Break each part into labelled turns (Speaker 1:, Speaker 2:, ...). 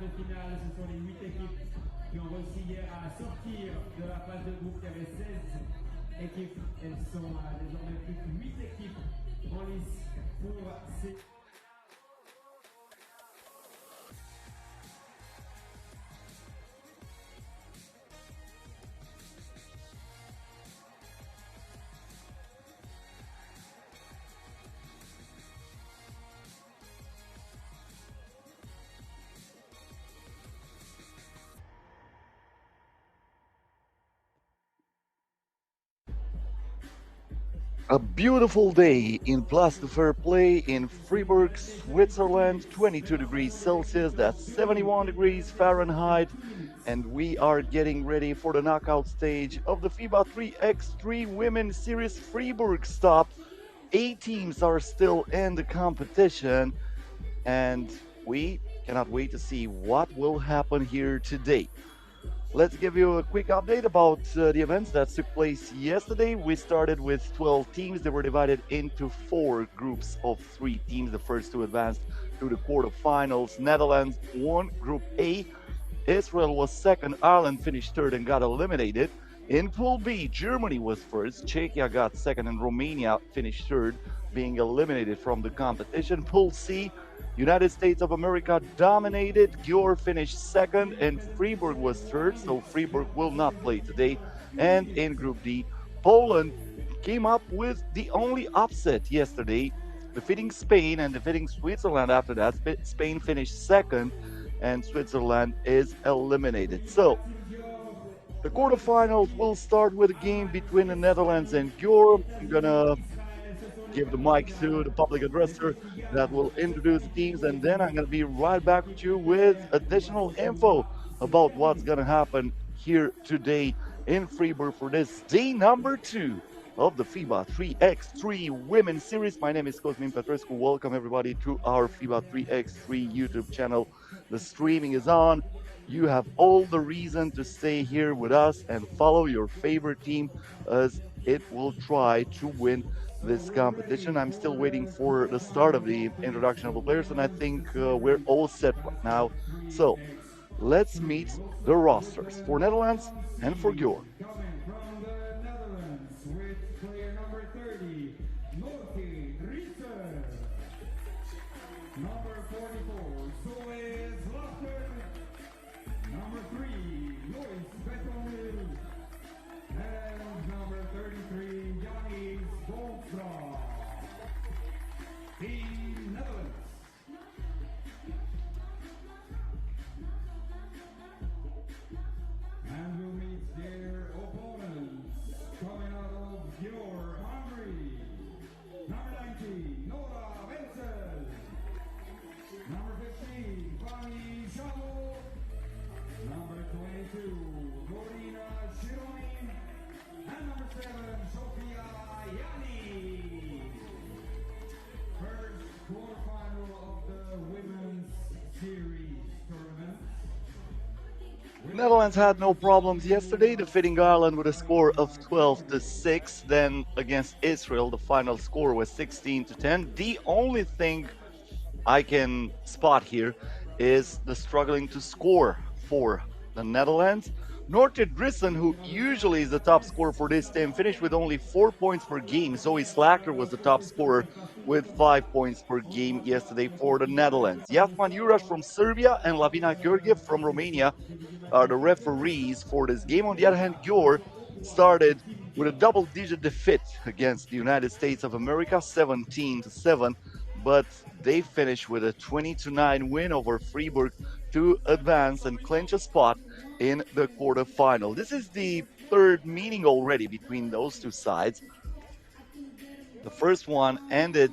Speaker 1: de finale, ce sont les 8 équipes qui ont réussi hier à sortir de la phase de groupe. Il y avait 16 équipes. Elles sont désormais plus de 8 équipes en lice pour ces...
Speaker 2: A beautiful day in Place de Fair Play in Fribourg, Switzerland, 22 degrees Celsius, that's 71 degrees Fahrenheit, and we are getting ready for the knockout stage of the FIBA 3x3 Women's Series Fribourg Stop. 8 teams are still in the competition, and we cannot wait to see what will happen here today. Let's give you a quick update about the events that took place yesterday. We started with 12 teams. They were divided into 4 groups of 3 teams. The first 2 advanced to the quarterfinals. Netherlands won Group A. Israel was second. Ireland finished third and got eliminated. In Pool B, Germany was first. Czechia got second, and Romania finished third, being eliminated from the competition. Pool C, United States of America dominated. Gyor finished second, and Fribourg was third, so Fribourg will not play today. And in Group D, Poland came up with the only upset yesterday, defeating Spain and defeating Switzerland after that. Spain finished second, and Switzerland is eliminated. So, the quarterfinals will start with a game between the Netherlands and Gyor. I'm gonna give the mic to the public addresser that will introduce the teams, and then I'm going to be right back with you with additional info about what's going to happen here today in Fribourg for this day number 2 of the FIBA 3x3 Women's Series. My name is Cosmin Petrescu. Welcome everybody to our FIBA 3x3 YouTube channel. The streaming is on. You have all the reason to stay here with us and follow your favorite team as it will try to win this competition. I'm still waiting for the start of the introduction of the players, and I think we're all set right now. So let's meet the rosters for Netherlands and for Gyor.
Speaker 1: Coming from the Netherlands with player number 30, Loki Driessen. Number 44, Zoe Slachter. Number 3, Lois Betonil. And number 33, Janis Bolstra. Team Netherlands. And we'll meet their opponents. Coming out of Gyor, Hungary. Number 19, Nora Wenzel. Number 15, Fanny Shavo. Number 22, Gorina Shironi. And number 7, Sofia Yani. First quarterfinal of the Women's Series tournament.
Speaker 2: Netherlands had no problems yesterday, defeating Ireland with a score of 12-6. Then against Israel, the final score was 16-10. The only thing I can spot here is the struggling to score for the Netherlands. Norte Driessen, who usually is the top scorer for this team, finished with only 4 points per game. Zoe Slachter was the top scorer with 5 points per game yesterday for the Netherlands. Jasman Juraš from Serbia and Lavina Georgiev from Romania are the referees for this game. On the other hand, Gyor started with a double-digit defeat against the United States of America, 17-7, but they finished with a 20-9 win over Fribourg to advance and clinch a spot in the quarterfinal. This is the third meeting already between those two sides. The first one ended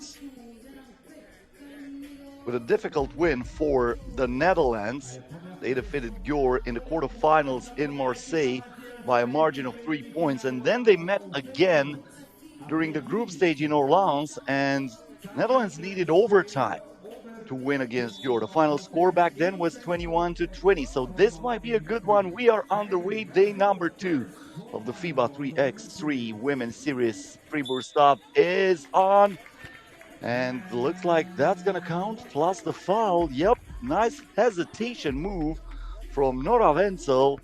Speaker 2: with a difficult win for the Netherlands. They defeated Gyor in the quarterfinals in Marseille by a margin of 3 points, and then they met again during the group stage in Orleans, and Netherlands needed overtime to win against Gyor. The final score back then was 21-20, so this might be a good one. We are underway, day number 2 of the FIBA 3x3 Women's Series. Fribourg Stop is on. And looks like that's gonna count, plus the foul. Yep, nice hesitation move from Nora Wenzel.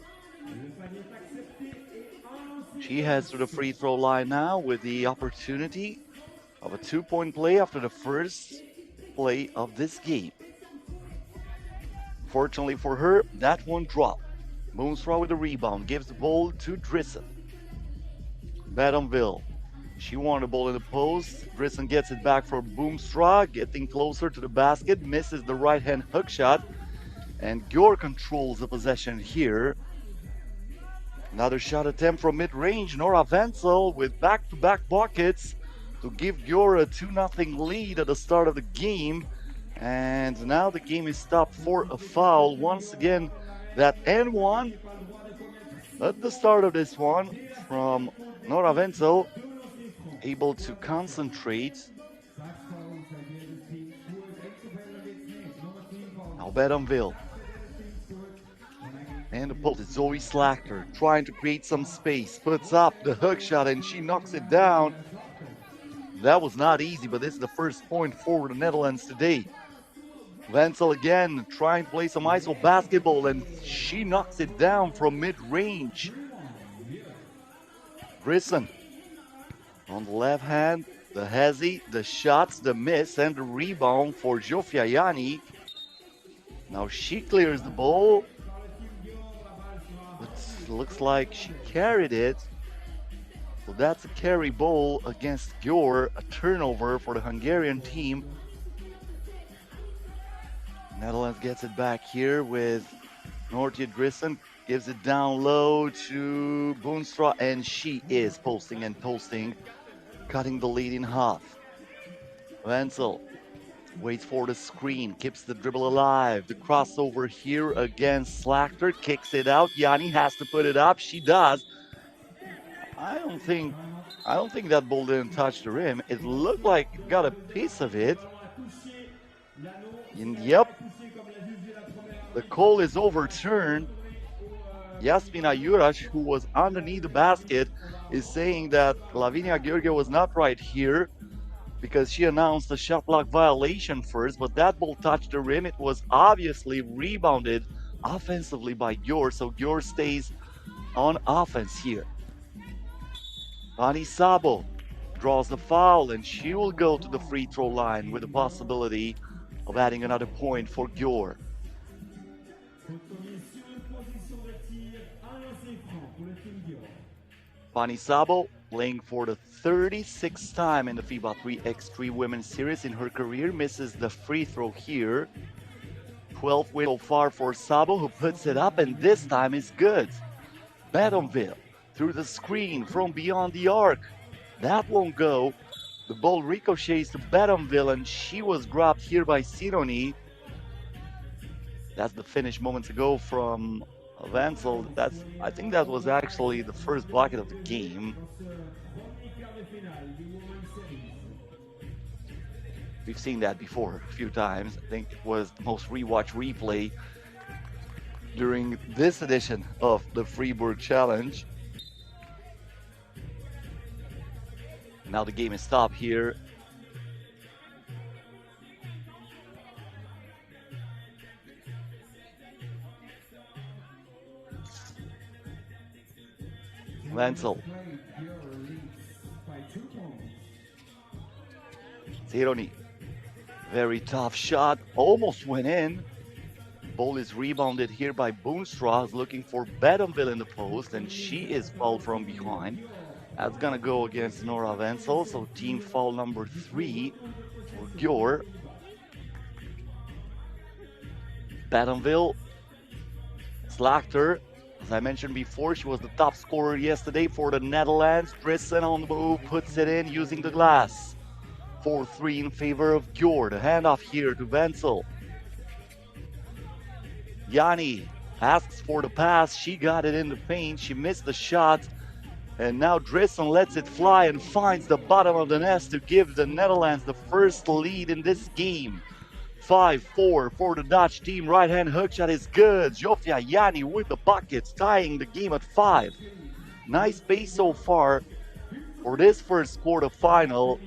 Speaker 2: She heads to the free throw line now with the opportunity of a 2-point play after the first play of this game. Fortunately for her, that one dropped. Moonstra with the rebound, gives the ball to Drissen. Badonville, she won the ball in the post. Drissen gets it back for Boomstra, getting closer to the basket, misses the right-hand hook shot, and Gyor controls the possession here. Another shot attempt from mid-range. Nora Wenzel with back-to-back buckets to give Gyor a 2-0 lead at the start of the game. And now the game is stopped for a foul. Once again, that N1 at the start of this one from Nora Wenzel, able to concentrate. Now Badonville. And the post is Zoe Slachter trying to create some space. Puts up the hook shot and she knocks it down. That was not easy, but this is the first point for the Netherlands today. Wenzel again trying to play some ISO basketball and she knocks it down from mid-range. Drissen on the left hand, the hezi, the shots, the miss, and the rebound for Zsofia Yani. Now she clears the ball. It looks like she carried it. So that's a carry ball against Gyor, a turnover for the Hungarian team. Netherlands gets it back here with Noortje Drissen, gives it down low to Boonstra, and she is posting and toasting, cutting the lead in half. Wenzel waits for the screen, keeps the dribble alive. The crossover here against Slachter, kicks it out. Yani has to put it up. She does. I don't think that ball didn't touch the rim. It looked like it got a piece of it. And yep, the call is overturned. Yasmina Jurac, who was underneath the basket, is saying that Lavinia Gheorghe was not right here because she announced a shot clock violation first, but that ball touched the rim. It was obviously rebounded offensively by Gyor, so Gyor stays on offense here. Pani Sabo draws the foul, and she will go to the free throw line with the possibility of adding another point for Gyor. Pani Sabo playing for the 36th time in the FIBA 3x3 Women's Series in her career, misses the free throw here. 12th win so far for Sabo, who puts it up, and this time is good. Badonville through the screen from beyond the arc. That won't go. The ball ricochets to Badonville, and she was grabbed here by Sironi. That's the finish moments ago from Wenzel. I think that was actually the first bucket of the game. We've seen that before a few times. I think it was the most rewatched replay during this edition of the Fribourg Challenge. Now the game is stopped here. Wenzel. Sironi. Very tough shot. Almost went in. Ball is rebounded here by Boonstra, looking for Badonville in the post, and she is fouled from behind. That's gonna go against Nora Wenzel, so team foul number 3 for Gyor. Badonville, Slachter, as I mentioned before, she was the top scorer yesterday for the Netherlands. Drissen on the move, puts it in using the glass. 4-3 in favor of Gyor. The handoff here to Wenzel. Yani asks for the pass. She got it in the paint. She missed the shot. And now Drissen lets it fly and finds the bottom of the net to give the Netherlands the first lead in this game. 5-4 for the Dutch team. Right-hand hook shot is good. Zsofia Yani with the buckets, tying the game at 5. Nice pace so far for this first quarterfinal.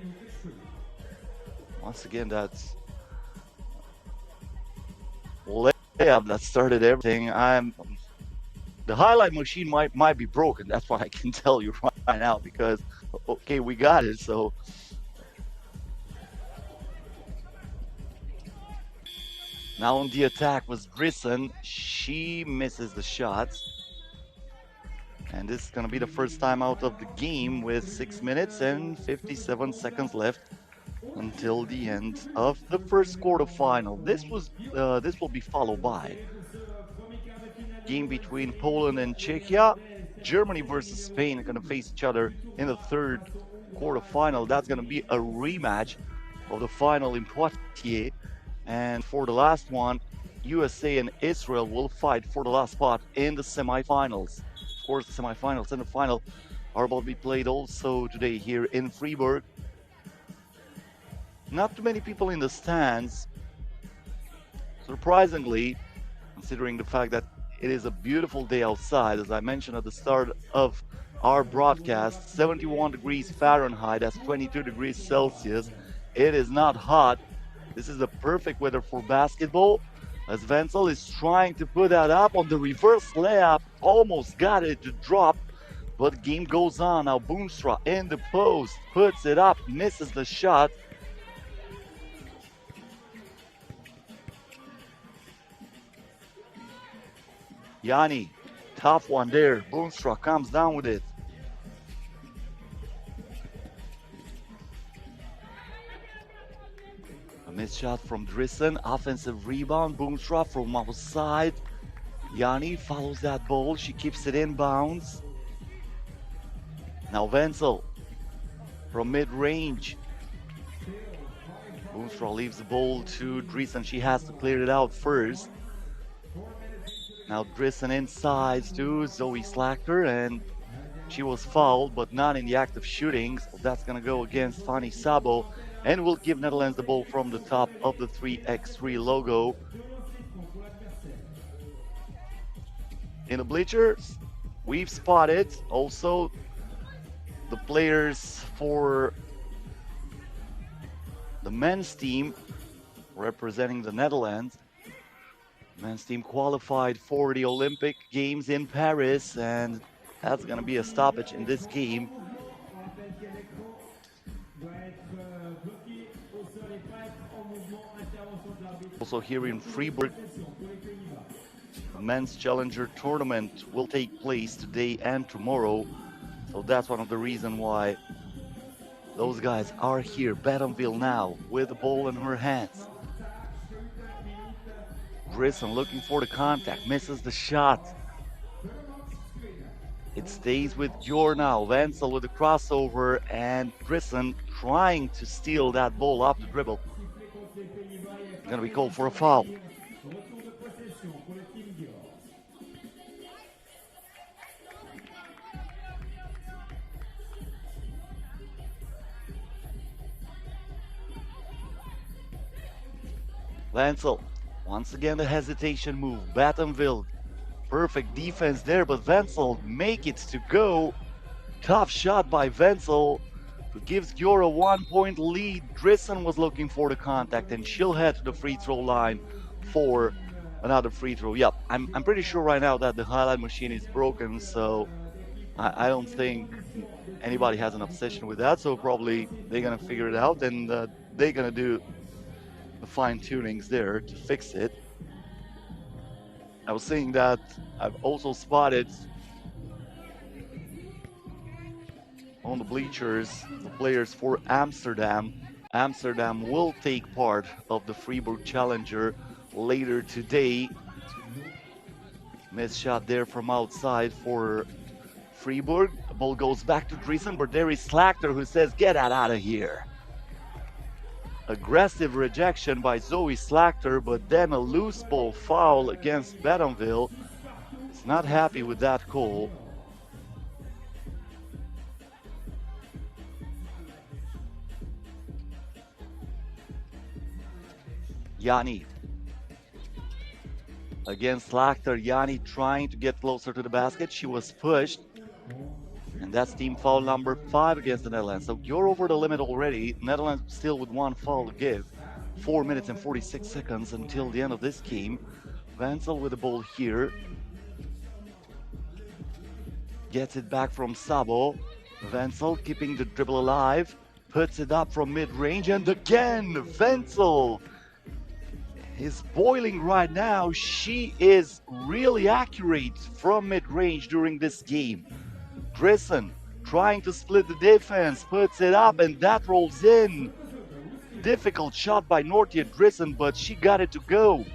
Speaker 2: Once again, that's layup that started everything. The highlight machine might be broken. That's what I can tell you right now, because okay, we got it. So now on the attack was Grisson. She misses the shot. And this is going to be the first time out of the game with 6 minutes and 57 seconds left until the end of the first quarterfinal. This will be followed by game between Poland and Czechia. Germany versus Spain are going to face each other in the third quarterfinal. That's going to be a rematch of the final in Poitiers. And for the last one, USA and Israel will fight for the last spot in the semifinals. Of course, the semifinals and the final are about to be played also today here in Fribourg. Not too many people in the stands, surprisingly, considering the fact that it is a beautiful day outside. As I mentioned at the start of our broadcast, 71 degrees Fahrenheit, that's 22 degrees Celsius. It is not hot. This is the perfect weather for basketball, as Wenzel is trying to put that up on the reverse layup. Almost got it to drop, but game goes on. Now Boomstra in the post, puts it up, misses the shot. Yanni, tough one there. Boomstra comes down with it. A missed shot from Drissen. Offensive rebound. Boomstra from outside. Yanni follows that ball. She keeps it in bounds. Now Wenzel from mid-range. Boomstra leaves the ball to Drissen. She has to clear it out first. Now Drissen inside to Zoe Slachter, and she was fouled, but not in the act of shooting. So that's going to go against Fanny Sabo, and will give Netherlands the ball from the top of the 3x3 logo. In the bleachers, we've spotted also the players for the men's team representing the Netherlands. Men's team qualified for the Olympic Games in Paris, and that's going to be a stoppage in this game. Also here in Fribourg, the men's challenger tournament will take place today and tomorrow. So that's one of the reasons why those guys are here. Batonville now with the ball in her hands. Grissom looking for the contact, misses the shot. It stays with Gyor now. Wenzel with the crossover, and Grissom trying to steal that ball off the dribble. Gonna be called for a foul. Wenzel, once again the hesitation move. Batonville, perfect defense there, but Wenzel make it to go. Tough shot by Wenzel, who gives Gyor a 1-point lead. Drissen was looking for the contact, and she'll head to the free throw line for another free throw. Yep, I'm pretty sure right now that the highlight machine is broken, so I don't think anybody has an obsession with that. So probably they're gonna figure it out, and they're gonna do the fine tunings there to fix it. I was saying that I've also spotted on the bleachers the players for Amsterdam. Amsterdam will take part of the Fribourg Challenger later today. Missed shot there from outside for Fribourg. The ball goes back to Drissen, but there is Slachter who says, "Get that out of here." Aggressive rejection by Zoe Slachter, but then a loose ball foul against Batonville. He's not happy with that call. Yanni against Slachter. Yanni trying to get closer to the basket. She was pushed. And that's team foul number 5 against the Netherlands. So you're over the limit already. Netherlands still with 1 foul to give. 4 minutes and 46 seconds until the end of this game. Wenzel with the ball here. Gets it back from Sabo. Wenzel keeping the dribble alive. Puts it up from mid-range, and again, Wenzel is boiling right now. She is really accurate from mid-range during this game. Drissen trying to split the defense, puts it up, and that rolls in. Difficult shot by Nortia Drissen, but she got it to go.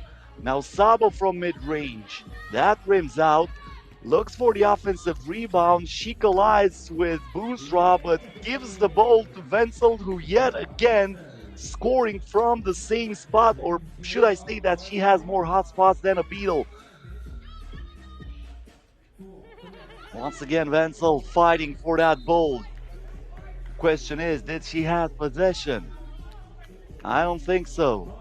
Speaker 2: Now Sabo from mid-range. That rims out. Looks for the offensive rebound. She collides with Boonstra, but gives the ball to Wenzel, who yet again scoring from the same spot, or should I say that she has more hot spots than a Beetle. Once again, Wenzel fighting for that ball. Question is, did she have possession? I don't think so.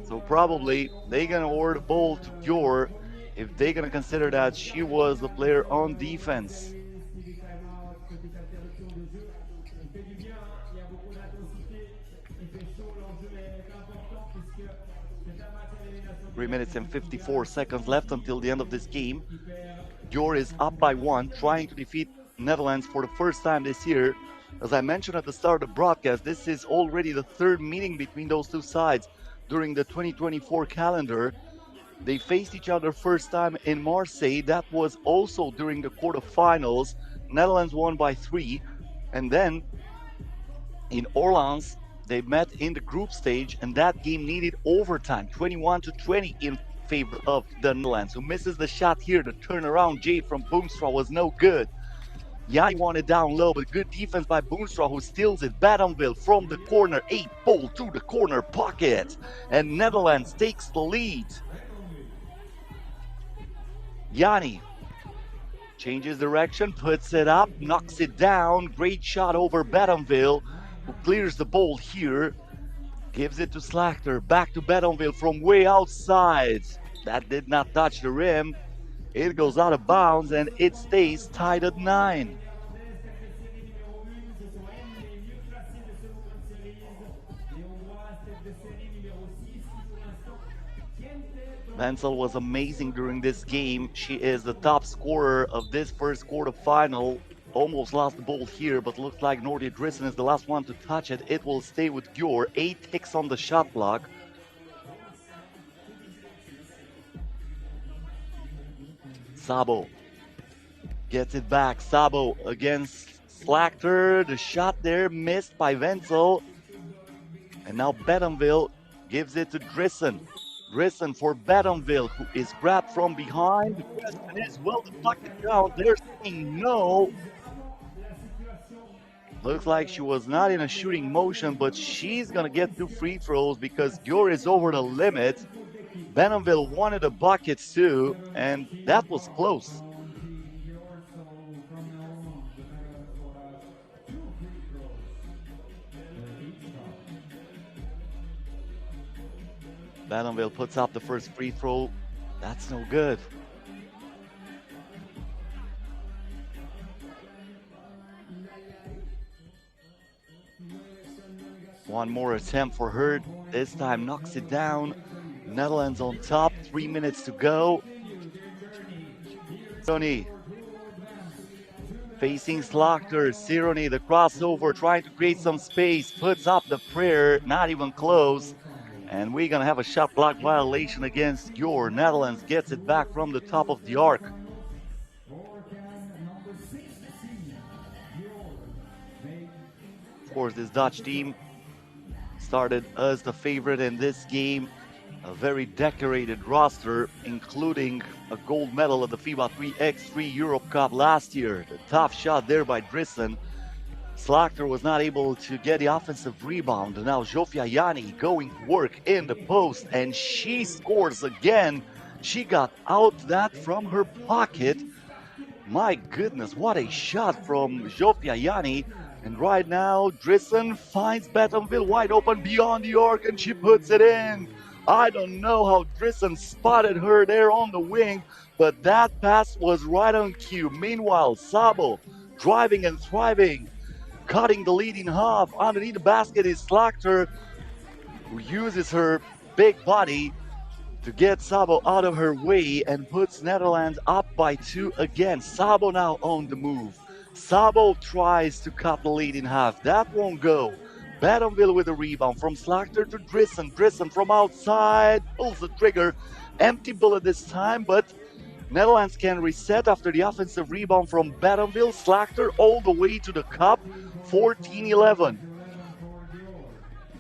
Speaker 2: So probably they're gonna award the ball to Gyor if they're gonna consider that she was the player on defense. 3 minutes and 54 seconds left until the end of this game. Gyor is up by 1, trying to defeat Netherlands for the first time this year. As I mentioned at the start of the broadcast, this is already the third meeting between those two sides during the 2024 calendar. They faced each other first time in Marseille. That was also during the quarterfinals. Netherlands won by 3. And then in Orleans, they met in the group stage, and that game needed overtime, 21-20 in favor of the Netherlands, who misses the shot here. The turnaround J from Boomstra was no good. Yanni wanted down low, but good defense by Boonstra, who steals it. Badenville from the corner, 8 ball to the corner pocket, and Netherlands takes the lead. Yanni changes direction, puts it up, knocks it down. Great shot over Badenville, who clears the ball here. Gives it to Slachter, back to Badenville from way outside. That did not touch the rim. It goes out of bounds, and it stays tied at 9. Wenzel was amazing during this game. She is the top scorer of this first quarterfinal. Almost lost the ball here, but looks like Nordia Drissen is the last one to touch it. It will stay with Gyor. 8 ticks on the shot clock. Sabo gets it back. Sabo against Slachter. The shot there missed by Wenzel. And now Badenville gives it to Drissen. Drissen for Badenville, who is grabbed from behind. The question is, will the bucket count? They're saying no. Looks like she was not in a shooting motion, but she's going to get 2 free throws because Gyor is over the limit. Badenville wanted a bucket too, and that was close. Badenville puts up the first free throw. That's no good. One more attempt for her. This time knocks it down. Netherlands on top. 3 minutes to go. Sironi facing Slachter. Sironi, the crossover, trying to create some space. Puts up the prayer. Not even close. And we're going to have a shot clock violation against Gyor. Netherlands gets it back from the top of the arc. Of course, this Dutch team started as the favorite in this game. A very decorated roster, including a gold medal at the FIBA 3x3 Europe Cup last year. The tough shot there by Drissen. Slachter was not able to get the offensive rebound. Now Zsofia Yanni going to work in the post, and she scores again. She got out that from her pocket. My goodness, what a shot from Zsofia Yanni. And right now, Drissen finds Badenville wide open beyond the arc, and she puts it in. I don't know how Drissen spotted her there on the wing, but that pass was right on cue. Meanwhile, Sabo driving and thriving, cutting the lead in half. Underneath the basket is Slachter, who uses her big body to get Sabo out of her way and puts Netherlands up by 2 again. Sabo now on the move. Sabo tries to cut the lead in half. That won't go. Badonville with a rebound from Slachter to Drissen. Drissen from outside pulls the trigger. Empty bullet this time, but Netherlands can reset after the offensive rebound from Badonville. Slachter all the way to the cup. 14-11.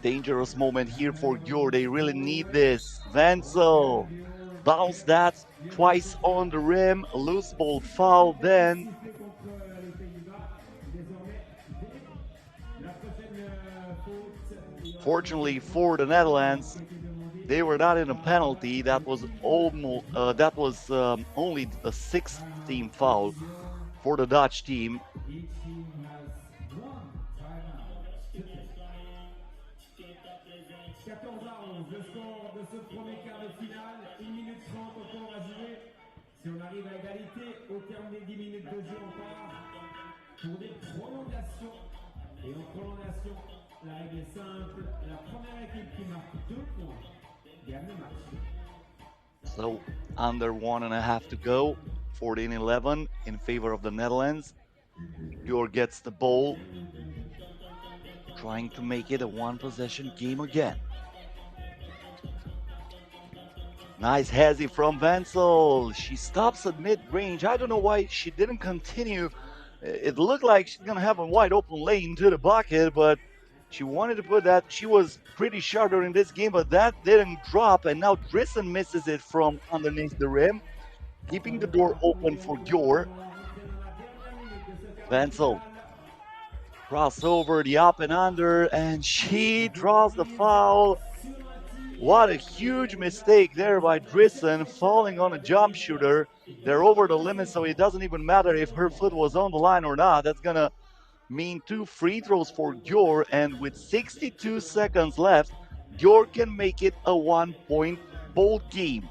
Speaker 2: Dangerous moment here for Gyor. They really need this. Wenzel bounced that twice on the rim. Loose ball foul then. Fortunately for the Netherlands, they were not in a penalty. That was almost only a sixth team foul for the Dutch team.
Speaker 1: Si on arrive à égalité, au terme des 10 minutes de jeu, on part pour des prolongations. Et en prolongation, la règle est simple. La première équipe qui marque 2 points gagne le match.
Speaker 2: So, under 1.5 to go. 14-11 in favor of the Netherlands. Gyor gets the ball, trying to make it a one-possession game again. Nice hezzy from Wenzel. She stops at mid-range. I don't know why she didn't continue. It looked like she's going to have a wide open lane to the bucket, but she wanted to put that. She was pretty sharp during this game, but that didn't drop. And now Drissen misses it from underneath the rim, keeping the door open for Gyor. Wenzel crossover, the up and under, and she draws the foul. What a huge mistake there by Drissen, falling on a jump shooter. They're over the limit, so it doesn't even matter if her foot was on the line or not. That's going to mean 2 free throws for Gyor, and with 62 seconds left, Gyor can make it a 1-point ball game.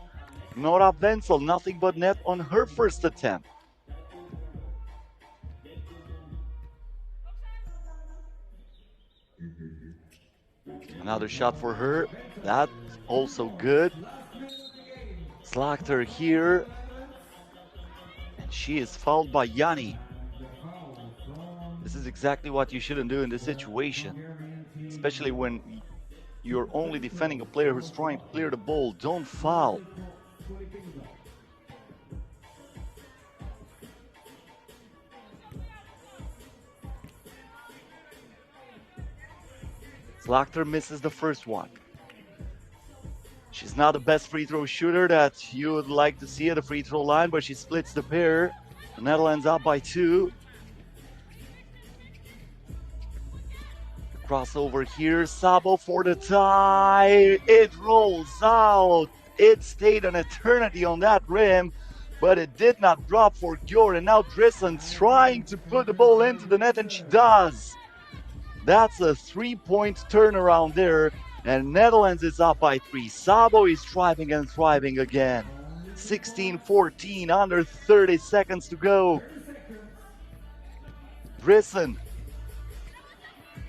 Speaker 2: Nora Wenzel, nothing but net on her first attempt. Another shot for her. That's also good. Slachter here. And she is fouled by Yanni. This is exactly what you shouldn't do in this situation. Especially when you're only defending a player who's trying to clear the ball. Don't foul. Slachter misses the first one. She's not the best free throw shooter that you would like to see at the free throw line, but she splits the pair. The Netherlands up by 2. Crossover here, Sabo for the tie. It rolls out. It stayed an eternity on that rim, but it did not drop for Gyor. And now Drissen trying to put the ball into the net, and she does. That's a 3-point turnaround there, and Netherlands is up by 3. Sabo is thriving and thriving again. 16-14, under 30 seconds to go. Drissen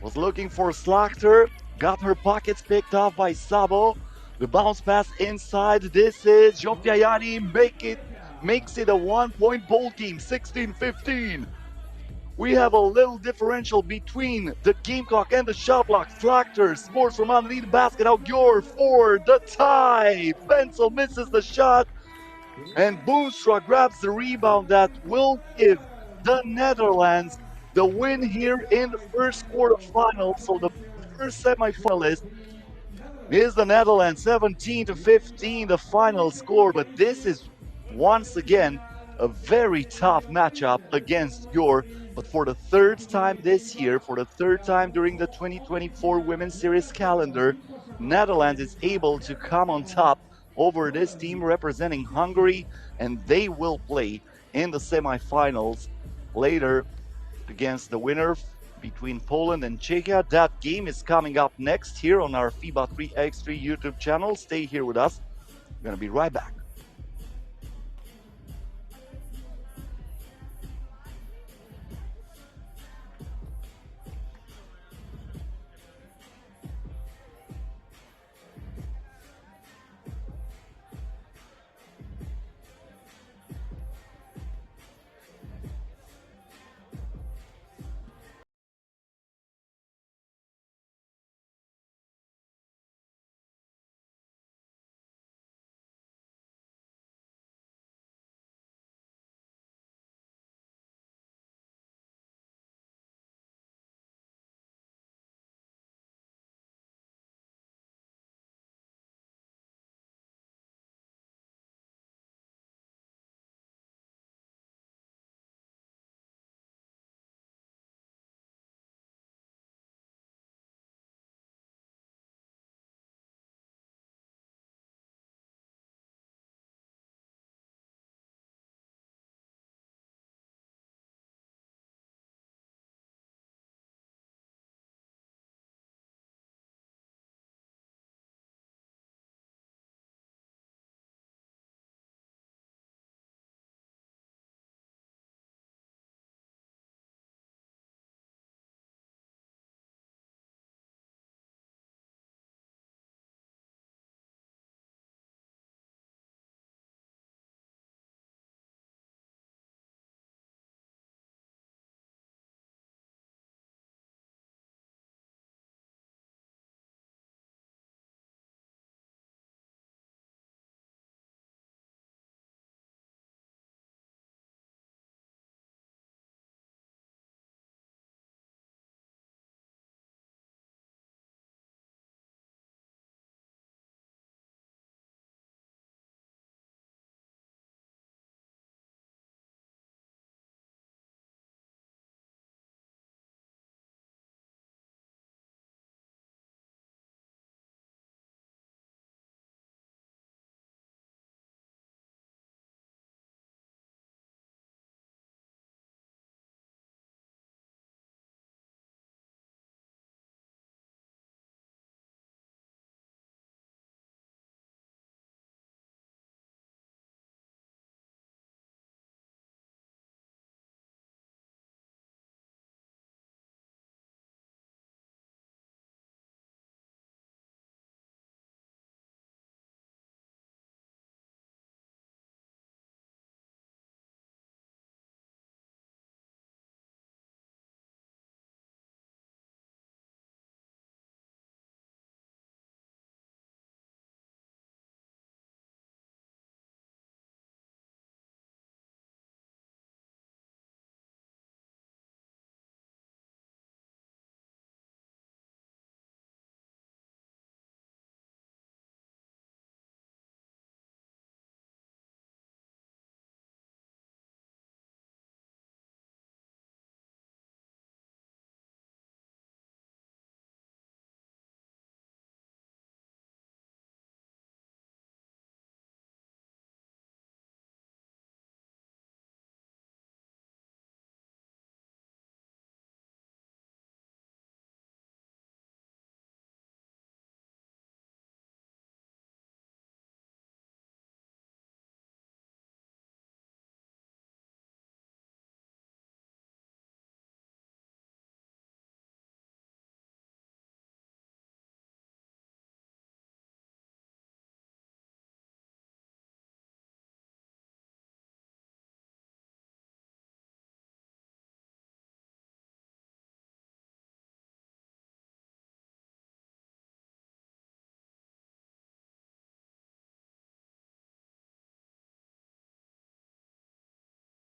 Speaker 2: was looking for Slachter, got her pockets picked off by Sabo. The bounce pass inside. This is Jofiayani makes it a 1-point ball game, 16-15. We have a little differential between the game clock and the shot clock. Slachter scores from underneath the basket. Now Gyor for the tie. Wenzel misses the shot, and Boonstra grabs the rebound that will give the Netherlands the win here in the first quarterfinal. So the first semifinalist is the Netherlands, 17-15, the final score. But this is once again a very tough matchup against Gyor. But for the third time this year, for the third time during the 2024 Women's Series calendar, Netherlands is able to come on top over this team representing Hungary, and they will play in the semifinals later against the winner between Poland and Czechia. That game is coming up next here on our FIBA 3x3 YouTube channel. Stay here with us. We're going to be right back.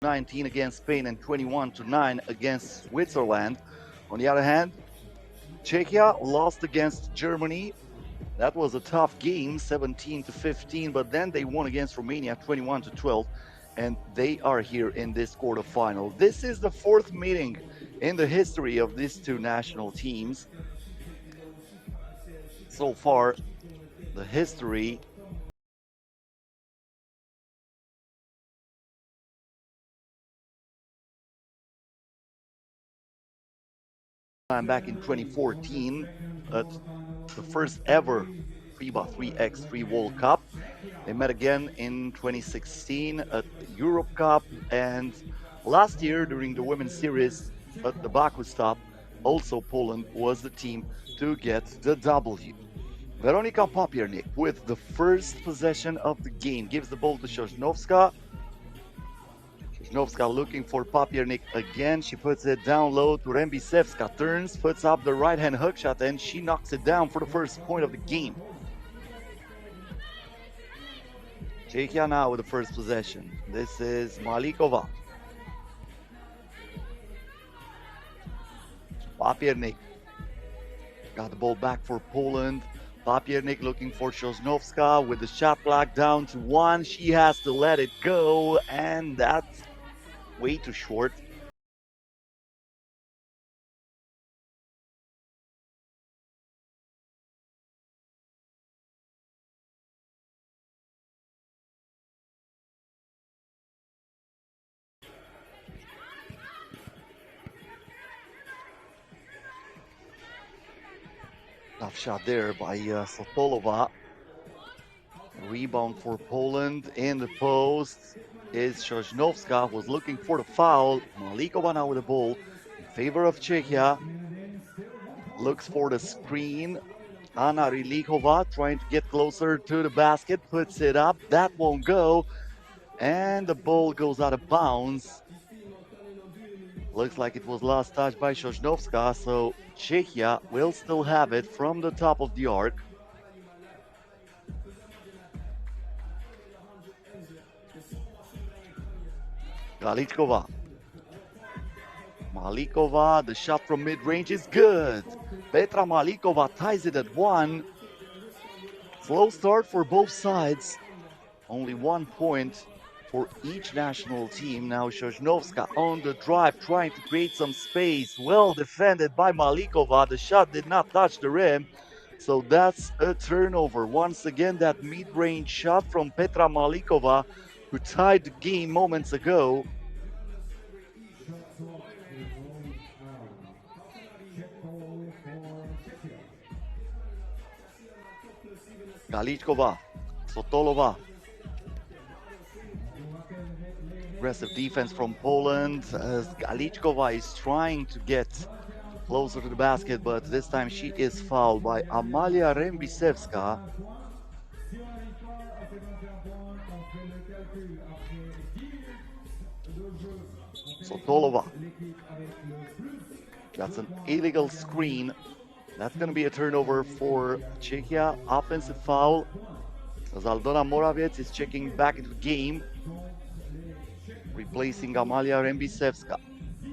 Speaker 2: '19 against Spain and 21-9 against Switzerland. On the other hand, Czechia lost against Germany. That was a tough game, 17-15, but then they won against Romania 21-12, and they are here in this quarterfinal. This is the fourth meeting in the history of these two national teams. So far, the history time back in 2014 at the first ever FIBA 3x3 World Cup. They met again in 2016 at the Europe Cup, and last year during the women's series at the Baku Stop, also Poland was the team to get the W. Weronika Papiernik with the first possession of the game gives the ball to Sosnowska. Sosnowska looking for Papiernik again. She puts it down low to Rembisevska. Turns, puts up the right-hand hook shot, and she knocks it down for the first point of the game. Czechia now with the first possession. This is Malikova. Papiernik got the ball back for Poland. Papiernik looking for Sosnowska with the shot clock down to 1. She has to let it go, and that's way too short. Tough shot there by Sotolova. Rebound for Poland in the post is Sosnowska, who's looking for the foul. Malikova now with the ball in favor of Czechia. Looks for the screen. Anna Rilikova trying to get closer to the basket, puts it up. That won't go. And the ball goes out of bounds. Looks like it was last touched by Sosnowska, so Czechia will still have it from the top of the arc. Galichkova. Malikova, the shot from mid-range is good. Petra Malikova ties it at 1. Slow start for both sides. Only 1 point for each national team. Now Sosnowska on the drive, trying to create some space. Well defended by Malikova. The shot did not touch the rim. So that's a turnover. Once again, that mid-range shot from Petra Malikova, who tied the game moments ago. Galichkova, Sotolova. Aggressive defense from Poland as Galichkova is trying to get closer to the basket, but this time she is fouled by Amalia Rembisevska. Sotolova. That's an illegal screen. That's going to be a turnover for Czechia. Offensive foul as Aldona Morawiec is checking back into the game, replacing Amalia Rembisevska.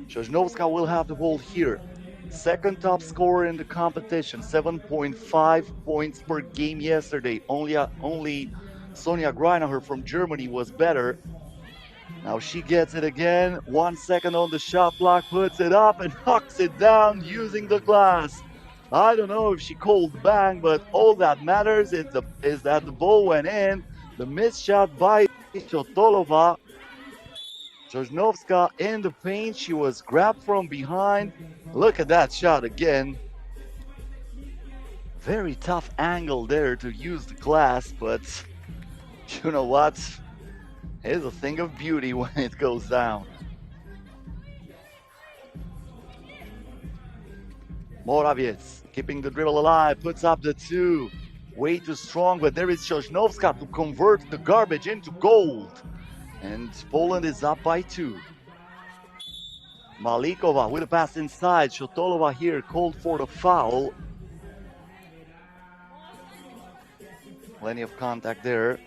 Speaker 2: Sosnowska will have the ball here. Second top scorer in the competition, 7.5 points per game yesterday. Only Sonia Greinacher from Germany was better. Now she gets it again. 1 second on the shot clock, puts it up and knocks it down using the glass. I don't know if she called bang, but all that matters is that the ball went in. The missed shot by Sotolova. Sosnowska in the paint. She was grabbed from behind. Look at that shot again. Very tough angle there to use the glass, but you know what? It's a thing of beauty when it goes down. Morawiec keeping the dribble alive, puts up the 2. Way too strong, but there is Sosnowska to convert the garbage into gold. And Poland is up by 2. Malikova with a pass inside. Sotolova here called for the foul. Plenty of contact there.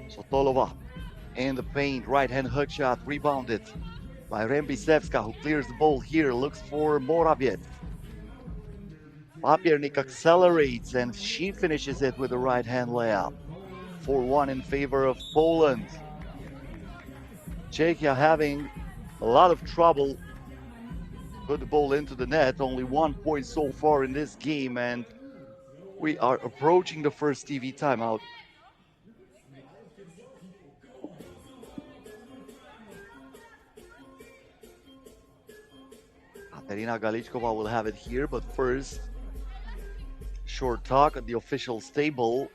Speaker 2: Sotolova in the paint, right-hand hook shot, rebounded by Rembisevska, who clears the ball here, looks for Morawiec. Papiernik accelerates, and she finishes it with a right-hand layup. 4-1 in favor of Poland. Czechia having a lot of trouble put the ball into the net. Only 1 point so far in this game, and we are approaching the first TV timeout. Katerina Galichkova will have it here, but first, short talk at the officials table.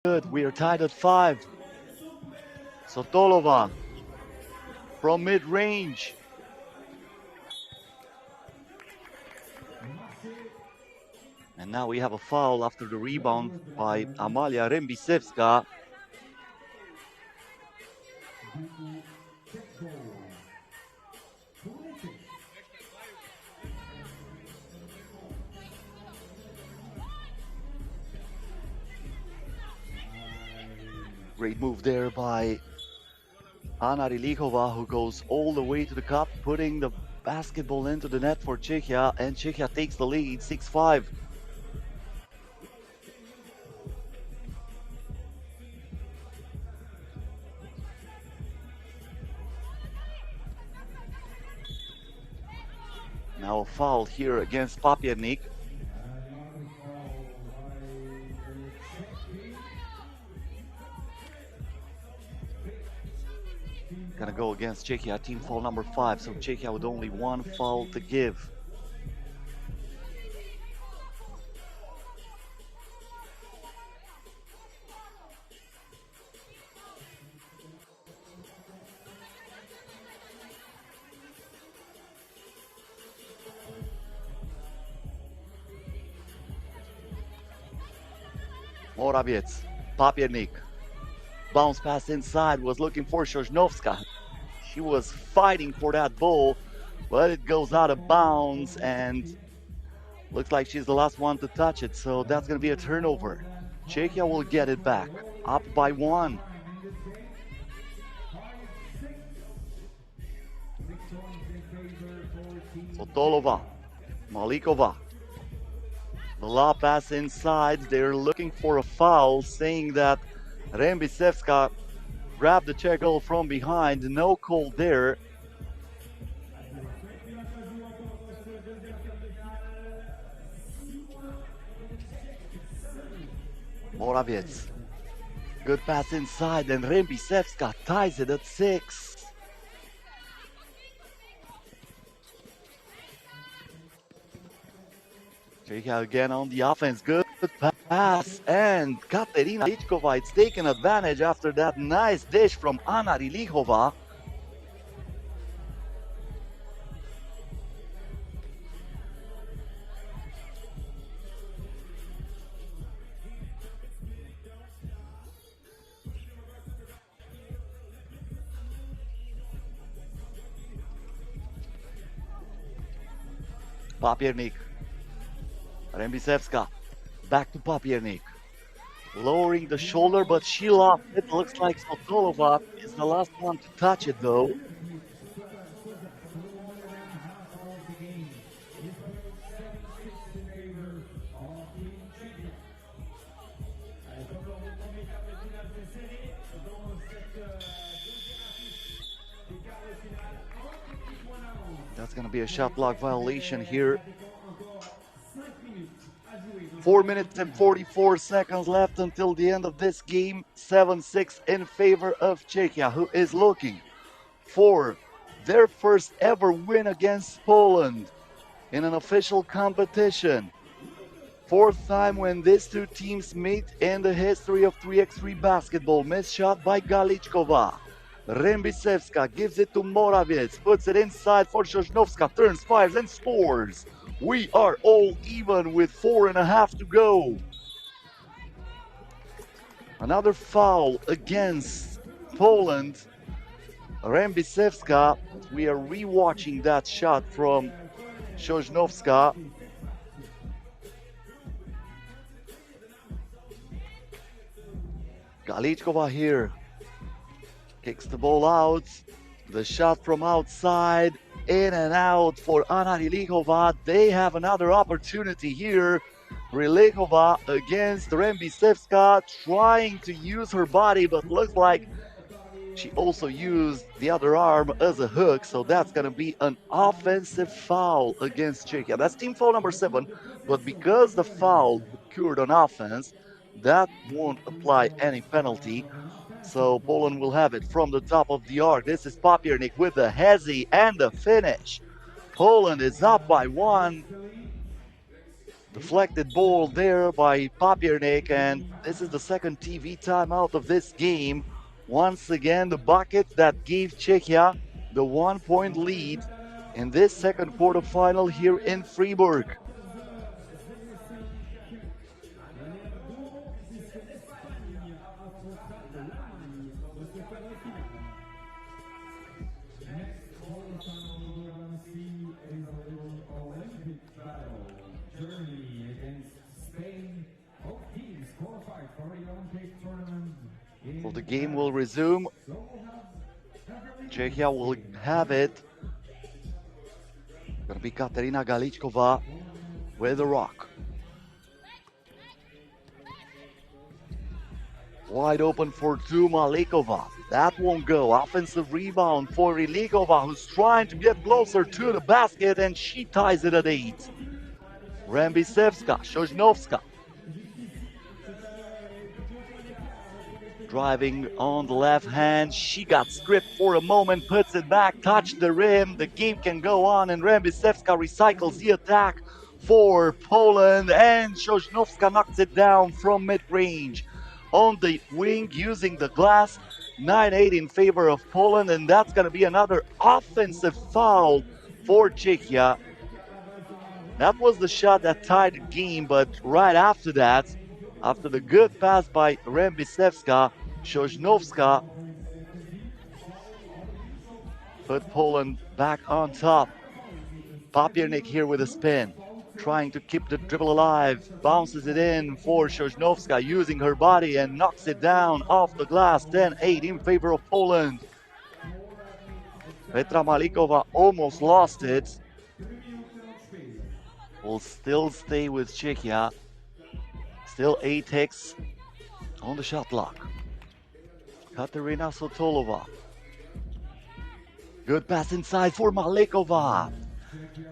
Speaker 2: Good, we are tied at 5. Sotolova from mid-range. And now we have a foul after the rebound by Amalia Rembisevska. Great move there by Anna Rilichova, who goes all the way to the cup, putting the basketball into the net for Czechia, and Czechia takes the lead 6-5. Now a foul here against Papiernik. Gonna go against Czechia, team foul number 5, so Czechia with only 1 foul to give. Morawiec, Papiernik. Bounce pass inside, was looking for Sosnovska. She was fighting for that ball, but it goes out of bounds and looks like she's the last one to touch it, so that's going to be a turnover. Czechia will get it back, up by 1. Sotolova, Malikova. The low pass inside, they're looking for a foul, saying that Rembisevska grabbed the Czech goal from behind, no call there. Morawiec, good pass inside, and Rembisevska ties it at 6. Czechia again on the offense, good pass, and Katerina Lichkova is taking advantage after that nice dish from Anna Rilichova. Papiernik. Rembisevska, back to Papiernik. Lowering the shoulder, but she lost it. Looks like Sotolova is the last one to touch it, though. That's going to be a shot block violation here. 4 minutes and 44 seconds left until the end of this game. 7-6 in favor of Czechia, who is looking for their first ever win against Poland in an official competition. 4th time when these two teams meet in the history of 3x3 basketball. Missed shot by Galichkova. Rembisevska gives it to Morawiec, puts it inside for Sosnovska, turns, fires, and scores. We are all even with 4.5 to go. Another foul against Poland. Rembisevska, we are rewatching that shot from Sosnovska. Galichkova here. Kicks the ball out. The shot from outside. In and out for Anna Rilichova. They have another opportunity here. Rilichova against Rembisevska, trying to use her body, but looks like she also used the other arm as a hook. So that's going to be an offensive foul against Czechia. That's team foul number 7. But because the foul occurred on offense, that won't apply any penalty. So Poland will have it from the top of the arc. This is Papiernik with the hezzy and the finish. Poland is up by 1. Deflected ball there by Papiernik, and this is the second TV timeout of this game. Once again, the bucket that gave Czechia the 1-point lead in this second quarterfinal here in Fribourg. So the game will resume. Czechia will have it. Gonna be Katerina Galichkova with the rock. Wide open for two, Malikova. That won't go. Offensive rebound for Rilichova, who's trying to get closer to the basket, and she ties it at 8. Rembisevska, Sosnovska. Driving on the left hand, she got stripped for a moment, puts it back, touched the rim. The game can go on, and Rembisevska recycles the attack for Poland, and Sosnovska knocks it down from mid-range. On the wing, using the glass, 9-8 in favor of Poland, and that's going to be another offensive foul for Czechia. That was the shot that tied the game, but right after that, After the good pass by Rembisewska, Sosnowska put Poland back on top. Papiernik here with a spin, trying to keep the dribble alive, bounces it in for Sosnowska, using her body and knocks it down off the glass. 10-8 in favor of Poland. Petra Malikova almost lost it. Will still stay with Czechia. Still 8 ticks on the shot clock. Katerina Sotolova. Good pass inside for Malikova.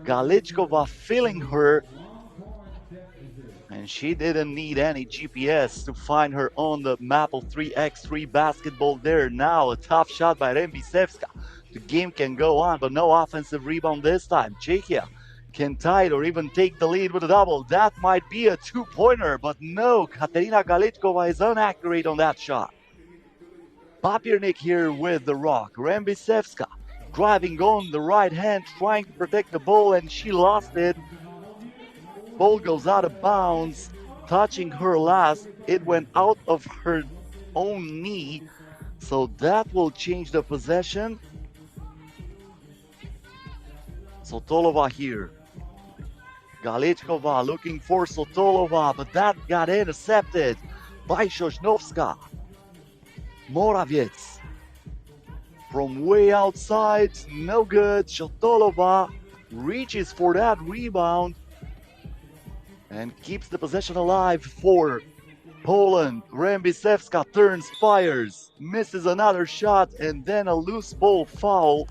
Speaker 2: Galichkova feeling her. And she didn't need any GPS to find her on the map of 3x3 basketball there. Now a tough shot by Rembisewska. The game can go on, but no offensive rebound this time. Czechia can tie it or even take the lead with a double. That might be a two-pointer, but no, Katerina Galichkova is inaccurate on that shot. Papiernik here with the rock. Rembisewska driving on the right hand, trying to protect the ball, and she lost it. Ball goes out of bounds, touching her last. It went out of her own knee, so that will change the possession. Sotolova here. Galichkova looking for Sotolova, but that got intercepted by Sosnowska. Morawiec from way outside, no good. Sotolova reaches for that rebound and keeps the possession alive for Poland. Rembisewska turns, fires, misses another shot, and then a loose ball foul.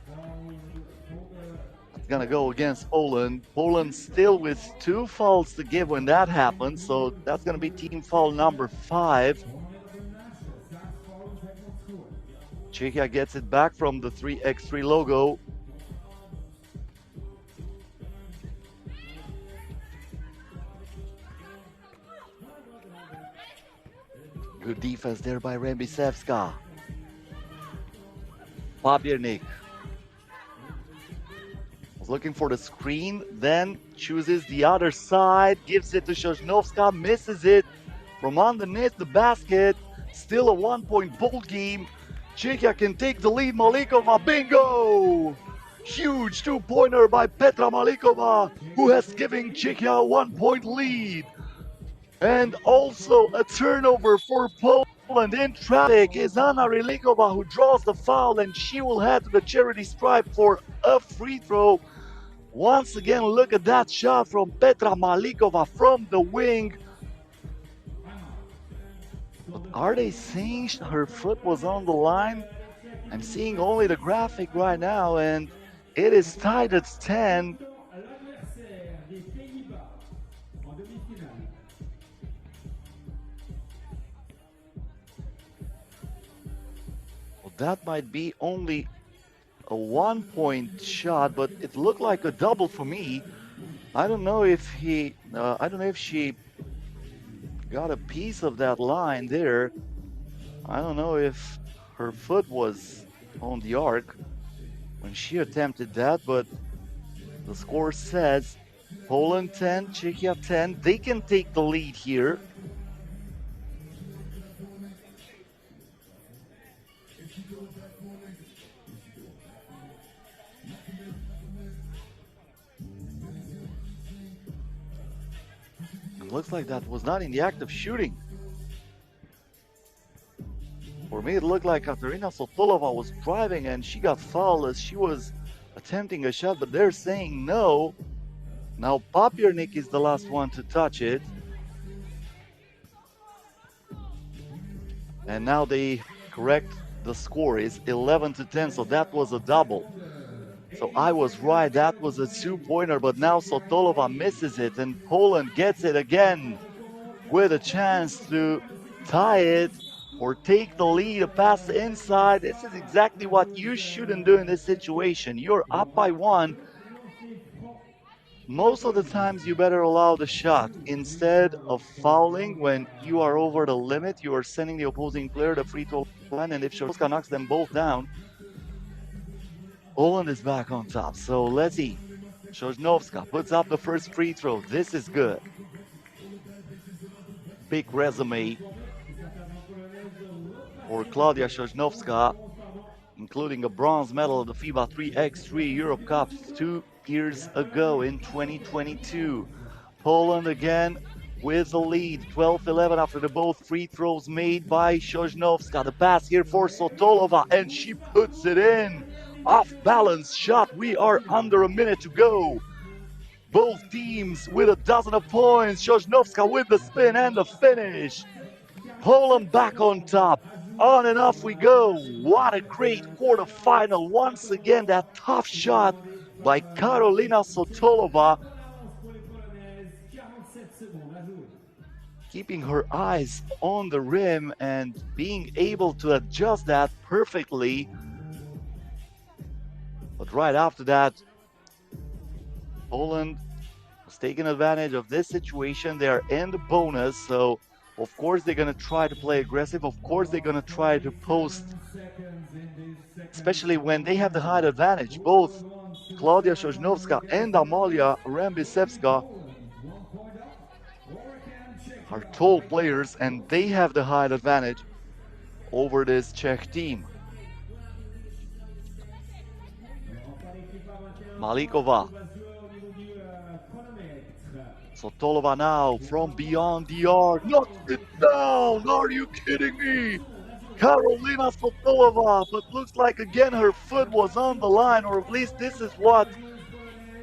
Speaker 2: It's gonna go against Poland. Poland still with 2 fouls to give when that happens, so that's gonna be team foul number 5. Czechia gets it back from the 3x3 logo. Good defense there by Rembisewska. Papiernik was looking for the screen, then chooses the other side, gives it to Sosnowska, misses it from underneath the basket. Still a 1-point ball game. Czechia can take the lead. Malikova, bingo! Huge 2-pointer by Petra Malikova, who has given Czechia a 1-point lead. And also a turnover for Poland. In traffic is Anna Rilikova, who draws the foul, and she will head to the charity stripe for a free throw. Once again, look at that shot from Petra Malikova from the wing. But are they saying her foot was on the line? I'm seeing only the graphic right now, and it is tied at 10. Well, that might be only a 1-point shot, but it looked like a double for me. I don't know if she got a piece of that line there. I don't know if her foot was on the arc when she attempted that, but the score says Poland 10, Czechia 10. They can take the lead here. Looks like that was not in the act of shooting. For me, it looked like Katerina Sotolova was driving and she got fouled as she was attempting a shot, but they're saying no. Now Papiernik is the last one to touch it. And now they correct the score. It's 11-10, so that was a double. So I was right, that was a 2-pointer, but now Sotolova misses it and Poland gets it again with a chance to tie it or take the lead, a pass inside. This is exactly what you shouldn't do in this situation. You're up by 1. Most of the times you better allow the shot. Instead of fouling when you are over the limit, you are sending the opposing player the free throw line, and if Sosnowska knocks them both down, Poland is back on top. So let's see. Sosnowska puts up the first free throw. This is good. big resume for Klaudia Sosnowska, including a bronze medal at the FIBA 3x3 Europe Cups 2 years ago in 2022. Poland again with the lead, 12-11 after the both free throws made by Sosnowska. The pass here for Sotolova, and she puts it in. Off balance shot. We are under a minute to go. Both teams with a dozen of points. Sosnowska with the spin and the finish. Poland back on top. On and off we go. What a great quarterfinal. Once again, that tough shot by Karolina Sotolova, keeping her eyes on the rim and being able to adjust that perfectly. But right after that, Poland was taking advantage of this situation. They are in the bonus, so of course they're going to try to play aggressive. Of course they're going to try to post, especially when they have the height advantage. Both Klaudia Sosnowska and Amalia Rembisewska are tall players, and they have the height advantage over this Czech team. Malikova. Sotolova now from beyond the arc. Knocks it down! Are you kidding me? Karolina Sotolova, but looks like again her foot was on the line, or at least this is what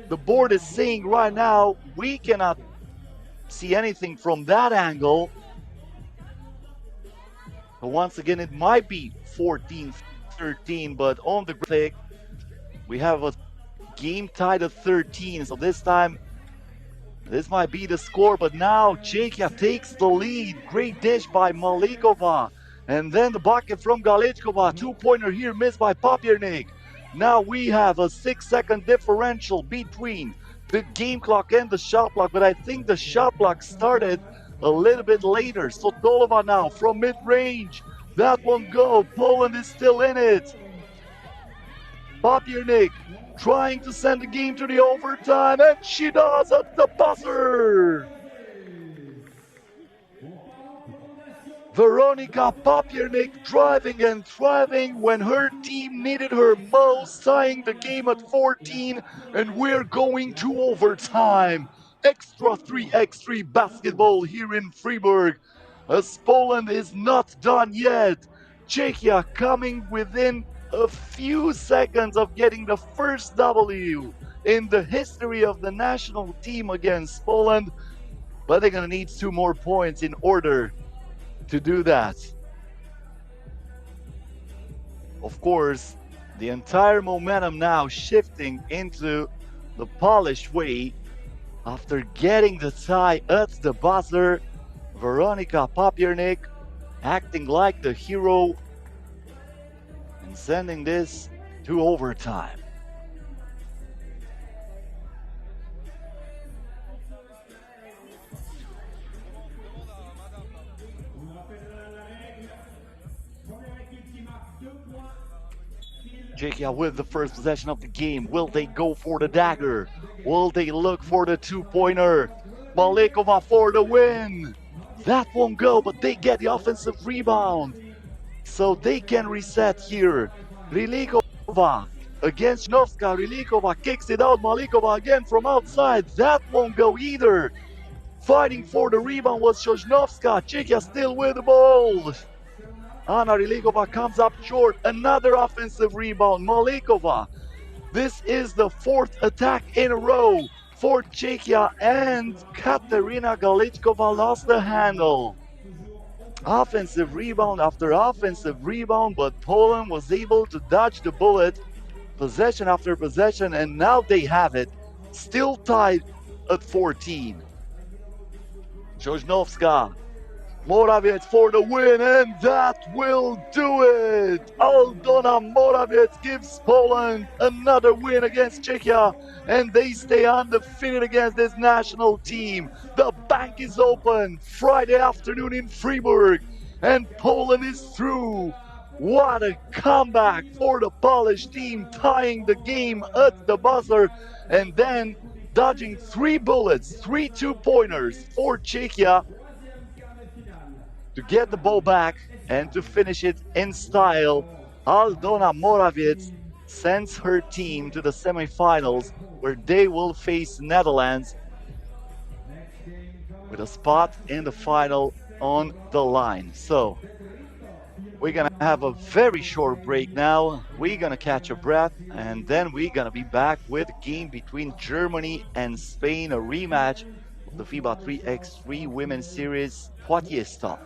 Speaker 2: the board is saying right now. We cannot see anything from that angle. But once again, it might be 14-13, but on the graphic, we have a game tied at 13. So this time, this might be the score, but now Czechia takes the lead. Great dish by Malikova. And then the bucket from Galichkova. Two-pointer here missed by Papiernik. Now we have a 6-second differential between the game clock and the shot clock, but I think the shot clock started a little bit later. Sotolova now from mid-range. That won't go. Poland is still in it. Papiernik trying to send the game to the overtime, and she does at the buzzer. Veronika Papiernik driving and thriving when her team needed her most, tying the game at 14, and we're going to overtime. Extra 3x3 basketball here in Fribourg, as Poland is not done yet. Czechia coming within a few seconds of getting the first W in the history of the national team against Poland, but they're gonna need 2 more points in order to do that. Of course, the entire momentum now shifting into the Polish way after getting the tie at the buzzer. Veronika Papiernik acting like the hero and sending this to overtime. Czechia with the first possession of the game. Will they go for the dagger? Will they look for the two-pointer? Malikova for the win. That won't go, but they get the offensive rebound, so they can reset here. Rilikova against Novska. Rilikova kicks it out. Malikova again from outside. That won't go either. Fighting for the rebound was Sosnowska. Czechia still with the ball. Anna Rilikova comes up short. Another offensive rebound. Malikova. This is the 4th attack in a row for Czechia, and Katerina Galichkova lost the handle. Offensive rebound after offensive rebound, but Poland was able to dodge the bullet possession after possession, and now they have it. Still tied at 14. Sosnowska. Morawiec for the win, and that will do it! Aldona Morawiec gives Poland another win against Czechia, and they stay undefeated against this national team. The bank is open Friday afternoon in Fribourg, and Poland is through. What a comeback for the Polish team, tying the game at the buzzer, and then dodging 3 bullets, 3 two-pointers for Czechia. to get the ball back and to finish it in style. Aldona Moravec sends her team to the semifinals where they will face Netherlands with a spot in the final on the line. So we're gonna have a very short break now. We're gonna catch a breath, and then we're gonna be back with a game between Germany and Spain, a rematch of the FIBA 3x3 Women's Series Poitiers Stop.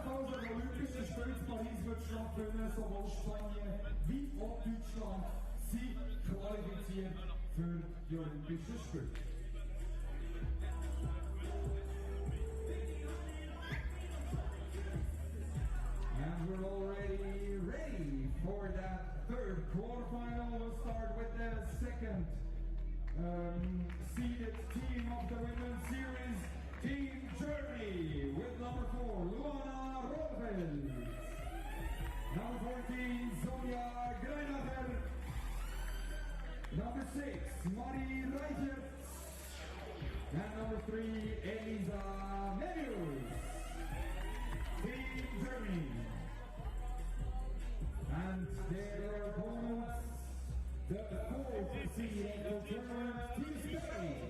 Speaker 1: And we're already ready for that third quarterfinal. We'll start with the second seeded team of the Women's Series, Team Germany, with number 4, Luana Rothfeld. Number 14, Sonja Greinacher. Number 6, Marie Reichert. And number 3, Elisa Melius. Team Germany. And their opponents, the 4th seed of the tournament, Team Spain.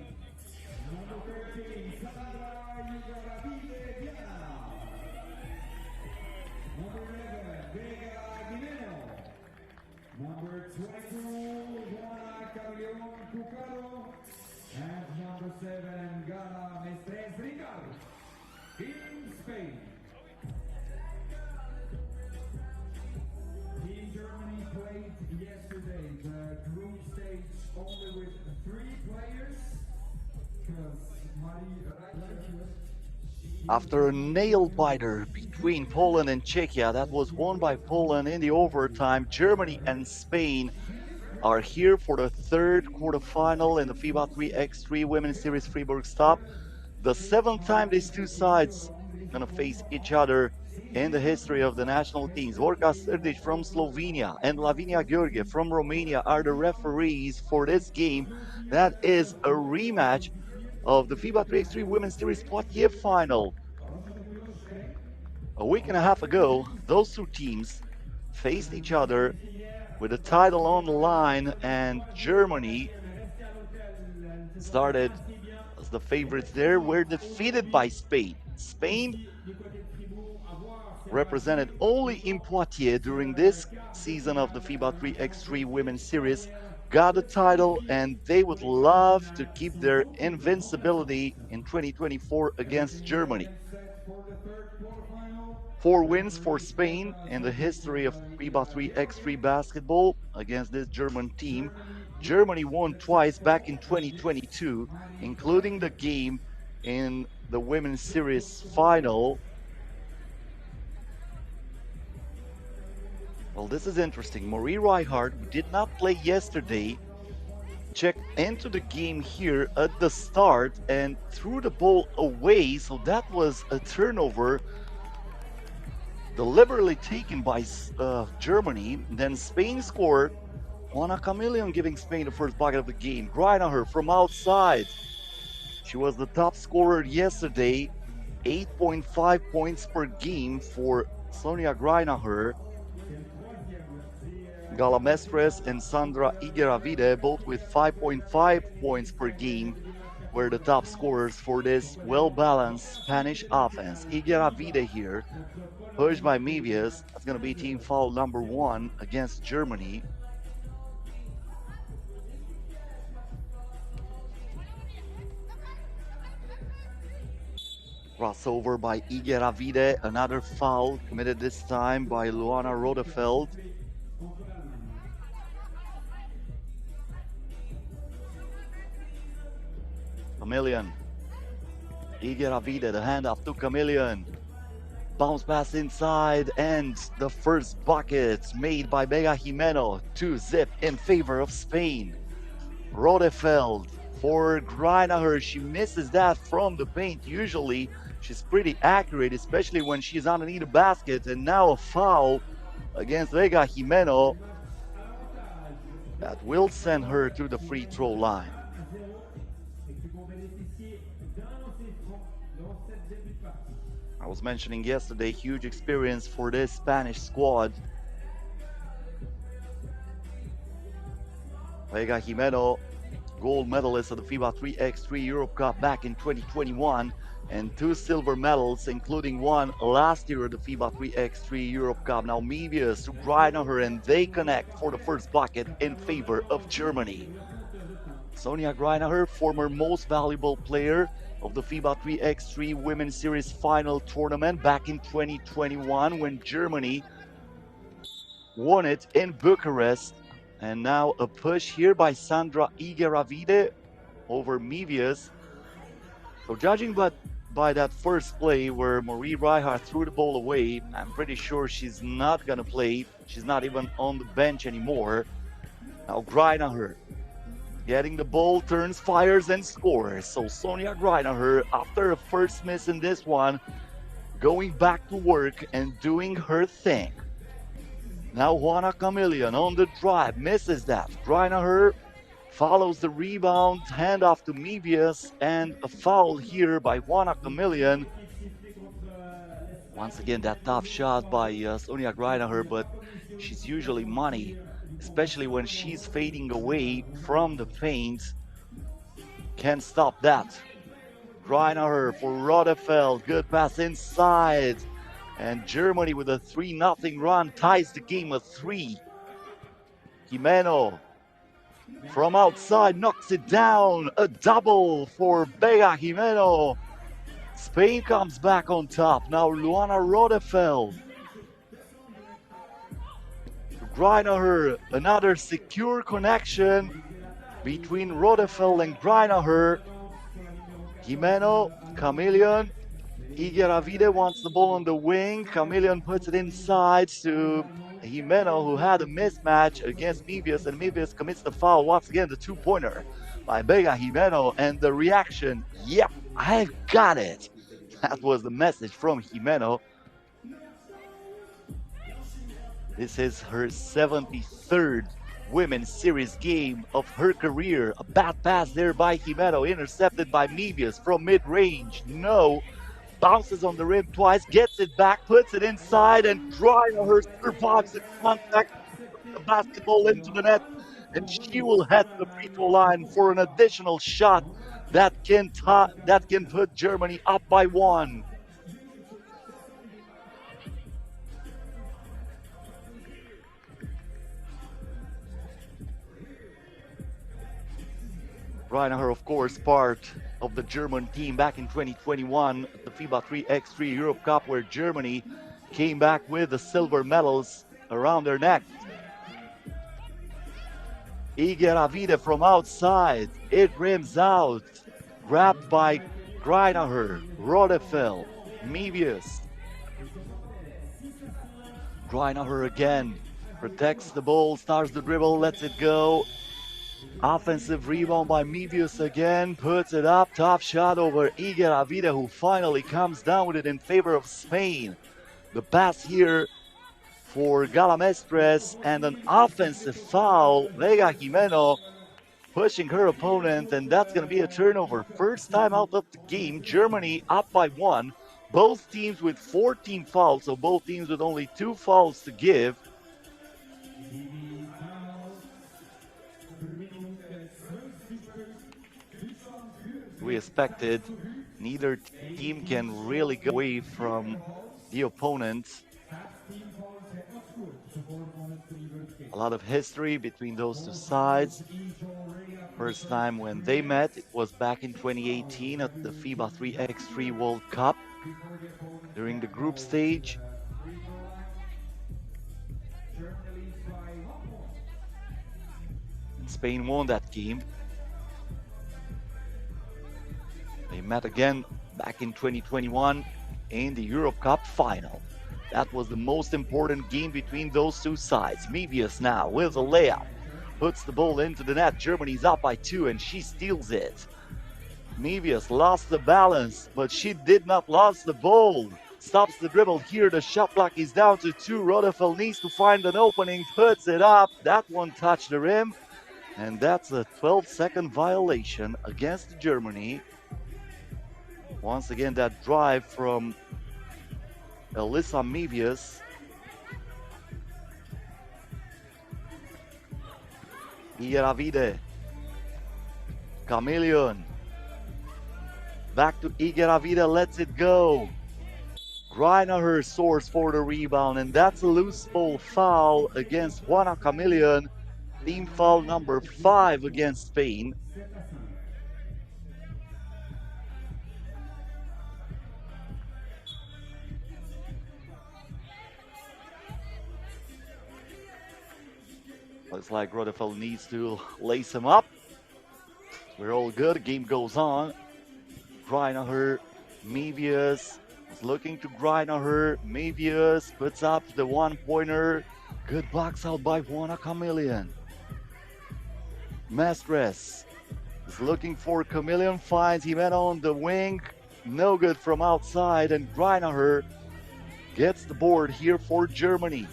Speaker 1: Number 13, Sandra Yugaravide Diana. Number 11, Vega Guineno. Number 22, Juana Carleon Cucaro. And number 7, Gara Mestres Ricard. Team Spain. Team Germany played yesterday the group stage only with 3 players.
Speaker 2: After a nail biter between Poland and Czechia that was won by Poland in the overtime, Germany and Spain are here for the third quarterfinal in the FIBA 3x3 Women's Series Fribourg Stop. The 7th time these two sides are going to face each other in the history of the national teams. Vorka Srdic from Slovenia and Lavinia Gyor from Romania are the referees for this game. That is a rematch of the FIBA 3x3 Women's Series Poitiers final. A week and a half ago, those two teams faced each other with the title on the line, and Germany started as the favorites there, were defeated by Spain. Spain represented only in Poitiers during this season of the FIBA 3x3 Women's Series, got the title, and they would love to keep their invincibility in 2024 against Germany. 4 wins for Spain in the history of FIBA 3x3 basketball against this German team. Germany won twice back in 2022, including the game in the Women's Series final. Well, this is interesting. Marie Reichert, who did not play yesterday, checked into the game here at the start and threw the ball away, so that was a turnover deliberately taken by Germany. Then Spain scored. Juana Chameleon giving Spain the first bucket of the game. Greinacher from outside. She was the top scorer yesterday. 8.5 points per game for Sonja Greinacher. Gala Mestres and Sandra Igueravide, both with 5.5 points per game, were the top scorers for this well-balanced Spanish offense. Igueravide here, pushed by Mevius. That's going to be team foul number 1 against Germany. Crossover by Igueravide, another foul committed this time by Luana Rothfeld. Chameleon. Igueravide, the handoff to Chameleon. Bounce pass inside, and the first bucket made by Vega Jimeno to zip in favor of Spain. Rothfeld for Greinacher. She misses that from the paint. Usually she's pretty accurate, especially when she's underneath the basket, and now a foul against Vega Jimeno that will send her to the free throw line. I was mentioning yesterday, huge experience for this Spanish squad. Vega Jimeno, gold medalist of the FIBA 3x3 Europe Cup back in 2021, and 2 silver medals, including one last year at the FIBA 3x3 Europe Cup. Now Mevius to Greinacher, and they connect for the first bucket in favor of Germany. Sonia Greinacher, former most valuable player of the FIBA 3x3 Women's Series Final tournament back in 2021 when Germany won it in Bucharest. And now a push here by Sandra Igeravide over Mevius. So judging by that first play where Marie Reichardt threw the ball away, I'm pretty sure she's not gonna play. She's not even on the bench anymore. Now Greinacher getting the ball, turns, fires, and scores. So Sonia Greinacher, after a first miss in this one, going back to work and doing her thing. Now Juana Chameleon on the drive, misses that. Greinacher follows the rebound, handoff to Mevius, and a foul here by Juana Chameleon. Once again, that tough shot by Sonia Greinacher, but she's usually money, especially when she's fading away from the paint. Can't stop that. Greinacher for Rodefeld, good pass inside. And Germany with a 3-0 run ties the game at 3. Jimeno from outside knocks it down. A double for Vega Jimeno. Spain comes back on top. Now Luana Rodefeld. Greinacher, another secure connection between Rodefeld and Greinacher. Jimeno, Chameleon. Igeravide wants the ball on the wing. Chameleon puts it inside to Jimeno, who had a mismatch against Mevius, and Mevius commits the foul. Once again, the two-pointer by Vega Jimeno, and the reaction, yep, I've got it. That was the message from Jimeno. This is her 73rd Women's Series game of her career. A bad pass there by Jimeno, intercepted by Mevius from mid-range. No. Bounces on the rim twice, gets it back, puts it inside, and Greinacher survives the contact, the basketball into the net, and she will head to the free throw line for an additional shot that can put Germany up by 1. Greinacher, of course, part of the German team back in 2021 at the FIBA 3x3 Europe Cup, where Germany came back with the silver medals around their neck. Igeravide from outside, it rims out, grabbed by Greinacher, Rodefeld, Mevius. Greinacher again, protects the ball, starts the dribble, lets it go. Offensive rebound by Mevius again, puts it up, tough shot over Igeravide, who finally comes down with it in favor of Spain. The pass here for Galamestres, and an offensive foul. Vega Jimeno pushing her opponent, and that's going to be a turnover. First time out of the game, Germany up by 1. Both teams with 14 fouls, so both teams with only 2 fouls to give. We expected neither team can really go away from the opponent. A lot of history between those two sides. First time when they met, it was back in 2018 at the FIBA 3x3 World Cup during the group stage. Spain won that game. They met again back in 2021 in the Europe Cup final. That was the most important game between those two sides. Mevius now with a layup, puts the ball into the net. Germany's up by 2 and she steals it. Mevius lost the balance, but she did not lose the ball. Stops the dribble here, the shot clock is down to 2. Rodefeld needs to find an opening, puts it up. That one touched the rim, and that's a 12-second violation against Germany. Once again, that drive from Elisa Mevius. Igeravide. Chameleon. Back to Igeravide, lets it go. Greinacher soars for the rebound, and that's a loose ball foul against Juana Chameleon. Team foul number 5 against Spain. Looks like Rodefeld needs to lace him up. We're all good. Game goes on. Greinacher, Mevius is looking to Greinacher. Mevius puts up the one-pointer. Good box out by Juana Chameleon. Mestres is looking for Chameleon, finds Jimeno on the wing. No good from outside, and Greinacher gets the board here for Germany.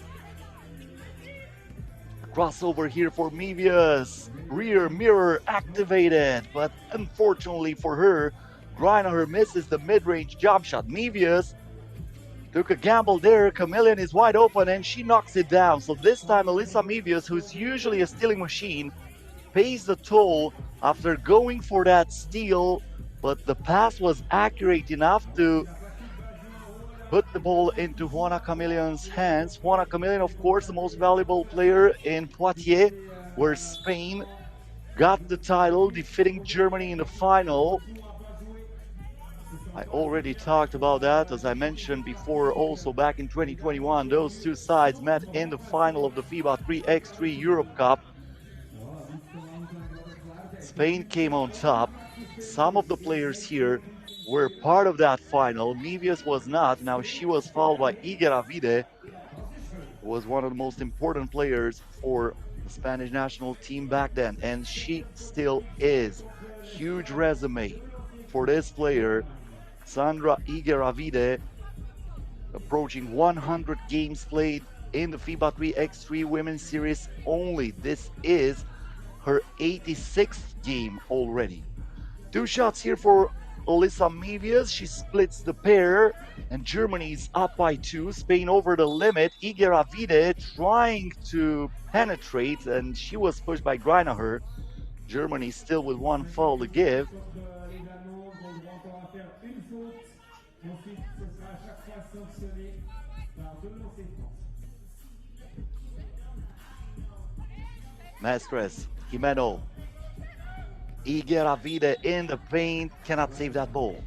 Speaker 2: Crossover here for Mevius. Rear mirror activated, but unfortunately for her, Greinacher misses the mid-range jump shot. Mevius took a gamble there. Chameleon is wide open and she knocks it down. So this time Elisa Mevius, who's usually a stealing machine, pays the toll after going for that steal, but the pass was accurate enough to put the ball into Juana Chameleon's hands. Juana Chameleon, of course, the most valuable player in Poitiers, where Spain got the title, defeating Germany in the final. I already talked about that, as I mentioned before, also back in 2021. Those two sides met in the final of the FIBA 3x3 Europe Cup. Spain came on top. Some of the players here were part of that final. Mevius was not. Now she was fouled by Igeravide, who was one of the most important players for the Spanish national team back then, and she still is. Huge resume for this player, Sandra Igeravide, approaching 100 games played in the FIBA 3x3 Women's Series only. This is her 86th game already. 2 shots here for Elisa Mevius. She splits the pair, and Germany's up by 2. Spain over the limit. Igeravide trying to penetrate, and she was pushed by Greinacher. Germany still with 1 foul to give. Mestres, Jimeno. Igeravide in the paint, cannot save that ball.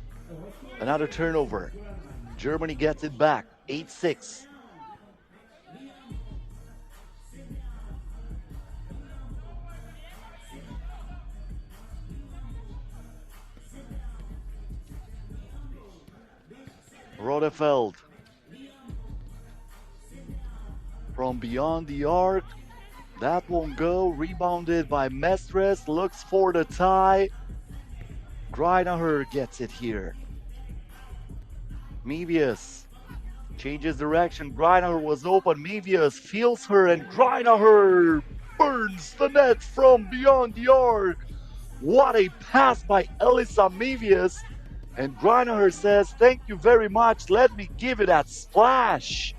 Speaker 2: Another turnover. Germany gets it back, 8-6. Rodefeld from beyond the arc. That won't go. Rebounded by Mestres. Looks for the tie. Greinacher gets it here. Mevius changes direction. Greinacher was open. Mevius feels her, and Greinacher burns the net from beyond the arc. What a pass by Elisa Mevius. And Greinacher says, "Thank you very much. Let me give it that splash."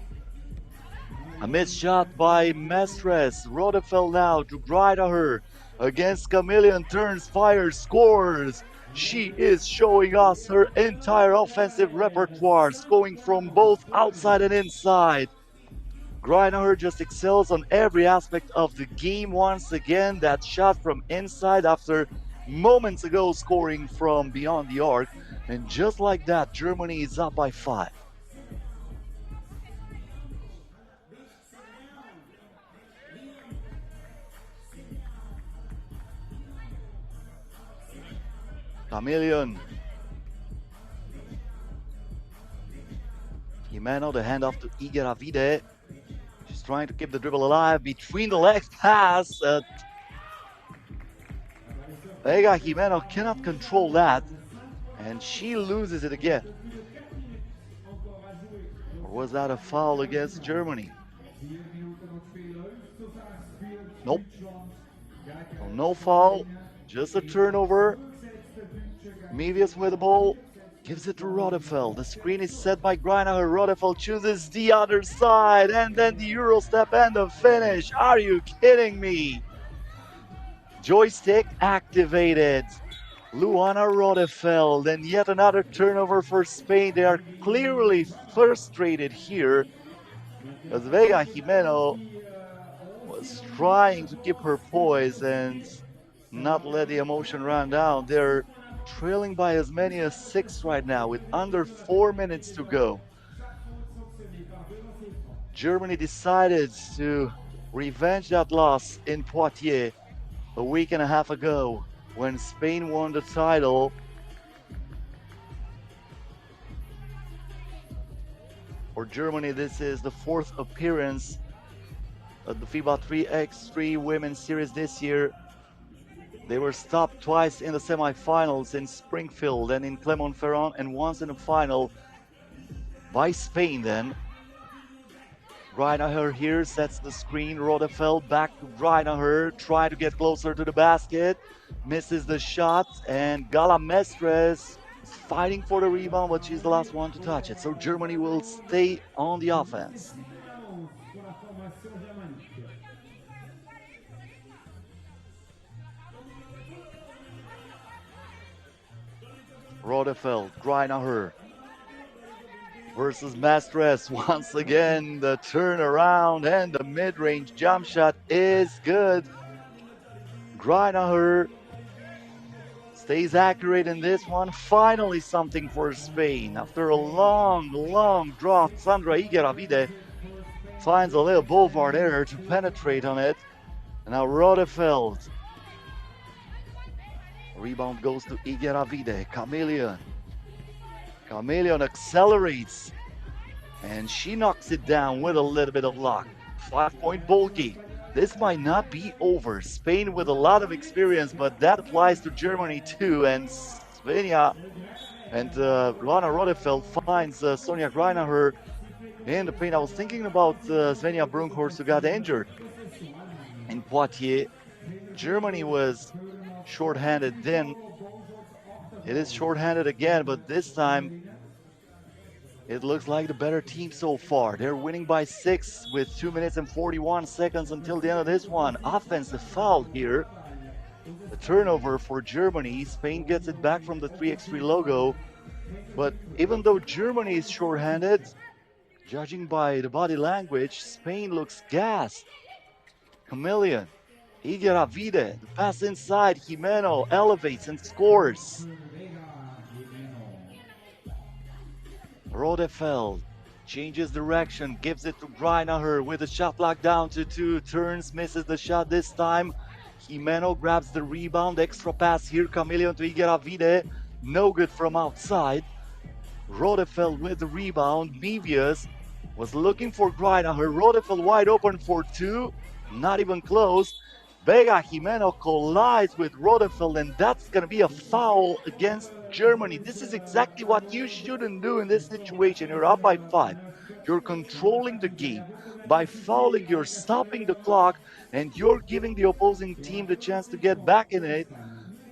Speaker 2: A missed shot by Mestres. Rodefeld now to Greinacher against Chameleon, turns, fires, scores. She is showing us her entire offensive repertoire, scoring from both outside and inside. Greinacher just excels on every aspect of the game once again. That shot from inside after moments ago scoring from beyond the arc. And just like that, Germany is up by 5. Chameleon. Jimeno, the handoff to Igeravide. She's trying to keep the dribble alive. Between the legs pass. Vega Jimeno cannot control that. And she loses it again. Or was that a foul against Germany? Nope. So no foul. Just a turnover. Mevius with the ball. Gives it to Rodefeld. The screen is set by Greinacher. Rodefeld chooses the other side, and then the Euro step and the finish. Are you kidding me? Joystick activated. Luana Rodefeld, and yet another turnover for Spain. They are clearly frustrated here, as Vega Jimeno was trying to keep her poise and not let the emotion run down. They're trailing by as many as 6 right now with under 4 minutes to go. Germany decided to revenge that loss in Poitiers a week and a half ago when Spain won the title. For Germany, this is the 4th appearance at the FIBA 3x3 Women's Series this year. They were stopped twice in the semifinals in Springfield and in Clermont-Ferrand, and once in the final by Spain then. Greinacher here sets the screen. Rodefeld back to Greinacher, trying to get closer to the basket. Misses the shot, and Gala Mestres is fighting for the rebound, but she's the last one to touch it. So Germany will stay on the offense. Rodefeld, Greinacher versus Mestres. Once again, the turnaround and the mid-range jump shot is good. Greinacher stays accurate in this one. Finally something for Spain. After a long draw, Sandra Higueravide finds a little boulevard error to penetrate on it. And now Rodefeld. Rebound goes to Higueravide. Chameleon accelerates, and she knocks it down with a little bit of luck. 5-point bulky. This might not be over. Spain with a lot of experience, but that applies to Germany too. And Svenja and Luana Rodefeld finds Sonja Greinacher in the paint. I was thinking about Svenja Brunkhorst, who got injured in Poitiers. Germany was shorthanded then. It is shorthanded again, but this time it looks like the better team so far. They're winning by 6 with 2 minutes and 41 seconds until the end of this one. Offensive foul here. The turnover for Germany. Spain gets it back from the 3x3 logo. But even though Germany is shorthanded, judging by the body language, Spain looks gassed. Chameleon. Higueravide, the pass inside, Jimeno elevates and scores. Rodefeld changes direction, gives it to Greinacher with a shot block down to 2, turns, misses the shot this time. Jimeno grabs the rebound, extra pass here, Chameleon to Higueravide, no good from outside. Rodefeld with the rebound, Mevius was looking for Greinacher, Rodefeld wide open for 2, not even close. Vega Jimeno collides with Rodefeld, and that's going to be a foul against Germany. This is exactly what you shouldn't do in this situation. You're up by 5. You're controlling the game. By fouling, you're stopping the clock, and you're giving the opposing team the chance to get back in it,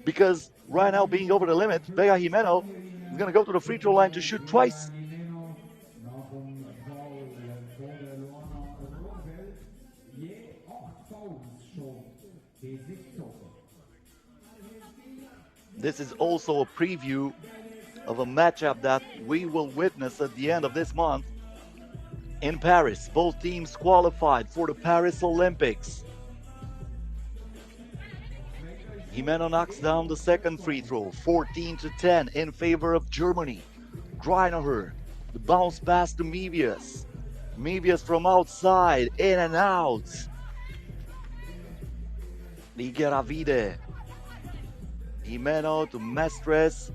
Speaker 2: because right now, being over the limit, Vega Jimeno is going to go to the free throw line to shoot twice. This is also a preview of a matchup that we will witness at the end of this month in Paris. Both teams qualified for the Paris Olympics. Jimeno knocks down the second free throw, 14-10 in favor of Germany. Greinacher, the bounce pass to Mevius. Mevius from outside, in and out. Higueravide. Jimeno to Mestres,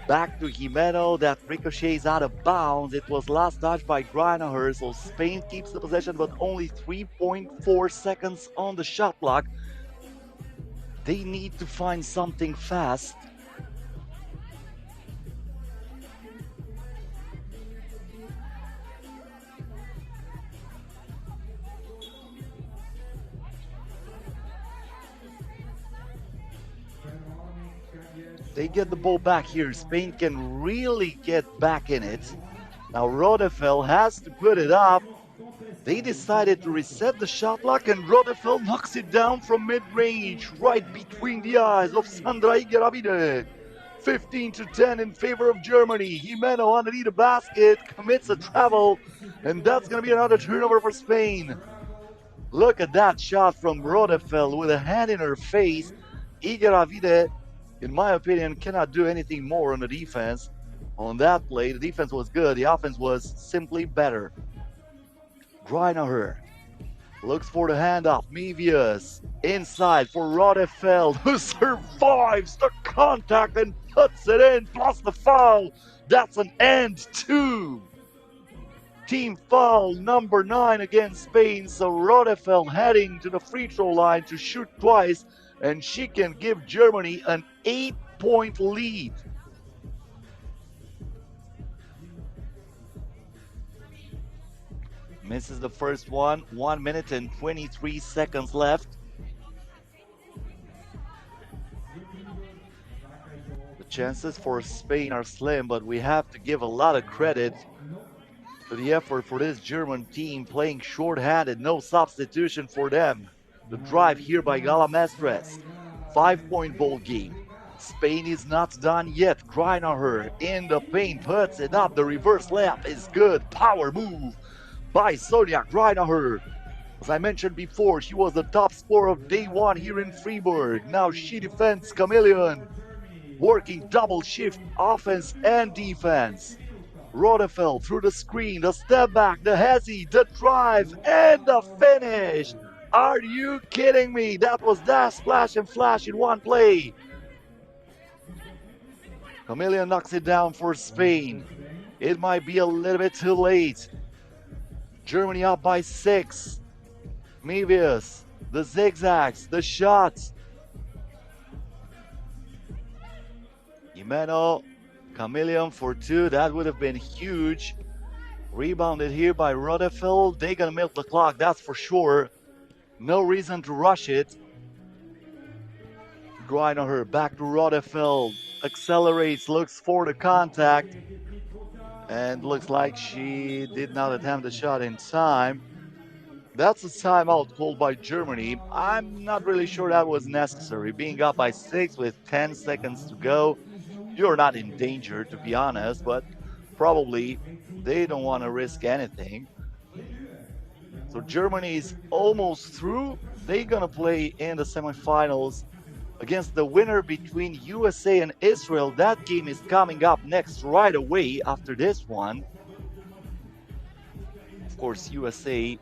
Speaker 2: back to Jimeno, that ricochets out of bounds. It was last touched by Greinacher, so Spain keeps the possession, but only 3.4 seconds on the shot clock. They need to find something fast. They get the ball back here. Spain can really get back in it. Now Rodefel has to put it up. They decided to reset the shot clock, and Rodefel knocks it down from mid-range, right between the eyes of Sandra Igaravide. 15-10 in favor of Germany. Jimeno underneath the basket, commits a travel, and that's going to be another turnover for Spain. Look at that shot from Rodefel with a hand in her face. Igaravide, in my opinion, cannot do anything more on the defense. On that play, the defense was good. The offense was simply better. Greinacher looks for the handoff. Mevius inside for Rodefeld, who survives the contact and puts it in, plus the foul. That's an end two. Team foul number 9 against Spain. So Rodefeld heading to the free throw line to shoot twice, and she can give Germany an 8-point lead. Misses the first one. 1 minute and 23 seconds left. The chances for Spain are slim, but we have to give a lot of credit to the effort for this German team, playing short-handed, no substitution for them. The drive here by Galamestres. 5-point ball game. Spain is not done yet. Greinacher in the paint, puts it up. The reverse layup is good. Power move by Sonia Greinacher. As I mentioned before, she was the top scorer of day one here in Fribourg. Now she defends Chameleon, working double shift offense and defense. Rodefeld through the screen, the step back, the hezzy, the drive, and the finish. Are you kidding me? That was dash, splash, and flash in one play. Chameleon knocks it down for Spain. It might be a little bit too late. Germany up by 6. Mevius, the zigzags, the shots. Jimeno, Chameleon for 2. That would have been huge. Rebounded here by Rodefeld. They're going to milk the clock, that's for sure. No reason to rush it. Greinacher back to Rodefeld. Accelerates, looks for the contact. And looks like she did not attempt the shot in time. That's a timeout called by Germany. I'm not really sure that was necessary. Being up by 6 with 10 seconds to go, you're not in danger, to be honest, but probably they don't want to risk anything. So Germany is almost through. They're going to play in the semifinals against the winner between USA and Israel. That game is coming up next right away after this one. Of course, USA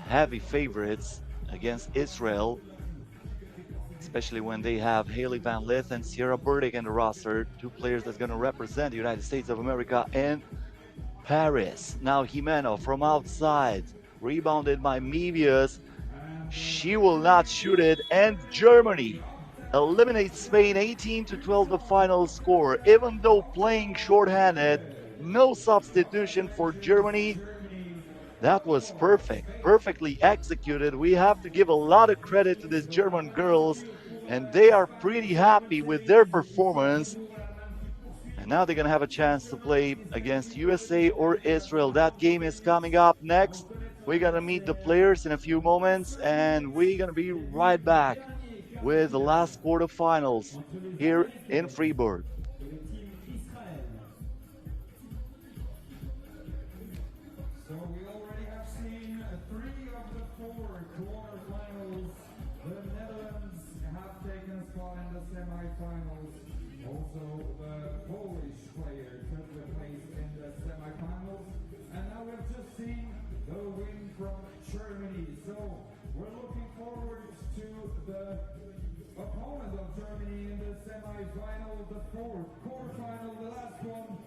Speaker 2: heavy favorites against Israel, especially when they have Haley Van Lith and Sierra Burdick in the roster, 2 players that's going to represent the United States of America in Paris. Now Jimeno from outside, rebounded by Mevius. She will not shoot it, and Germany eliminates Spain 18-12, the final score. Even though playing shorthanded, no substitution for Germany. That was perfect, perfectly executed. We have to give a lot of credit to these German girls, and they are pretty happy with their performance. And now they're going to have a chance to play against USA or Israel. That game is coming up next. We're going to meet the players in a few moments, and we're going to be right back with the last quarterfinals here in Fribourg.
Speaker 1: So we already have seen 3 of the 4 quarterfinals. The Netherlands have taken a spot in the semifinals. Also, the Polish player took the place in the semifinals. And now we've just seen the win from Germany. So we're looking forward to the opponent of Germany in the semifinal, the 4th quarterfinal, the last one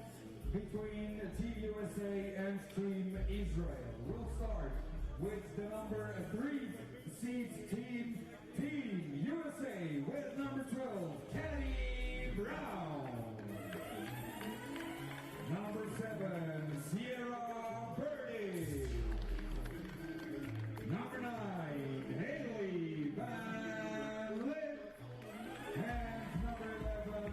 Speaker 1: between Team USA and Team Israel. We'll start with the number 3 seed Team USA with number 12, Kennedy Brown. Number 7, Sierra Birdie. Number 9, Haley Van Lith. And number 11,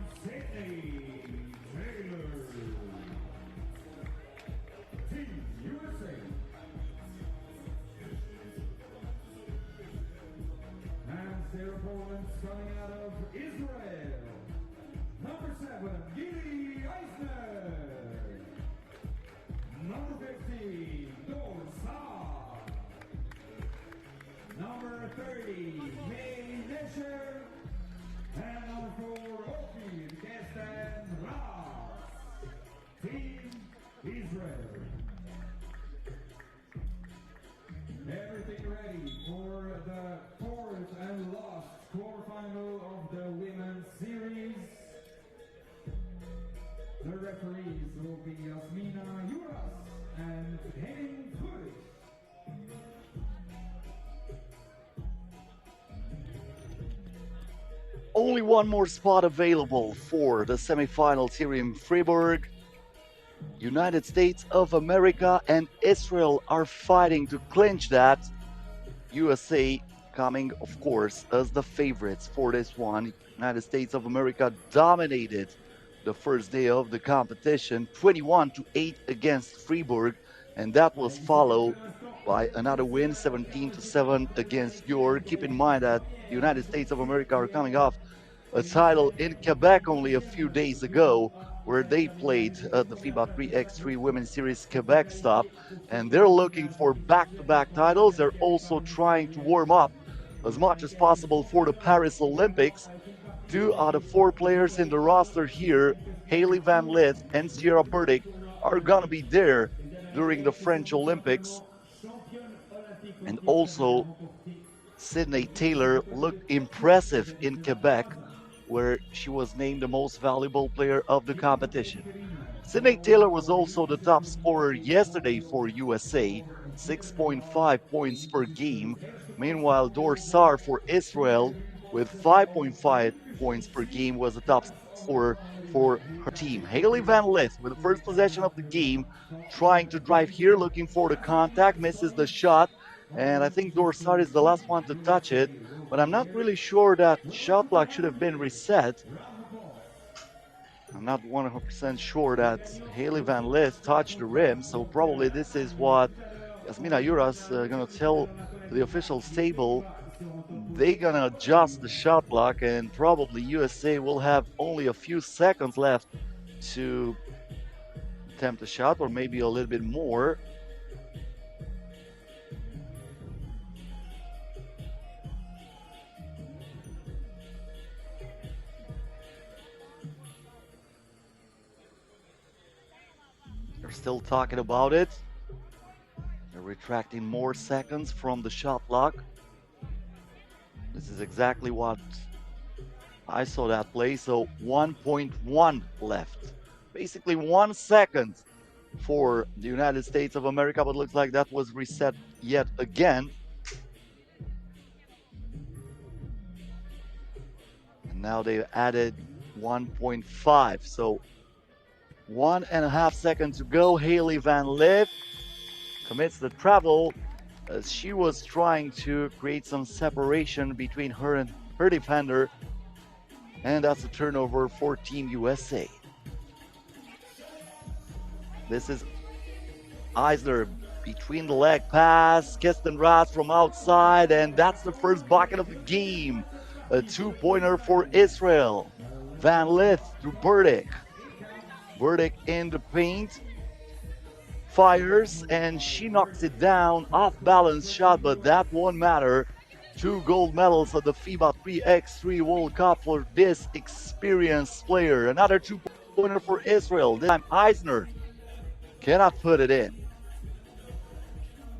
Speaker 1: grouping Jasmina Juras and Helen Kulic.
Speaker 2: Only one more spot available for the semifinal here in Fribourg. United States of America and Israel are fighting to clinch that. USA coming, of course, as the favorites for this one. United States of America dominated the first day of the competition, 21-8 against Fribourg, and that was followed by another win, 17-7 against Gyor. Keep in mind that the United States of America are coming off a title in Quebec only a few days ago, where they played at the FIBA 3x3 Women's Series Quebec Stop, and they're looking for back-to-back titles. They're also trying to warm up as much as possible for the Paris Olympics. 2 out of 4 players in the roster here, Hailey Van Lith and Sierra Burdick, are gonna be there during the French Olympics. And also, Sydney Taylor looked impressive in Quebec, where she was named the most valuable player of the competition. Sydney Taylor was also the top scorer yesterday for USA, 6.5 points per game. Meanwhile, Dorsar for Israel, with 5.5 points per game, was the top scorer for her team. Hailey Van Lith, with the first possession of the game, trying to drive here, looking for the contact, misses the shot, and I think Dorsar is the last one to touch it, but I'm not really sure that shot clock should have been reset. I'm not 100% sure that Hailey Van Lith touched the rim, so probably this is what Jasmina Juras gonna tell the officials table. They're gonna adjust the shot clock, and probably USA will have only a few seconds left to attempt a shot, or maybe a little bit more. They're still talking about it. They're retracting more seconds from the shot clock. This is exactly what I saw that play. So 1.1 left. Basically 1 second for the United States of America, but looks like that was reset yet again. And now they've added 1.5. So 1.5 seconds to go. Hailey Van Lith commits the travel as she was trying to create some separation between her and her defender. And that's a turnover for Team USA. This is Eisner between the leg pass, Kestenrath from outside, and that's the first bucket of the game. A 2-pointer for Israel. Van Lith to Burdick. Burdick in the paint, fires, and she knocks it down. Off balance shot, but that won't matter. 2 gold medals at the FIBA 3x3 World Cup for this experienced player. Another 2-pointer for Israel. This time Eisner cannot put it in.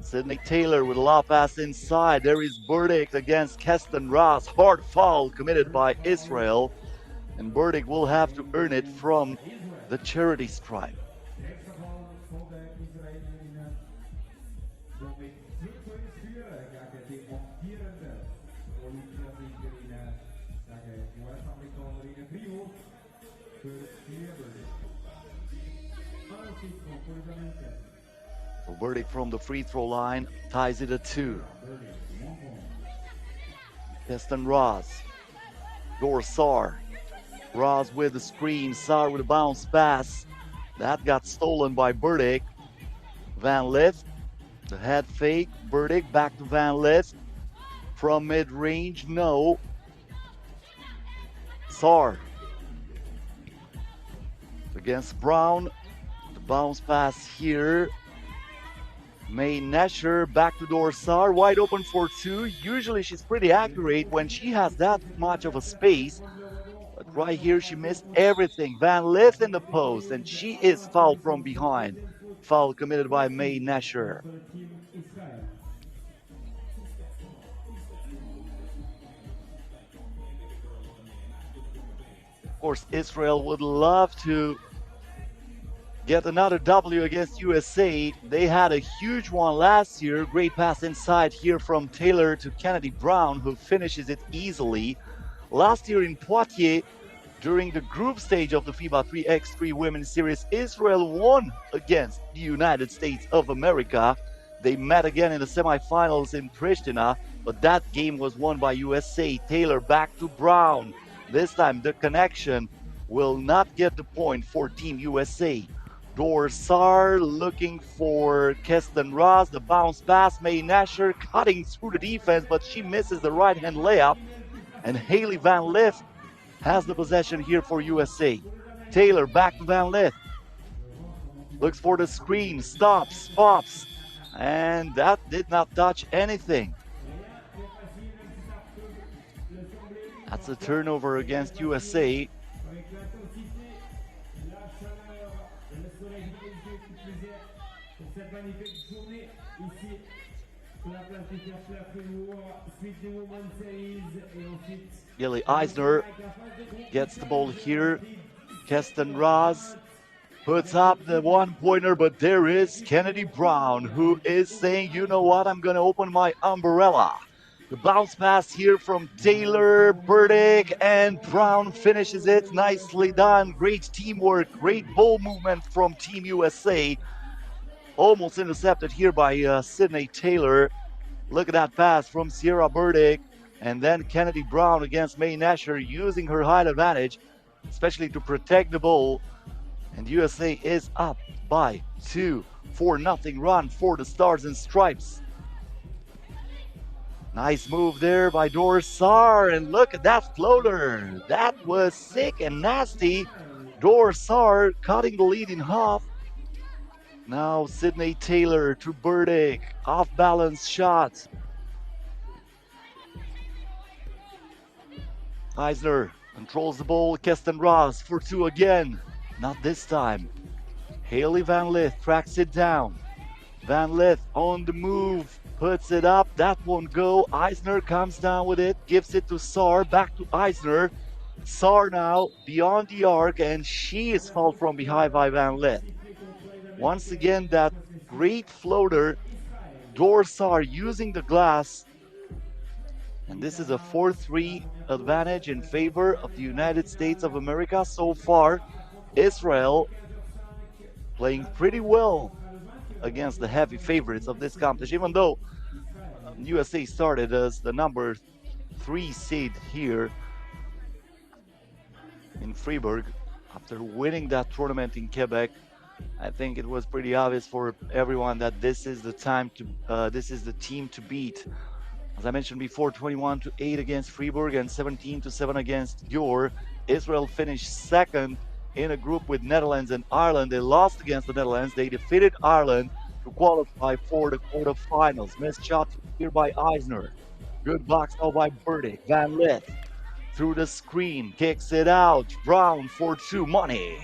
Speaker 2: Sydney Taylor with a lob pass inside. There is Burdick against Kestenrath. Hard foul committed by Israel. And Burdick will have to earn it from the charity stripe. So Burdick from the free throw line ties it at 2. Kestenrath, Dorsar. Ross with the screen, Sar with a bounce pass. That got stolen by Burdick. Van Lith, the head fake. Burdick back to Van Lith. From mid-range, no. Sar against Brown. The bounce pass here. May Nesher back to Dorsar, wide open for 2. Usually she's pretty accurate when she has that much of a space. But right here, she missed everything. Van Lith in the post, and she is fouled from behind. Foul committed by May Nesher. Of course, Israel would love to get another W against USA. They had a huge one last year. Great pass inside here from Taylor to Kennedy Brown, who finishes it easily. Last year in Poitiers, during the group stage of the FIBA 3x3 Women's Series, Israel won against the United States of America. They met again in the semifinals in Pristina, but that game was won by USA. Taylor back to Brown. This time the connection will not get the point for Team USA. Gyor looking for Keston Ross. The bounce pass, May Nasher cutting through the defense, but she misses the right-hand layup. And Haley Van Lith has the possession here for USA. Taylor back to Van Lith. Looks for the screen, stops, pops. And that did not touch anything. That's a turnover against USA. Gilly Eisner gets the ball here. Keston Ross puts up the one-pointer, but there is Kennedy Brown, who is saying, you know what, I'm going to open my umbrella. The bounce pass here from Taylor, Burdick, and Brown finishes it. Nicely done. Great teamwork, great ball movement from Team USA. Almost intercepted here by Sydney Taylor. Look at that pass from Sierra Burdick. And then Kennedy Brown against May Nasher, using her height advantage, especially to protect the ball. And USA is up by 2, 4-0 run for the Stars and Stripes. Nice move there by Gyor, and look at that floater. That was sick and nasty. Gyor cutting the lead in half. Now Sydney Taylor to Burdick, off balance shot. Eisner controls the ball, Keston Ross for 2 again. Not this time. Haley Van Lith tracks it down. Van Lith on the move, puts it up, that won't go. Eisner comes down with it, gives it to Saar, back to Eisner. Saar now beyond the arc, and she is fouled from behind by Van Lith. Once again, that great floater, Gyor using the glass. And this is a 4-3 advantage in favor of the United States of America so far. Israel playing pretty well against the heavy favorites of this competition, even though USA started as the number 3 seed here in Fribourg after winning that tournament in Quebec. I think it was pretty obvious for everyone that this is the team to beat. As I mentioned before, 21-8 against Fribourg and 17-7 against Gyor. Israel finished second in a group with Netherlands and Ireland. They lost against the Netherlands. They defeated Ireland to qualify for the quarterfinals. Missed shot here by Eisner. Good box now by Burdick. Van Lith through the screen, kicks it out. Brown for 2, money.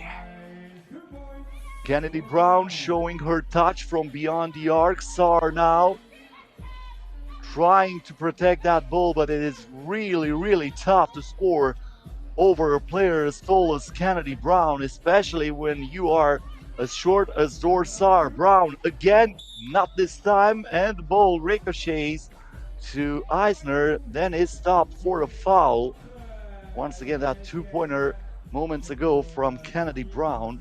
Speaker 2: Kennedy Brown showing her touch from beyond the arc. Saar now trying to protect that ball, but it is really, really tough to score over a player as tall as Kennedy Brown, especially when you are as short as Gyor. Brown again, not this time, and the ball ricochets to Eisner, then is stopped for a foul. Once again, that 2-pointer moments ago from Kennedy Brown.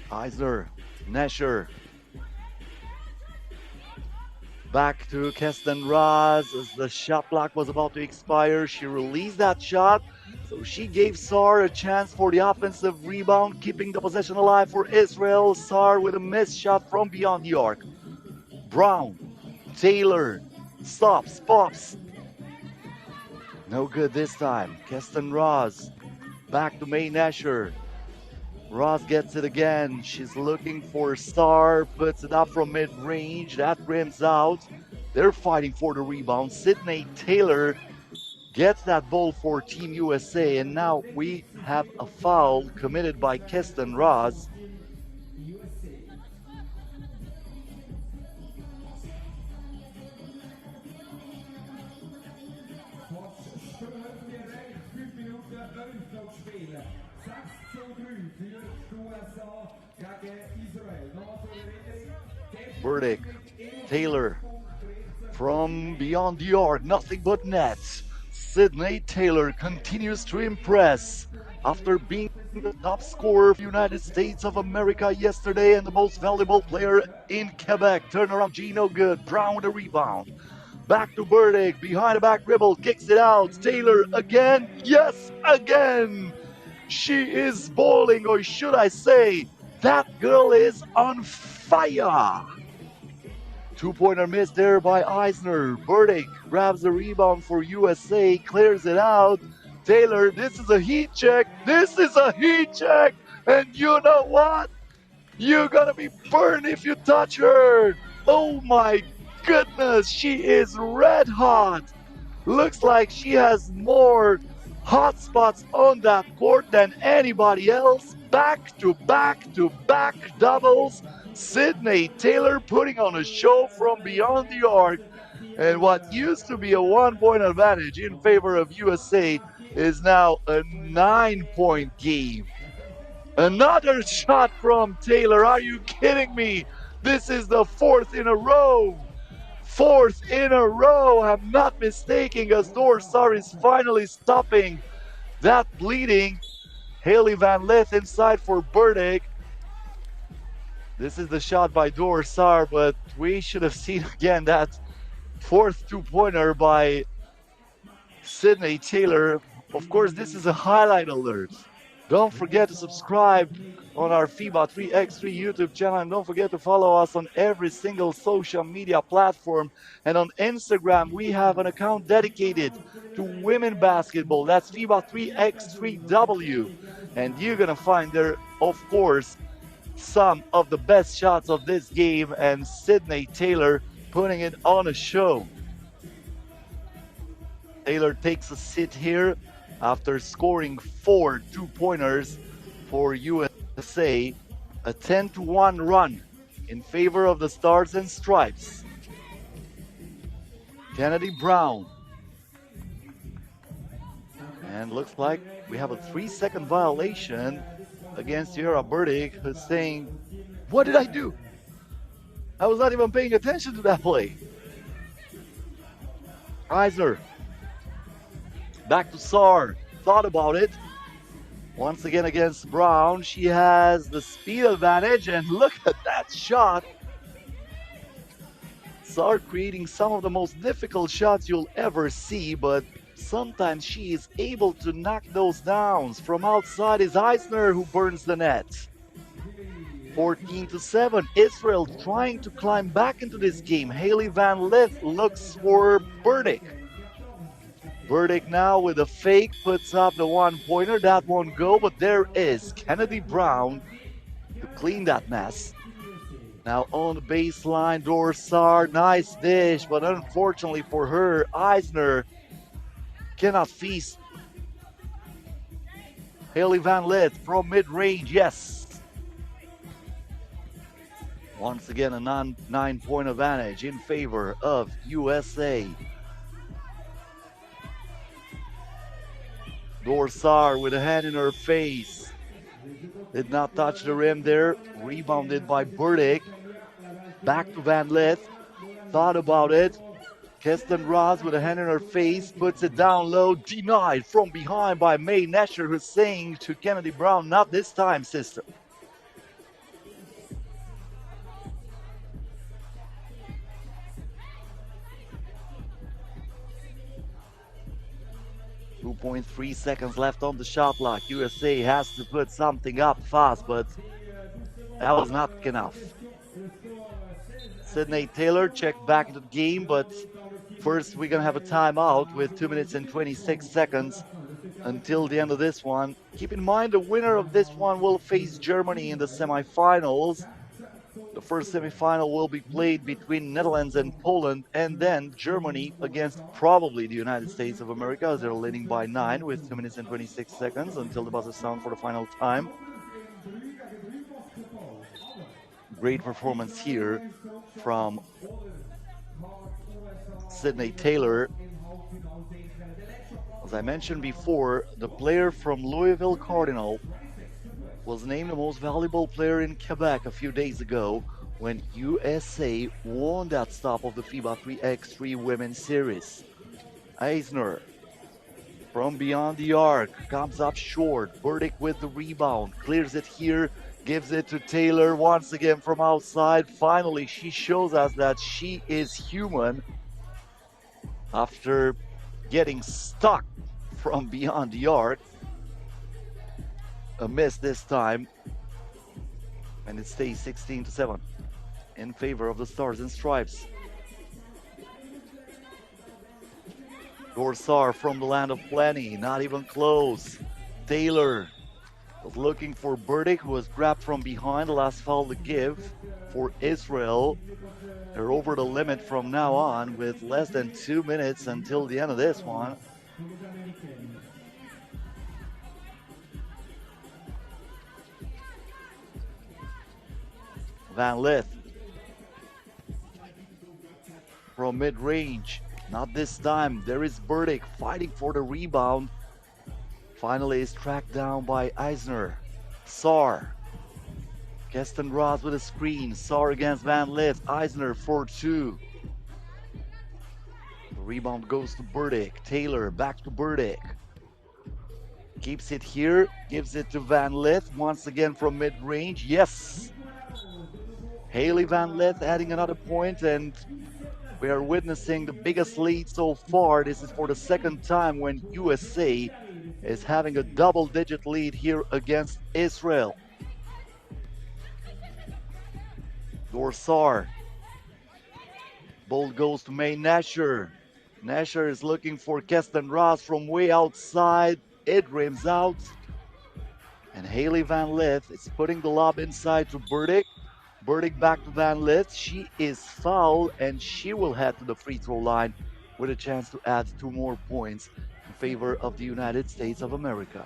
Speaker 2: Eisner, Nasher. Back to Keston Ross as the shot clock was about to expire. She released that shot, so she gave Saar a chance for the offensive rebound, keeping the possession alive for Israel. Saar with a missed shot from beyond the arc. Brown, Taylor, stops, pops. No good this time. Keston Ross, back to May Nasher. Ross gets it again. She's looking for Saar, puts it up from mid-range. That rims out. They're fighting for the rebound. Sydney Taylor gets that ball for Team USA, and now we have a foul committed by Keston Ross. Burdick, Taylor from beyond the arc, nothing but nets. Sydney Taylor continues to impress after being the top scorer for the United States of America yesterday and the most valuable player in Quebec. Turnaround G no good. Brown with a rebound. Back to Burdick, behind the back dribble, kicks it out. Taylor again, yes, again. She is balling, or should I say, that girl is on fire. Two-pointer miss there by Eisner. Burdick grabs the rebound for USA, clears it out. Taylor, this is a heat check. This is a heat check. And you know what? You're gonna be burned if you touch her. Oh my goodness, she is red hot. Looks like she has more hot spots on that court than anybody else. Back to back to back doubles. Sydney Taylor putting on a show from beyond the arc. And what used to be a 1-point advantage in favor of USA is now a 9-point game. Another shot from Taylor. Are you kidding me? This is the fourth in a row. Fourth in a row. I'm not mistaken, as Dorsar is finally stopping that bleeding. Haley Van Lith inside for Burdick. This is the shot by Dorsar, but we should have seen again that fourth two-pointer by Sydney Taylor. Of course, this is a highlight alert. Don't forget to subscribe on our FIBA 3x3 YouTube channel, and don't forget to follow us on every single social media platform. And on Instagram, we have an account dedicated to women basketball. That's FIBA 3x3W. And you're going to find there, of course, some of the best shots of this game, and Sydney Taylor putting it on a show. Taylor takes a sit here after scoring 4 two-pointers for USA. A 10-1 run in favor of the Stars and Stripes. Kennedy Brown. And looks like we have a 3-second violation against Yara Burdick, who's saying, what did I do? I was not even paying attention to that play. Eisner. Back to Sar. Thought about it. Once again against Brown. She has the speed advantage, and look at that shot. Sar creating some of the most difficult shots you'll ever see, but sometimes she is able to knock those down. From outside is Eisner, who burns the net. 14-7. Israel trying to climb back into this game. Haley Van Lith looks for Burdick. Burdick now with a fake puts up the 1-pointer. That won't go, but there is Kennedy Brown to clean that mess. Now on the baseline, Dorsar, nice dish, but unfortunately for her, Eisner cannot feast. Haley Van Lith from mid-range, yes. Once again, a 9-point advantage in favor of USA. Dorsar with a hand in her face. Did not touch the rim there. Rebounded by Burdick. Back to Van Lith. Thought about it. Keston Ross with a hand in her face. Puts it down low. Denied from behind by May Nesher, who's saying to Kennedy Brown, not this time, sister. .3 seconds left on the shot clock. USA has to put something up fast, but that was not enough. Sydney Taylor checked back into the game, but first we're going to have a timeout with 2 minutes and 26 seconds until the end of this one. Keep in mind the winner of this one will face Germany in the semifinals. The first semifinal will be played between Netherlands and Poland, and then Germany against probably the United States of America, as they're leading by 9 with 2 minutes and 26 seconds until the buzzer sound for the final time. Great performance here from Sydney Taylor. As I mentioned before, the player from Louisville Cardinal was named the most valuable player in Quebec a few days ago. when USA won that stop of the FIBA 3x3 Women's Series. Eisner from beyond the arc comes up short. Burdick with the rebound, clears it here, gives it to Taylor once again from outside. Finally, she shows us that she is human after getting stuck from beyond the arc. A miss this time, and it stays 16-7 in favor of the Stars and Stripes. Gyor from the land of plenty, not even close. Taylor was looking for Burdick, who was grabbed from behind. The last foul to give for Israel. They're over the limit from now on with less than 2 minutes until the end of this one. Van Lith from mid-range. Not this time. There is Burdick fighting for the rebound. Finally is tracked down by Eisner. Saar. Keston Ross with a screen. Saar against Van Lith. Eisner for two. The rebound goes to Burdick. Taylor back to Burdick. Keeps it here. Gives it to Van Lith. Once again from mid-range. Yes! Haley Van Lith adding another point, and we are witnessing the biggest lead so far. This is for the second time when USA is having a double-digit lead here against Israel. Gyor. Ball goes to May Nasher. Nasher is looking for Keston Ross from way outside. It rims out. And Haley Van Lith is putting the lob inside to Burdick. Burdick back to Van Lith. She is fouled, and she will head to the free throw line with a chance to add 2 more points in favor of the United States of America.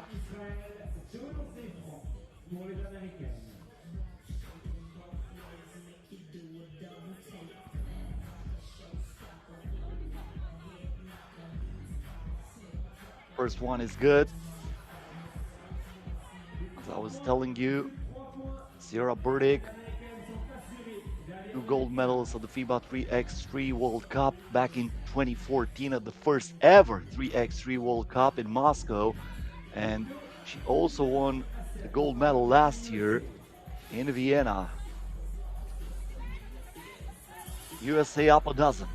Speaker 2: First one is good. As I was telling you, Sierra Burdick, 2 gold medals of the FIBA 3x3 World Cup back in 2014 at the first ever 3x3 World Cup in Moscow. And she also won the gold medal last year in Vienna. USA up a dozen.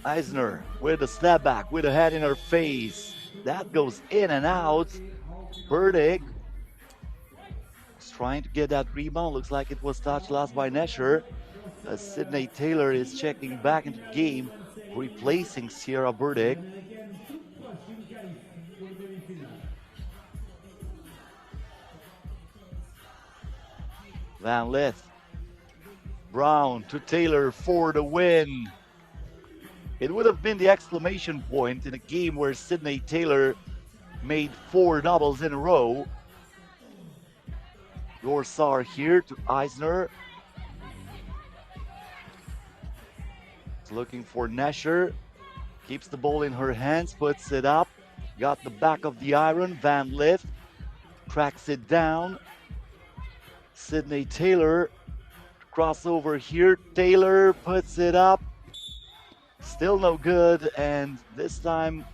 Speaker 2: Eisner with a step back, with a head in her face. That goes in and out. Burdick trying to get that rebound. Looks like it was touched last by Nasher. As Sydney Taylor is checking back into the game, replacing Sierra Burdick. Van Lith. Brown to Taylor for the win. It would have been the exclamation point in a game where Sydney Taylor made 4 doubles in a row. Gyor here to Eisner. Looking for Nasher. Keeps the ball in her hands, puts it up. Got the back of the iron. Van Lith tracks it down. Sydney Taylor. Crossover here. Taylor puts it up. Still no good, and this time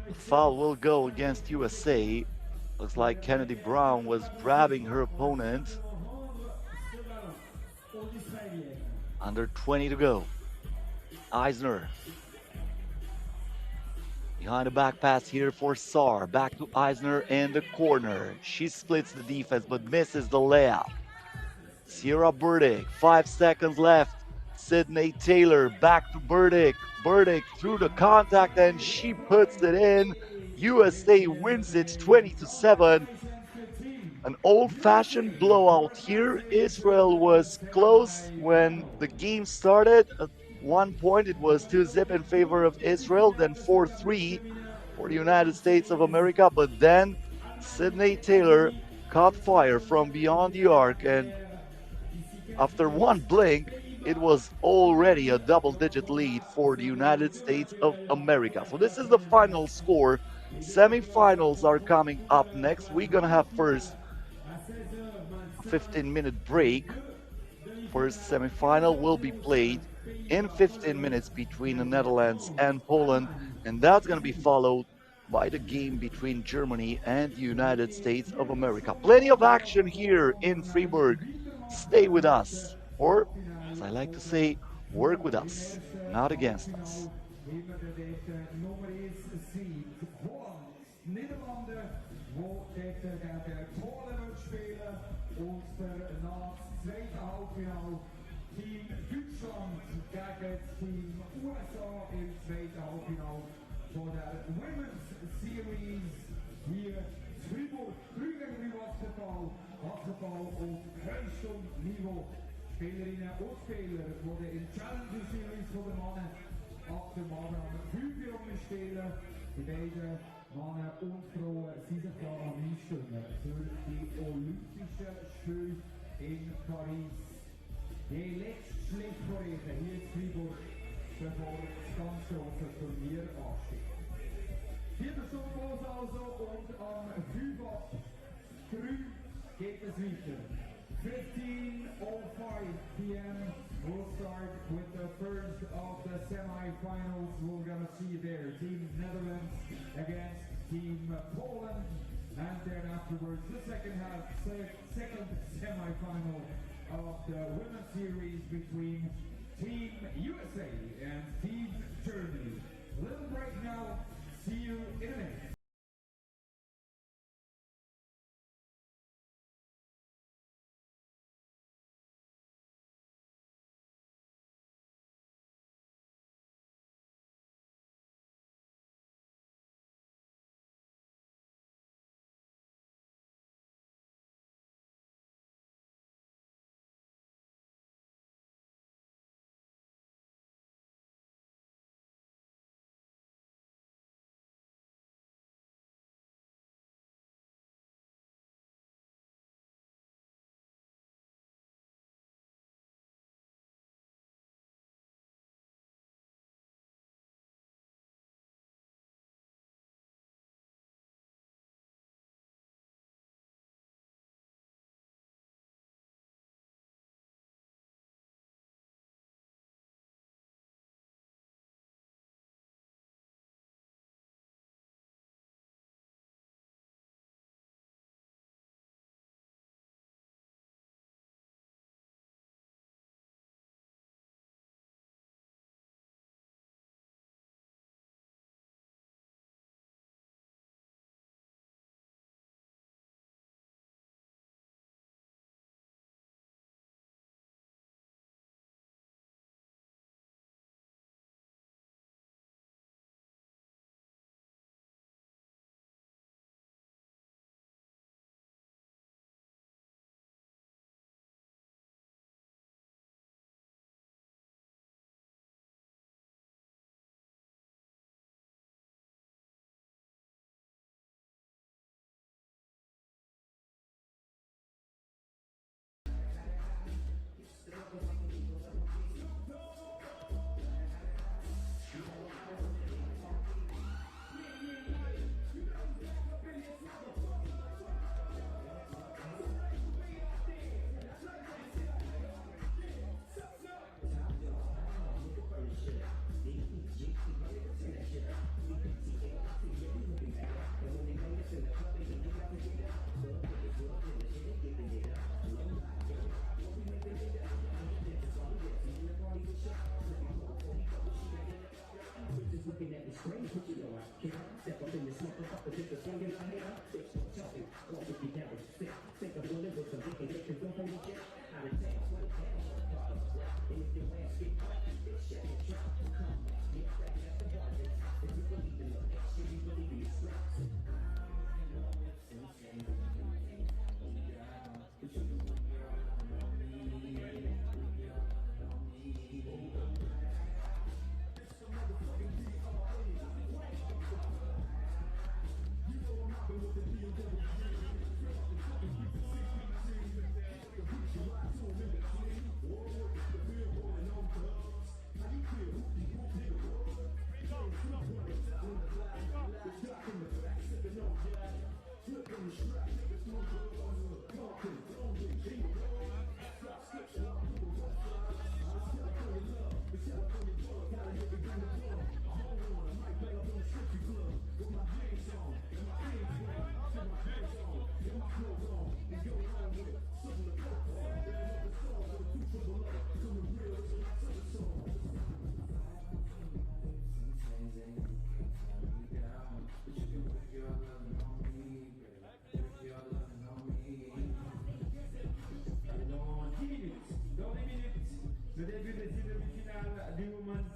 Speaker 2: the foul will go against USA. Looks like Kennedy Brown was grabbing her opponent. Under 20 to go. Eisner. Behind the back pass here for Saar. Back to Eisner in the corner. She splits the defense but misses the layup. Sierra Burdick, 5 seconds left. Sydney Taylor back to Burdick. Burdick through the contact, and she puts it in. USA wins it 20-7. An old-fashioned blowout here. Israel was close when the game started. At one point it was 2-0 in favor of Israel, then 4-3 for the United States of America. But then Sydney Taylor caught fire from beyond the arc, and after one blink, it was already a double-digit lead for the United States of America. So this is the final score. Semifinals are coming up next. We're gonna have first 15-minute break. First semifinal will be played in 15 minutes between the Netherlands and Poland, and that's going to be followed by the game between Germany and the United States of America. Plenty of action here in Fribourg. Stay with us, or as I like to say, work with us, not against us.
Speaker 1: Nederlanden, wo dort gegen Polen wird spielen und danach das zweite Halbfinale Team Deutschland gegen das Team USA im zweiten Halbfinale von der Women's Series hier in Fribourg. 3 gegen 3 Basketball, Basketball auf höchstem Niveau. Spielerinnen und Spieler, die in Challenger Series von den Männern ab dem Abend an 5 Uhr spielen. Die beiden Männer und Frauen sind sich da am Einstimmen für die Olympischen Spiele in Paris. Die letzte Schlechtvorrede hier in Fribourg, bevor das ganz große Turnier ansteht. 4. Stunde los also und am FIBA 3 geht es weiter. 15:05 p.m. We'll start with the first of the semi-finals. We're gonna see there Team Netherlands against Team Poland, and then afterwards the second semi-final of the women's series between Team USA and Team Germany. Little break now. See you in a minute.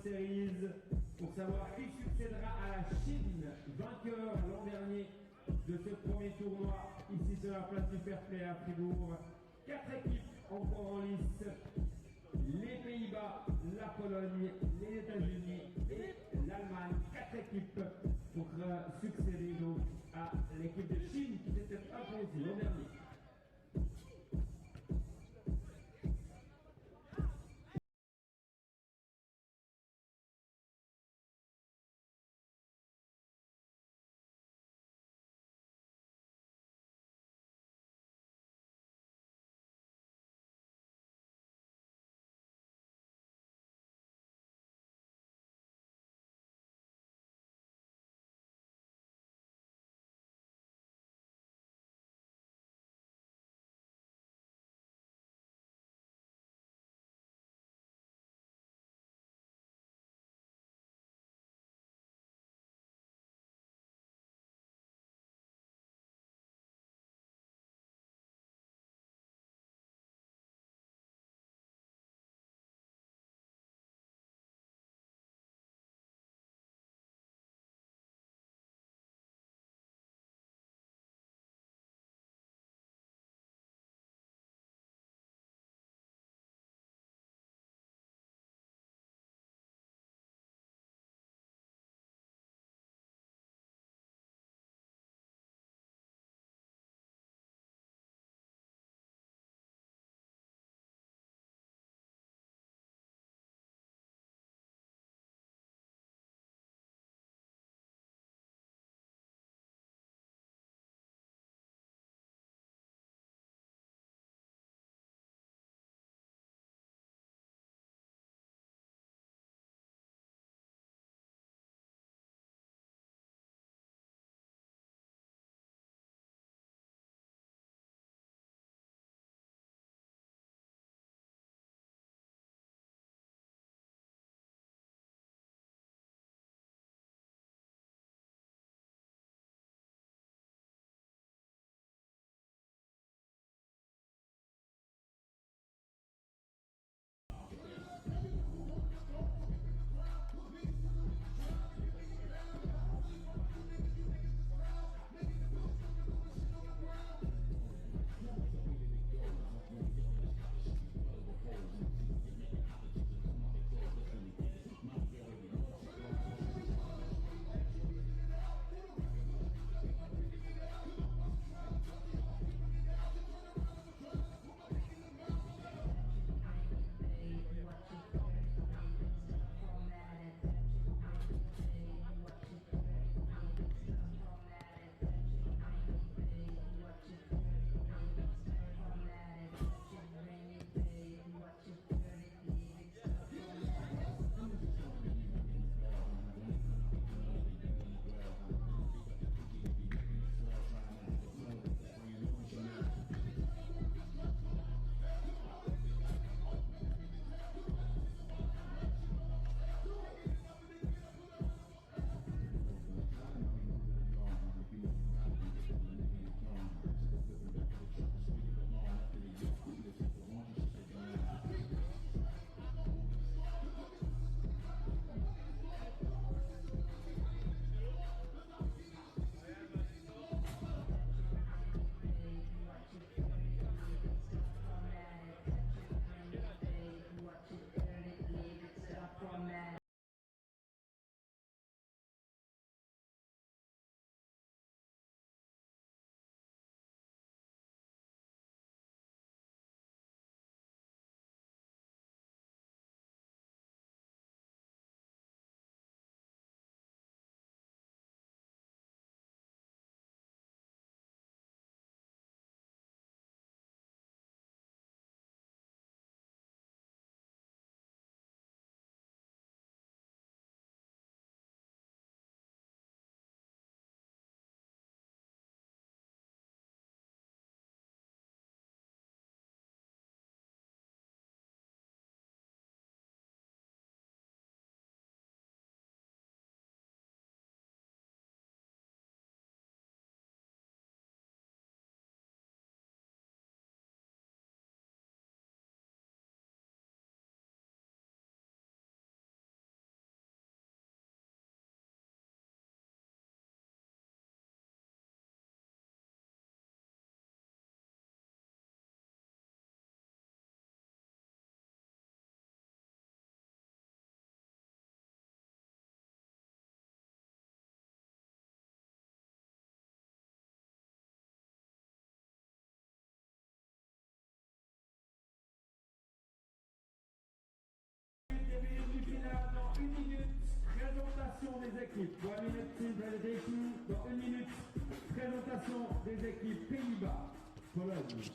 Speaker 1: Series pour savoir qui succédera à la Chine, vainqueur l'an dernier de ce premier tournoi, ici sur la place du Fair Play à Fribourg. 4 équipes encore en lice, les Pays-Bas, la Pologne, les États-Unis et l'Allemagne. 4 équipes pour succéder donc à l'équipe de Chine qui s'était imposée l'an dernier. équipes. 1 minute team presentation. Dans 1 minute, présentation des équipes Pays-Bas, Pologne.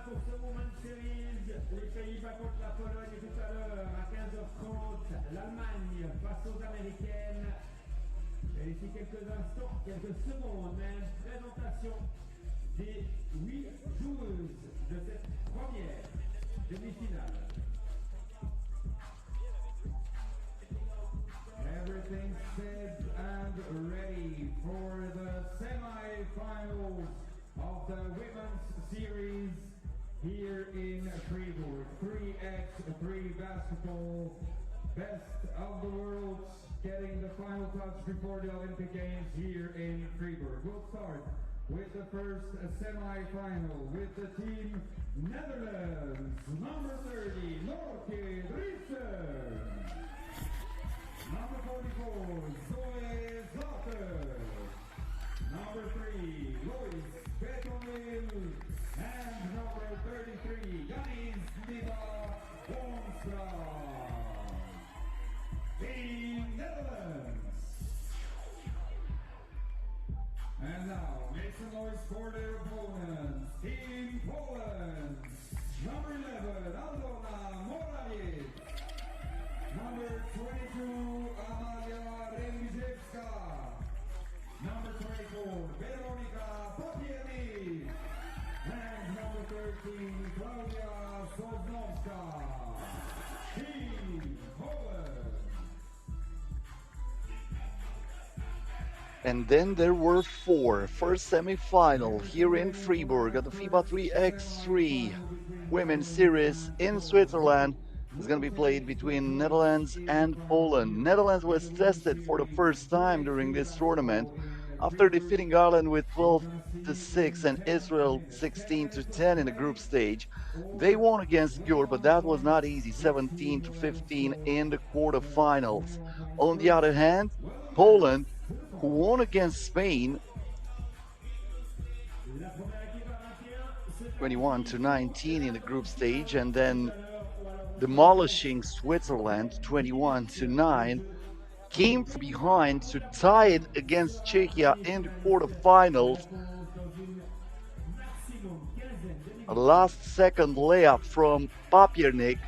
Speaker 1: Pour ce Women's Series, les Pays-Bas contre la Pologne et tout à l'heure à 15h30, l'Allemagne face aux Américaines. Et ici quelques instants, quelques secondes, même présentation des 8 joueuses de cette première demi-finale. Everything set and ready for the semi-finals of the Women's Series here in Fribourg. 3x3 basketball, best of the world, getting the final touch before the Olympic Games here in Fribourg. We'll start with the first semi-final with the team Netherlands, number 30, Norke Driessen. Number 44, Zoe Zlater. Number 3, Lois Betonville. And number 33, Yanis Niva Wonstra. Team Netherlands. And now, make some noise for their opponents. Team Poland. Number 11, Aldona Morawiec. Number 22, Amalia Rembizewska. Number 24, Veronika Popiernik. And number 13, Klaudia Sosnowska. Team Poland.
Speaker 2: And then there were four. First semi-final here in Fribourg at the FIBA 3x3 Women's Series in Switzerland. Is going to be played between Netherlands and Poland. Netherlands was tested for the first time during this tournament after defeating Ireland with 12-6 and Israel 16-10 in the group stage. They won against Gyor, but that was not easy, 17-15 in the quarterfinals. On the other hand, Poland, who won against Spain 21-19 in the group stage, and then demolishing Switzerland 21-9, came from behind to tie it against Czechia in the quarterfinals. A last-second layup from Papiernik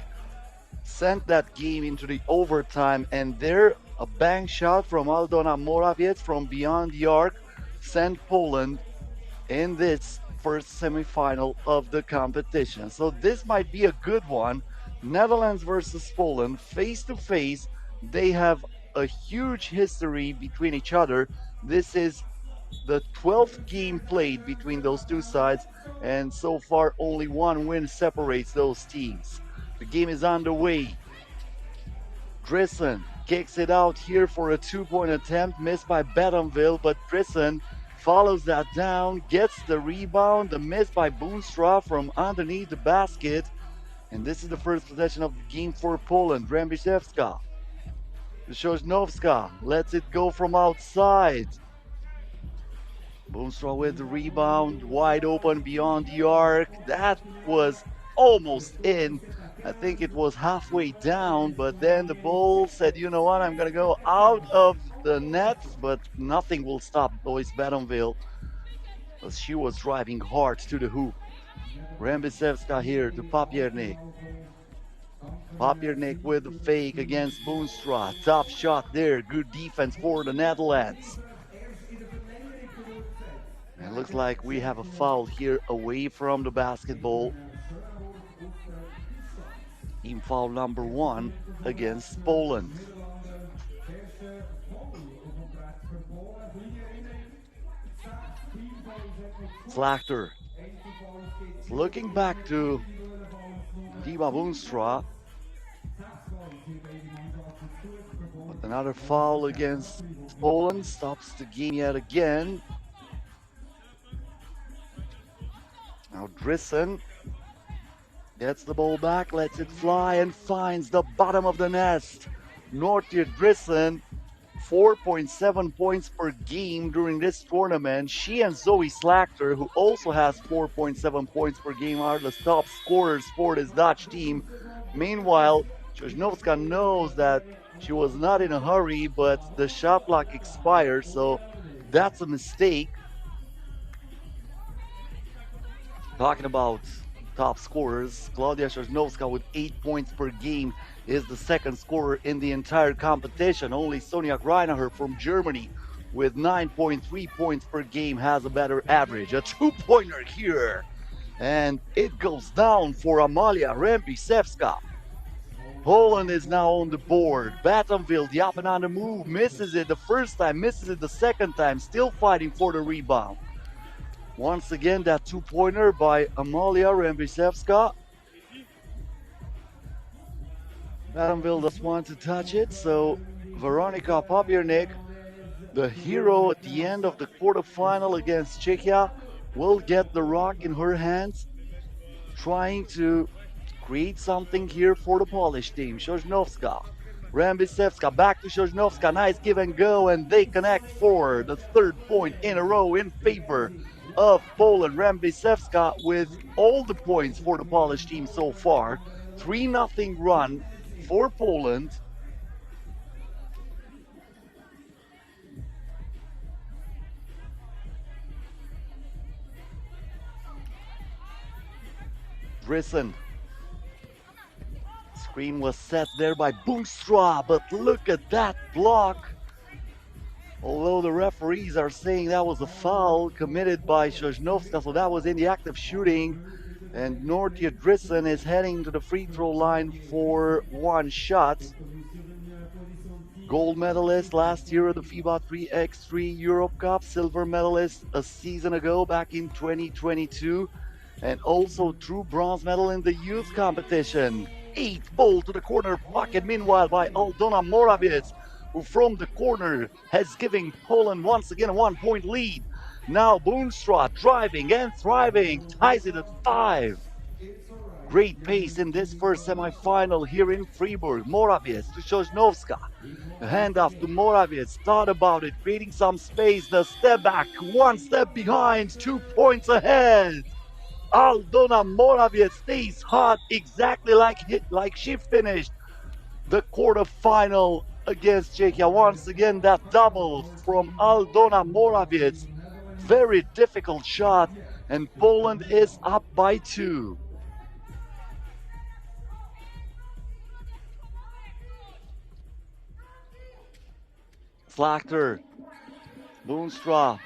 Speaker 2: sent that game into the overtime, and there a bank shot from Aldona Morawiec from beyond the arc sent Poland in this first semifinal of the competition. So this might be a good one. Netherlands versus Poland, face to face. They have a huge history between each other. This is the 12th game played between those two sides, and so far only one win separates those teams. The game is underway. Driessen kicks it out here for a two-point attempt, missed by Betonville, but Driessen follows that down, gets the rebound, the miss by Boonstra from underneath the basket. And this is the first possession of the game for Poland. Rembizewska. Sosnowska lets it go from outside. Boonstra with the rebound, wide open beyond the arc. That was almost in. I think it was halfway down, but then the ball said, you know what, I'm going to go out of the net, but nothing will stop Lois Betonville, because she was driving hard to the hoop. Rembizewska here to Papiernik. Papiernik with the fake against Boonstra. Tough shot there. Good defense for the Netherlands. It looks like we have a foul here away from the basketball. Team foul number 1 against Poland. Slachter looking back to Dima Boonstra. But another foul against Poland stops the game yet again. Now Drissen gets the ball back, lets it fly, and finds the bottom of the nest. Nortje Drissen, 4.7 points per game during this tournament. She and Zoe Slachter, who also has 4.7 points per game, are the top scorers for this Dutch team. Meanwhile, Sosnovska knows that she was not in a hurry, but the shot clock expired, so that's a mistake. Talking about top scorers, Klaudia Sosnovska with 8 points per game is the second scorer in the entire competition. Only Sonja Greinacher from Germany with 9.3 points per game has a better average. A two-pointer here, and it goes down for Amalia Rembisewska. Poland is now on the board. Battenville, the up and on the move, misses it the first time, misses it the second time, still fighting for the rebound. Once again, that two-pointer by Amalia Rembisewska. Battenville doesn't want to touch it, so Veronika Papiernik, the hero at the end of the quarterfinal against Czechia, will get the rock in her hands, trying to create something here for the Polish team. Sosnovska, Rembisewska, back to Sosnovska, nice give and go, and they connect for the third point in a row in favor of Poland. Rembisewska with all the points for the Polish team so far. 3-0 run for Poland. Drissen. Screen was set there by Boonstra, but look at that block. Although the referees are saying that was a foul committed by Sosnovska, so that was in the act of shooting. And Nortje Drissen is heading to the free throw line for one shot. Gold medalist last year at the FIBA 3x3 Europe Cup, silver medalist a season ago back in 2022, and also true bronze medal in the youth competition. 8 ball to the corner pocket, meanwhile by Aldona Morawiec, who from the corner has given Poland once again a 1-point lead. Now Boonstra driving and thriving, ties it at 5. Great pace in this first semifinal here in Fribourg. Morawiec to Sosnovska. A handoff to Morawiec, thought about it, creating some space. The step back, 1 step behind, 2 points ahead. Aldona Morawiec stays hot, exactly like she finished the quarterfinal against Czechia. Once again, that double from Aldona Morawiec. Very difficult shot, and Poland is up by 2. Slachter, Boonstra,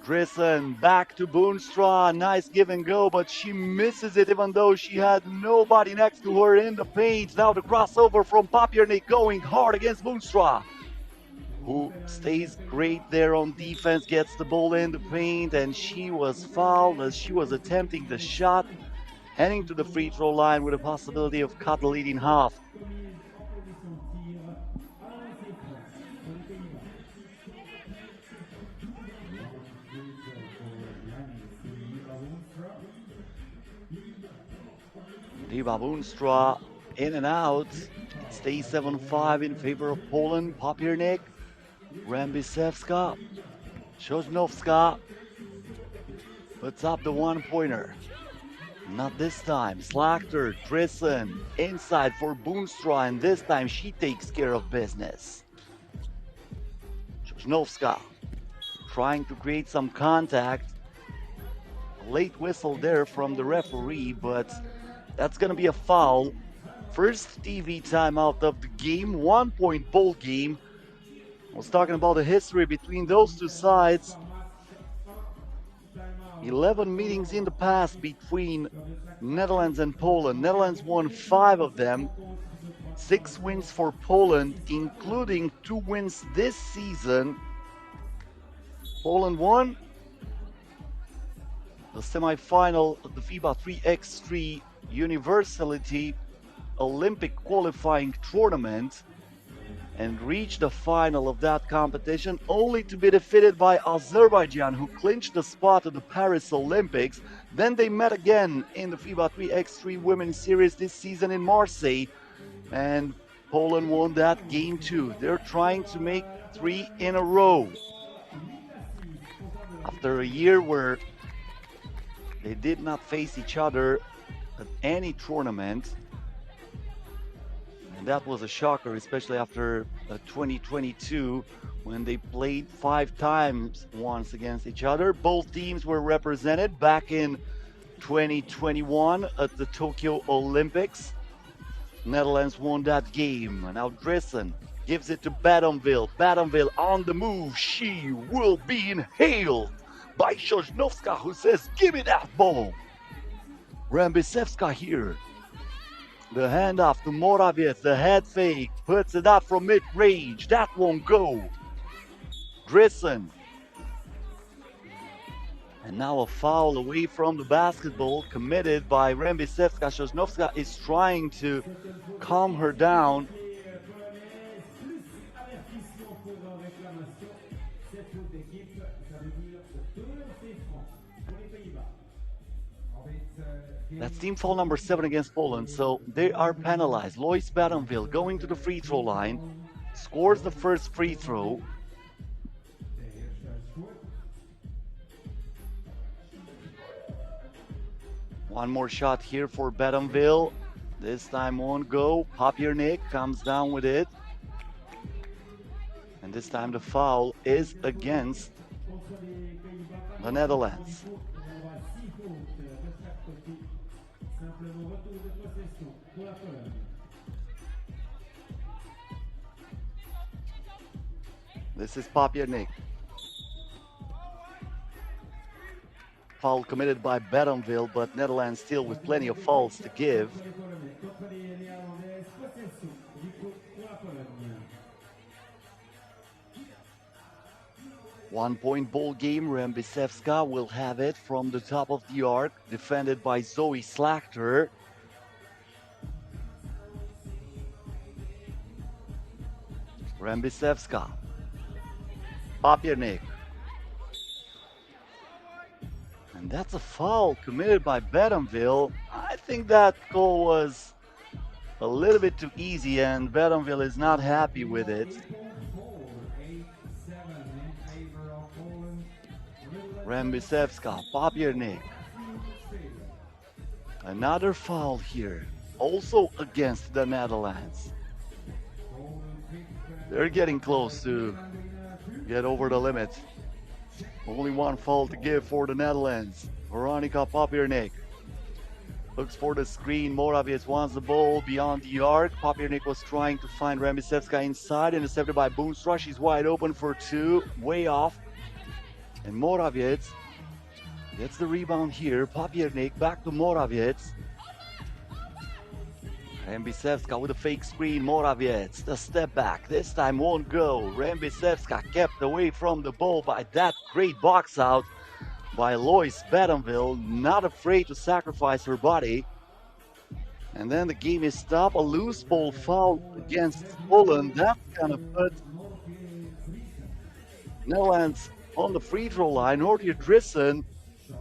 Speaker 2: Drissen, back to Boonstra, nice give and go, but she misses it even though she had nobody next to her in the paint. Now the crossover from Papiernik going hard against Boonstra, who stays great there on defense, gets the ball in the paint, and she was fouled as she was attempting the shot, heading to the free throw line with a possibility of cut the lead in half. Dima Boonstra in and out. It stays 7-5 in favor of Poland. Papiernik, Rembisewska, Sosnovska puts up the 1-pointer. Not this time. Slachter, Drissen, inside for Boonstra, and this time she takes care of business. Sosnovska trying to create some contact. A late whistle there from the referee, but that's going to be a foul. First TV timeout of the game, 1-point ball game. I was talking about the history between those two sides. 11 meetings in the past between Netherlands and Poland. Netherlands won 5 of them. 6 wins for Poland, including 2 wins this season. Poland won the semi-final of the FIBA 3x3 Universality Olympic qualifying tournament and reached the final of that competition, only to be defeated by Azerbaijan, who clinched the spot at the Paris Olympics. Then they met again in the FIBA 3x3 Women's Series this season in Marseille, and Poland won that game too. They're trying to make 3 in a row. After a year where they did not face each other at any tournament, and that was a shocker, especially after 2022 when they played 5 times once against each other. Both teams were represented back in 2021 at the Tokyo Olympics. Netherlands won that game. Now Drissen gives it to Badomville. Badomville on the move. She will be inhaled by Sosnovska, who says, "Give me that ball." Rambisevska here. The handoff to Morawiec, the head fake, puts it out from mid-range. That won't go. Drissen. And now a foul away from the basketball committed by Rambisevska. Sosnovska is trying to calm her down. That's team foul number 7 against Poland, so they are penalized. Lois Badomville going to the free throw line, scores the first free throw. One more shot here for Badomville. This time won't go. Papiernik comes down with it. And this time the foul is against the Netherlands. This is Papiernik. Foul committed by Badomville, but Netherlands still with plenty of fouls to give. One-point ball game. Rambisevska will have it from the top of the arc, defended by Zoe Slachter. Rambisevska. Papiernik. And that's a foul committed by Badomville. I think that goal was a little bit too easy, and Badomville is not happy with it. Rambisevska, Papiernik. Another foul here, also against the Netherlands. They're getting close to get over the limit. Only one foul to give for the Netherlands. Veronika Papiernik looks for the screen. Morawiec wants the ball beyond the arc. Papiernik was trying to find Rambisevska inside, intercepted by Boonstra. She's wide open for 2, way off. And Morawiec gets the rebound here. Papiernik back to Morawiec. Rambisevska with a fake screen. Morawiec, the step back. This time won't go. Rambisevska kept away from the ball by that great box out by Lois Badomville. Not afraid to sacrifice her body. And then the game is stopped. A loose ball foul against Poland. That's gonna put Netherlands on the free throw line. Nordia Drissen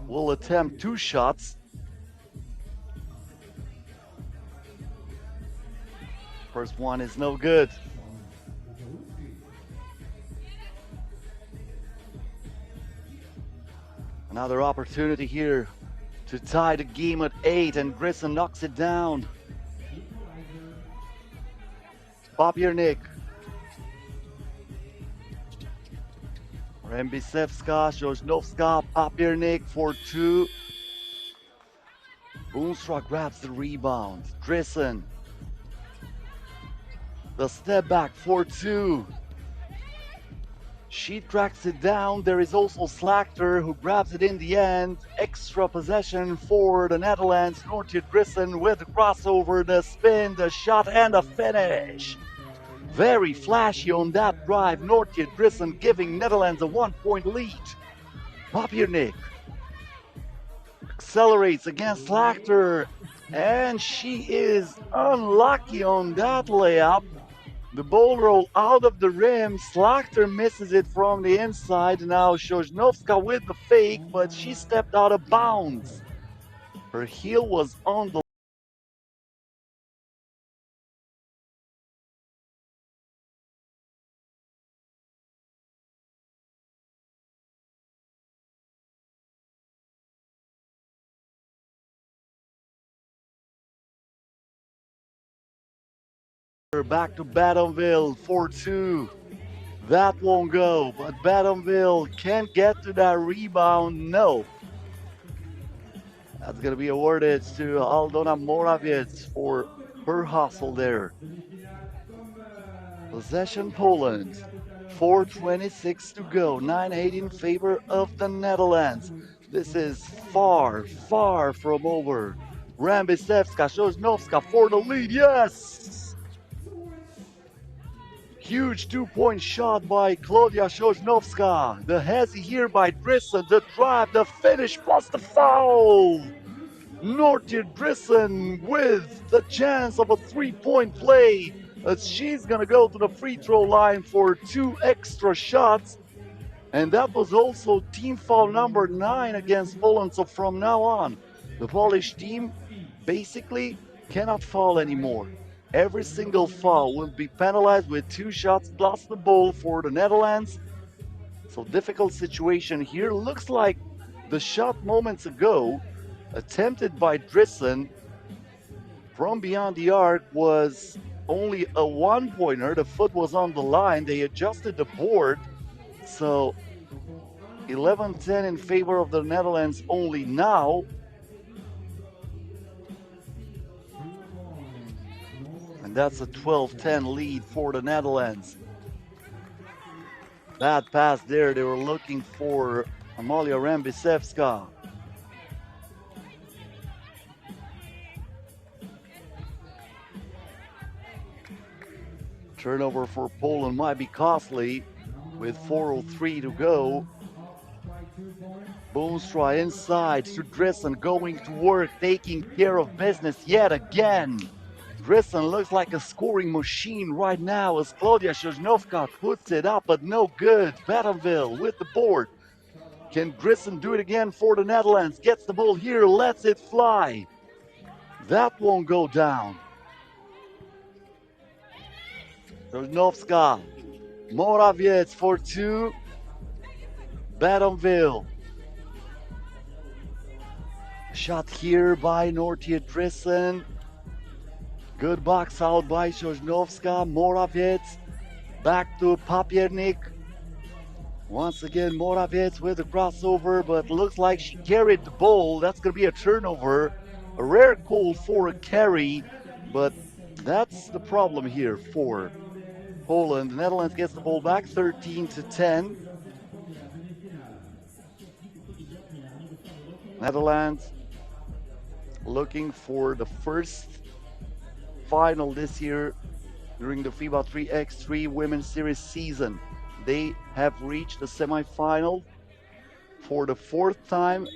Speaker 2: will attempt 2 shots. First one is no good. Another opportunity here to tie the game at 8, and Drissen knocks it down. Papiernik. Rambisevska, Sosnovska, Papiernik for 2. Boonstra grabs the rebound. Drissen. The step back for 2. She tracks it down. There is also Slachter who grabs it in the end. Extra possession for the Netherlands. Nortje Drissen with the crossover, the spin, the shot, and the finish. Very flashy on that drive. Nortje Drissen giving Netherlands a 1-point lead. Papiernik accelerates against Slachter, and she is unlucky on that layup. The ball rolled out of the rim. Slachter misses it from the inside. Now Sosnovska with the fake, but she stepped out of bounds. Her heel was on the back to Batonville 4-2. That won't go, but Batonville can't get to that rebound. No. That's going to be awarded to Aldona Morawiec for her hustle there. Possession Poland. 4:26 to go. 9-8 in favor of the Netherlands. This is far, far from over. Rambisevska, Sosnovska for the lead. Yes! Huge 2-point shot by Klaudia Sosnovska. The hezzy here by Drissen. The drive, the finish, plus the foul. Nortje Drissen with the chance of a 3-point play. As she's going to go to the free throw line for 2 extra shots. And that was also team foul number 9 against Poland. So from now on, the Polish team basically cannot foul anymore. Every single foul will be penalized with 2 shots plus the ball for the Netherlands. So difficult situation here. Looks like the shot moments ago attempted by Drissen from beyond the arc was only a 1-pointer. The foot was on the line. They adjusted the board. So 11-10 in favor of the Netherlands only now. And that's a 12-10 lead for the Netherlands. Bad pass there. They were looking for Amalia Rambisevska. Turnover for Poland might be costly with 4:03 to go. Boonstra inside to Drissen, going to work, taking care of business yet again. Drissen looks like a scoring machine right now as Klaudia Sosnovska puts it up, but no good. Batonville with the board. Can Drissen do it again for the Netherlands? Gets the ball here, lets it fly. That won't go down. Sosnovska, Morawiec for 2. Batonville. Shot here by Nortje Drissen. Good box out by Sosnovska. Morawiec back to Papiernik. Once again, Morawiec with a crossover, but looks like she carried the ball. That's going to be a turnover. A rare call for a carry, but that's the problem here for Poland. The Netherlands gets the ball back 13-10. Netherlands looking for the first final this year during the FIBA 3x3 Women's Series season. They have reached the semifinal for the 4th time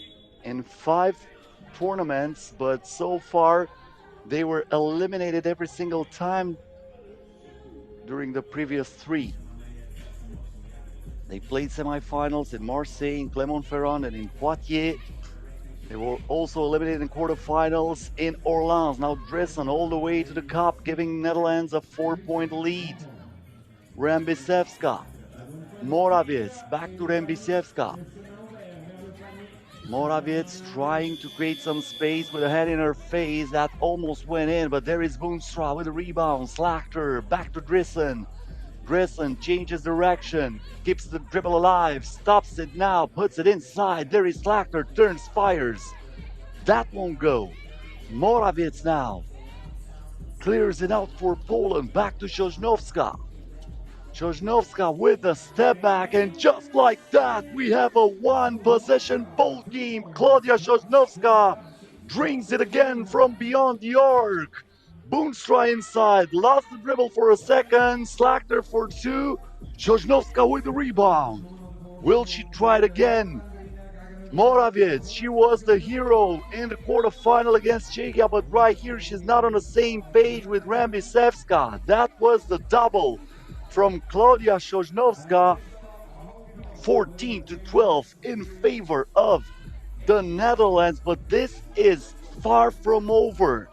Speaker 2: in 5 tournaments, but so far they were eliminated every single time during the previous 3. They played semifinals in Marseille, in Clermont-Ferrand, and in Poitiers. They were also eliminated in quarterfinals in Orleans. Now Drissen all the way to the cup, giving Netherlands a 4-point lead. Rambisevska, Morawiec, back to Rambisevska. Morawiec trying to create some space with a head in her face. That almost went in, but there is Boonstra with a rebound. Slachter, back to Drissen. Drissen changes direction, keeps the dribble alive, stops it now, puts it inside. There is Slachter, turns, fires. That won't go. Morawiec now clears it out for Poland. Back to Sosnovska. Sosnovska with a step back, and just like that, we have a one-possession ball game. Claudia Sosnovska drinks it again from beyond the arc. Boonstra inside, lost the dribble for a second, Slachter for two. Sosnovska with the rebound. Will she try it again? Morawiec, she was the hero in the quarterfinal against Czechia, but right here she's not on the same page with Rambisevska. That was the double from Claudia Sosnovska, 14-12 in favor of the Netherlands, but this is far from over.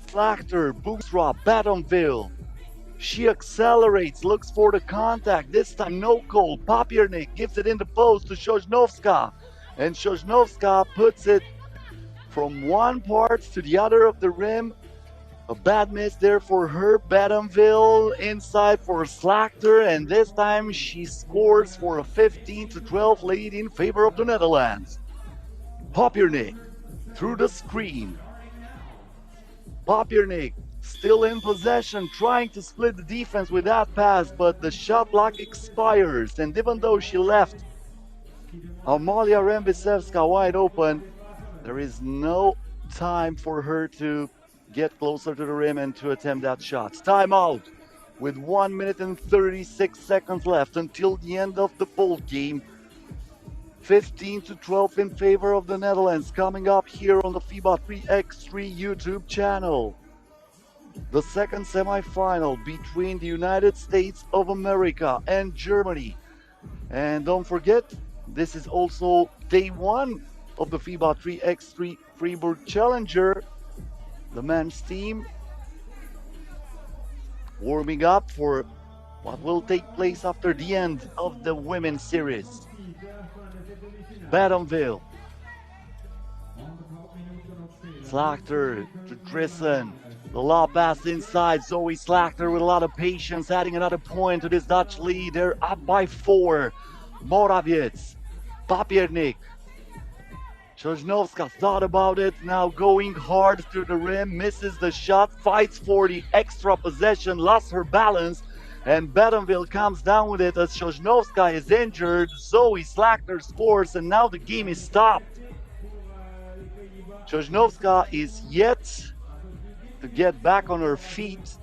Speaker 2: Slachter, Boonstra, Batonville. She accelerates, looks for the contact. This time no call. Papiernik gives it in the post to Sosnovska. And Sosnovska puts it from one part to the other of the rim. A bad miss there for her. Batonville inside for Slachter. And this time she scores for a 15-12 lead in favor of the Netherlands. Papiernik through the screen. Papiernik still in possession, trying to split the defense with that pass, but the shot clock expires. And even though she left Amalia Rambisevska wide open, there is no time for her to get closer to the rim and to attempt that shot. Timeout with 1 minute and 36 seconds left until the end of the ball game. 15-12 in favor of the Netherlands, coming up here on the FIBA 3x3 YouTube channel. The second semifinal between the United States of America and Germany. And don't forget, this is also day one of the FIBA 3x3 Fribourg Challenger. The men's team warming up for what will take place after the end of the women's series. Batonville. Slachter to Drissen. The lob pass inside. Zoe Slachter with a lot of patience, adding another point to this Dutch lead. They're up by 4. Morawiec, Papiernik. Sosnovska thought about it, now going hard to the rim, misses the shot, fights for the extra possession, lost her balance, and Batonville comes down with it as Sosnovska is injured. Zoe Slachter scores, and now the game is stopped. Sosnovska is yet to get back on her feet.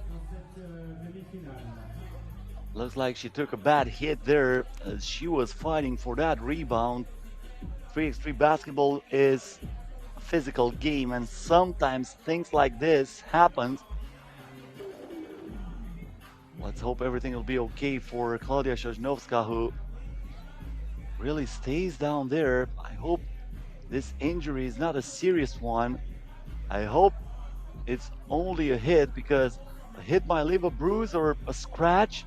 Speaker 2: Looks like she took a bad hit there as she was fighting for that rebound. 3x3 basketball is a physical game, and sometimes things like this happen. Let's hope everything will be okay for Claudia Sosnovska, who really stays down there. I hope this injury is not a serious one. I hope it's only a hit, because a hit might leave a bruise or a scratch,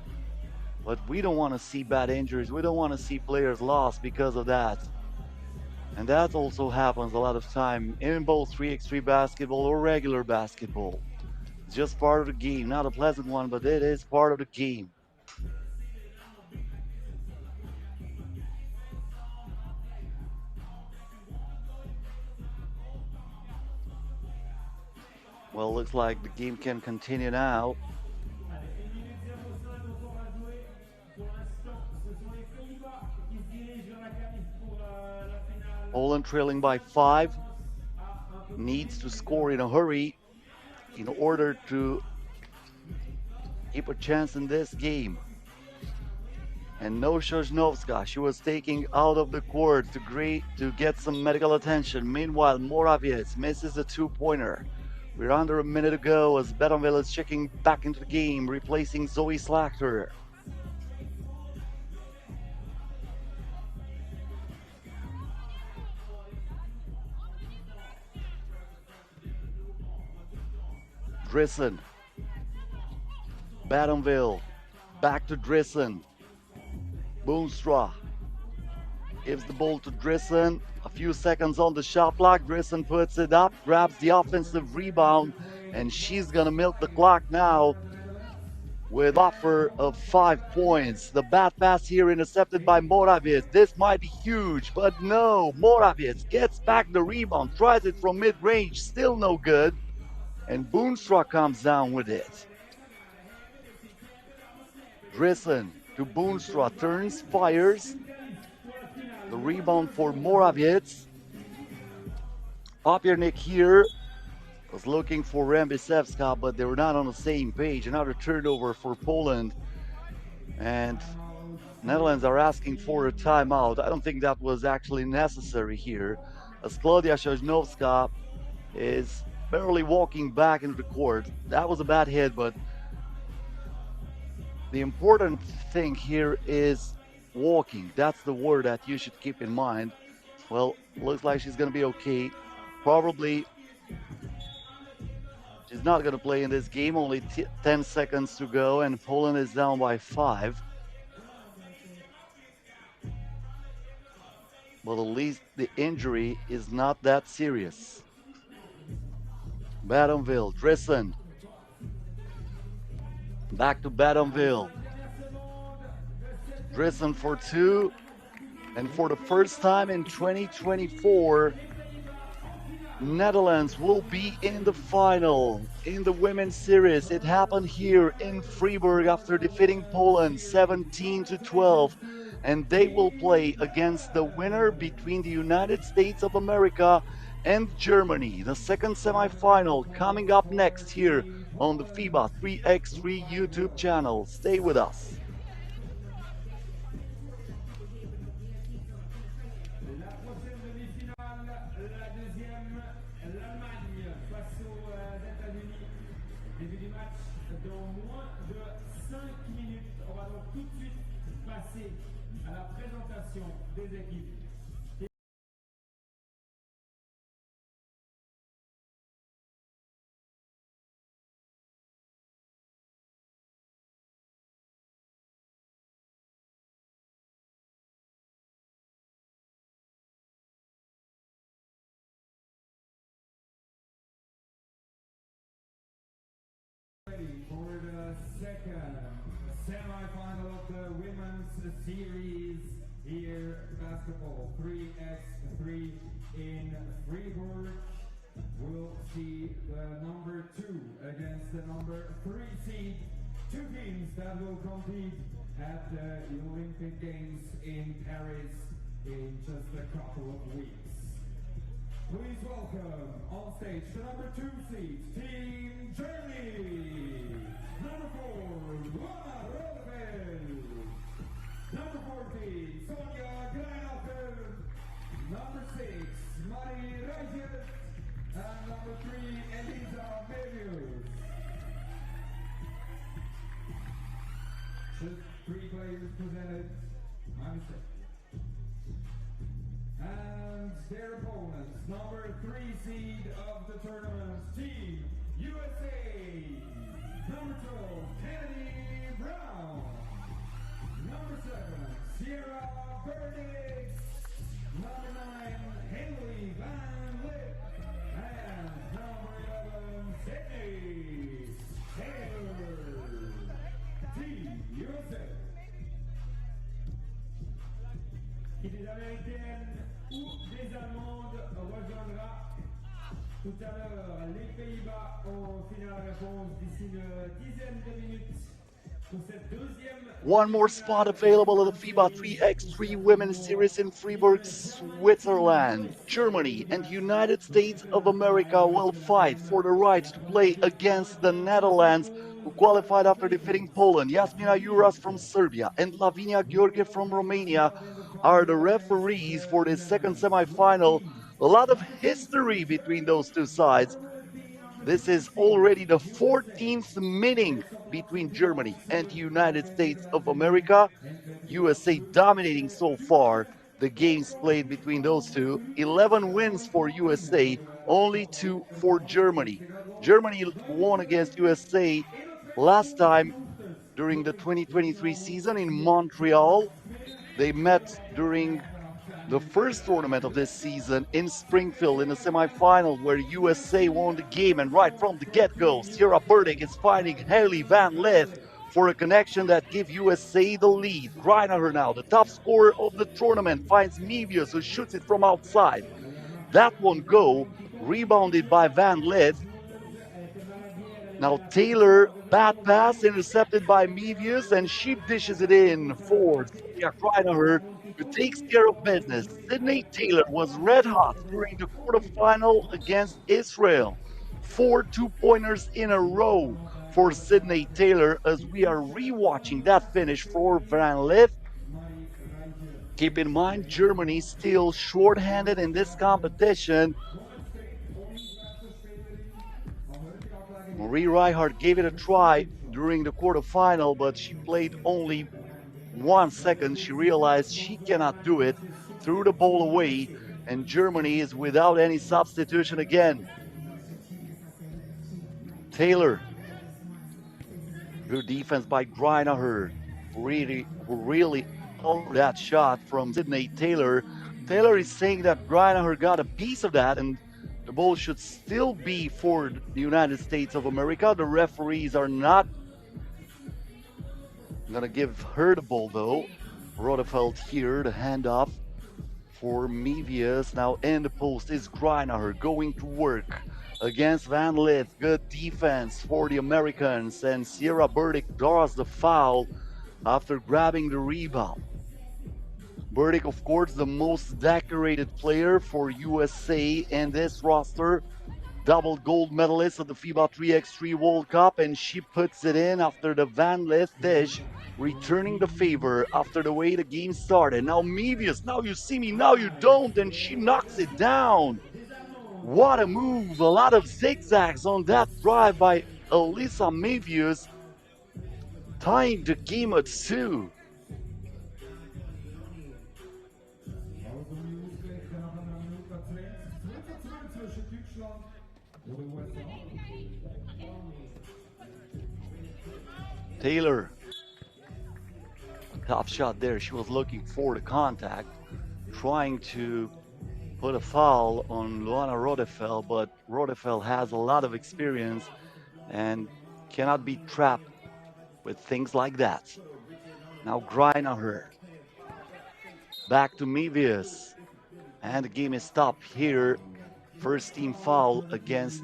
Speaker 2: but we don't want to see bad injuries. We don't want to see players lost because of that. And that also happens a lot of time in both 3x3 basketball or regular basketball. It's just part of the game, not a pleasant one, but it is part of the game. Well, looks like the game can continue now. Poland trailing by 5, needs to score in a hurry in order to keep a chance in this game. And no Sosnovska, she was taken out of the court to get some medical attention. Meanwhile, Morawiec misses a 2-pointer. We're under a minute to go as Batonville is checking back into the game, replacing Zoe Slachter. Drissen. Batonville. Back to Drissen. Boonstra gives the ball to Drissen. A few seconds on the shot clock. Drissen puts it up, grabs the offensive rebound, and she's gonna milk the clock now with a buffer of 5 points. The bad pass here intercepted by Morawiec. This might be huge, but no. Morawiec gets back the rebound, tries it from mid-range, still no good. And Boonstra comes down with it. Dressen to Boonstra, turns, fires. The rebound for Morawiec. Papiernik here was looking for Rambisewska, but they were not on the same page. Another turnover for Poland. And Netherlands are asking for a timeout. I don't think that was actually necessary here, as Klaudia Sosnowska is barely walking back into the court. That was a bad hit, but the important thing here is walking. That's the word that you should keep in mind. Well, looks like she's going to be okay. Probably she's not going to play in this game. Only 10 seconds to go, and Poland is down by 5. But at least the injury is not that serious. Badonville, Dressen. Back to Badonville. Dressen for 2. And for the first time in 2024, Netherlands will be in the final in the women's series. It happened here in Fribourg after defeating Poland 17-12. And they will play against the winner between the United States of America and Germany. The second semifinal coming up next here on the FIBA 3x3 YouTube channel. Stay with us.
Speaker 1: Début du match dans moins de 5 minutes. On va donc tout de suite passer à la présentation des équipes. For the second semi-final of the women's series here, basketball 3x3 in Fribourg. We'll see the number 2 against the number 3 seed. 2 teams that will compete at the Olympic Games in Paris in just a couple of weeks. Please welcome on stage the number 2 seed, Team Germany. Number 4, Luana Rodeveld. Number 14, Sonja Greinacher. Number 6, Marie Reichert. And number 3, Elisa Mevius. Just 3 players presented. My mistake. And their opponents, number 3 seed of the tournament, Team USA. Number 12, Kennedy Brown. Number 7, Sierra Burdick. Number 9, Haley Van Lip. And number 11, Sydney Taylor. Team USA. Qui des Américaines ou des Allemandes rejoindra tout à l'heure les Pays-Bas en finale réponse d'ici une dizaine de minutes pour cette deuxième.
Speaker 2: One more spot available at the FIBA 3x3 Women's Series in Fribourg, Switzerland. Germany and United States of America will fight for the right to play against the Netherlands, who qualified after defeating Poland. Jasmina Juras from Serbia and Lavinia Gyor from Romania are the referees for this second semi-final. A lot of history between those two sides. This is already the 14th meeting between Germany and the United States of America. USA dominating so far the games played between those two. 11 wins for USA, only 2 for Germany. Germany won against USA last time during the 2023 season in Montreal. They met during the first tournament of this season in Springfield in the semifinal, where USA won the game, and right from the get-go, Sierra Burdick is finding Haley Van Lith for a connection that gives USA the lead. Greinacher now, the top scorer of the tournament, finds Mevius, who shoots it from outside. That won't go, rebounded by Van Lith. Now Taylor, bad pass intercepted by Mevius, and she dishes it in for Sonia Kreinaher, who takes care of business. Sydney Taylor was red hot during the quarterfinal against Israel. 4 two-pointers in a row for Sydney Taylor as we are rewatching that finish for Van Lith. Keep in mind, Germany still shorthanded in this competition. Marie Reichardt gave it a try during the quarterfinal, but she played only 1 second. She realized she cannot do it, threw the ball away, and Germany is without any substitution again. Taylor, good defense by Greinacher, really over that shot from Sydney Taylor. Taylor is saying that Greinacher got a piece of that, and the ball should still be for the United States of America. The referees are not going to give her the ball, though. Rodefeld here, the handoff for Mevius. Now in the post is Greinacher going to work against Van Lith. Good defense for the Americans, and Sierra Burdick draws the foul after grabbing the rebound. Burdick, of course, the most decorated player for USA in this roster. Double gold medalist at the FIBA 3x3 World Cup, and she puts it in after the Van Lith dish, returning the favor after the way the game started. Now Mevius, now you see me, now you don't, and she knocks it down. What a move, a lot of zigzags on that drive by Alyssa Mevius, tying the game at 2. Taylor, tough shot there. She was looking for the contact, trying to put a foul on Luana Rodefeld, but Rodefeld has a lot of experience and cannot be trapped with things like that. Now Greinacher, back to Mevius, and the game is stopped here. First team foul against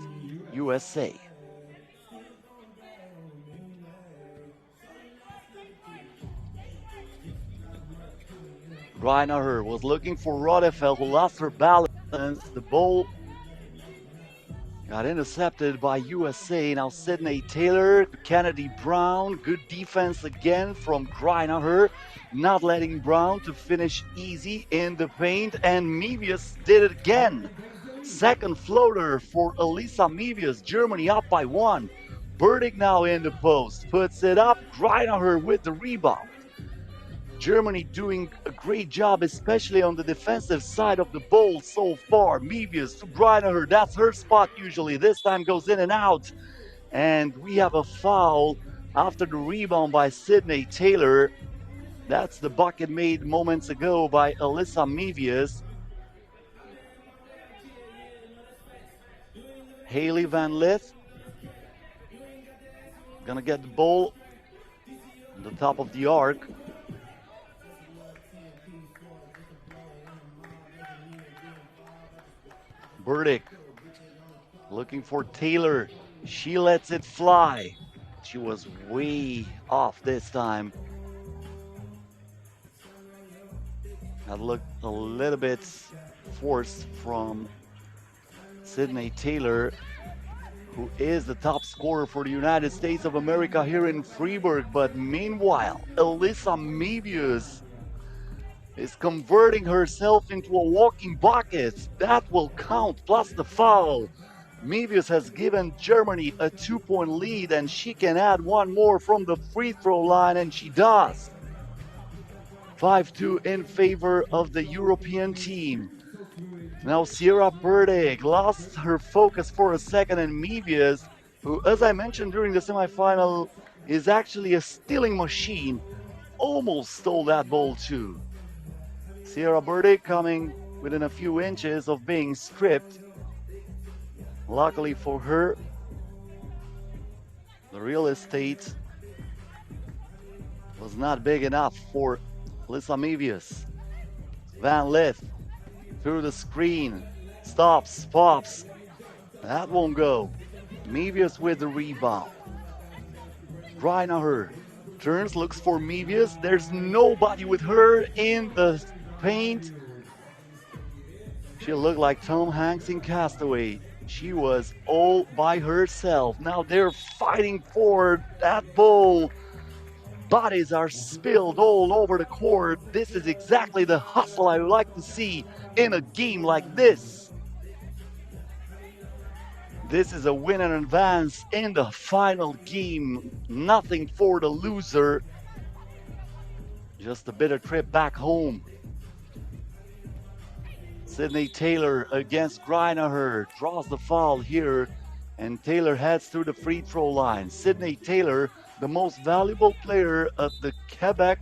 Speaker 2: USA. Greinacher was looking for Rodefeld, who lost her balance. The ball got intercepted by USA. Now Sydney Taylor, Kennedy Brown. Good defense again from Greinacher, not letting Brown to finish easy in the paint. And Mevius did it again. Second floater for Alyssa Mevius. Germany up by 1. Burdick now in the post, puts it up. Greinacher with the rebound. Germany doing a great job, especially on the defensive side of the ball so far. Mevius to Greinacher, that's her spot usually. This time goes in and out. And we have a foul after the rebound by Sydney Taylor. That's the bucket made moments ago by Alyssa Mevius. Haley Van Lith gonna get the ball on the top of the arc. Burdick looking for Taylor. She lets it fly. She was way off this time. That looked a little bit forced from Sydney Taylor, who is the top scorer for the United States of America here in Fribourg. But meanwhile, Alyssa Mevius is converting herself into a walking bucket. That will count, plus the foul. Mevius has given Germany a 2-point lead, and she can add one more from the free throw line, and she does. 5-2 in favor of the European team. Now Sierra Burdick lost her focus for a second, and Mevius, who, as I mentioned during the semifinal, is actually a stealing machine, almost stole that ball too. Sierra Burdick coming within a few inches of being stripped. Luckily for her, the real estate was not big enough for Alyssa Mevius. Van Lith through the screen, stops, pops. That won't go. Mevius with the rebound. Greinacher turns, looks for Mevius. There's nobody with her in the paint. She looked like Tom Hanks in Castaway. She was all by herself. Now they're fighting for that ball. Bodies are spilled all over the court. This is exactly the hustle I would like to see in a game like this. This is a win and advance in the final game. Nothing for the loser. Just a bitter trip back home. Sydney Taylor against Greinacher draws the foul here, and Taylor heads through the free throw line. Sydney Taylor, the most valuable player at the Quebec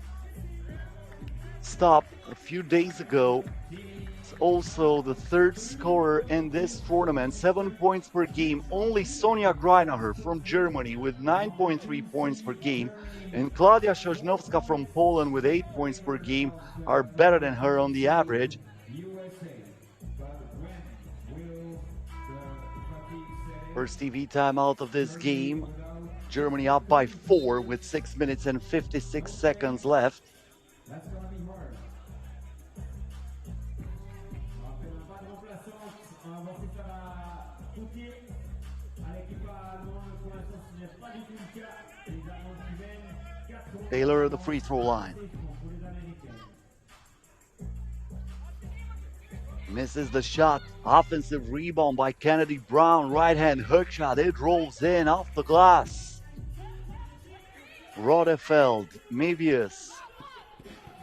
Speaker 2: Stop a few days ago, is also the third scorer in this tournament, 7 points per game. Only Sonia Greinacher from Germany with 9.3 points per game, and Klaudia Sosnowska from Poland with 8 points per game are better than her on the average. First TV timeout of this game. Germany up by 4 with 6 minutes and 56 seconds left.
Speaker 1: That's gonna be hard. Après la balle remplaçante, on va voir si ça va coûter à l'équipe allemande. Pour l'instant, ce n'est pas du tout le cas. Les Allemands qui mènent 4
Speaker 2: Taylor at the free throw line.
Speaker 1: pour les Américains.
Speaker 2: Misses the shot. Offensive rebound by Kennedy Brown. Right hand hook shot. It rolls in off the glass. Rodefeld, Mevius.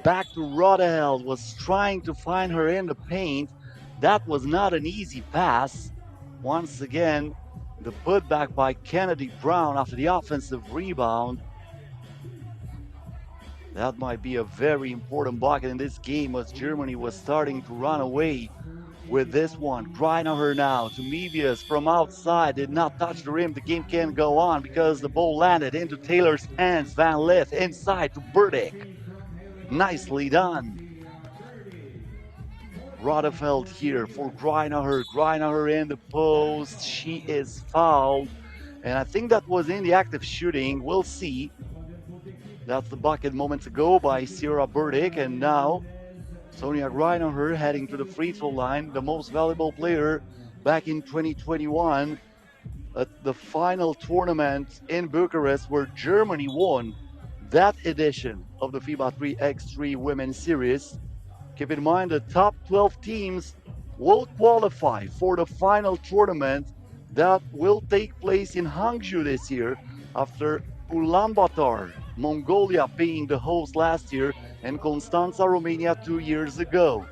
Speaker 2: Back to Rodeheld, was trying to find her in the paint. That was not an easy pass. Once again, the putback by Kennedy Brown after the offensive rebound. That might be a very important bucket in this game as Germany was starting to run away with this one. Greinacher now to Mevius from outside. Did not touch the rim. The game can't go on because the ball landed into Taylor's hands. Van Lith inside to Burdick. Nicely done. Rodefeld here for Greinacher. Greinacher in the post. She is fouled. And I think that was in the act of shooting. We'll see. That's the bucket moments ago by Sierra Burdick. And now Sonia Greinacher heading to the free throw line. The most valuable player back in 2021 at the final tournament in Bucharest where Germany won that edition of the FIBA 3x3 Women's Series. Keep in mind the top 12 teams will qualify for the final tournament that will take place in Hangzhou this year after Ulaanbaatar, Mongolia being the host last year and Constanța, Romania 2 years ago.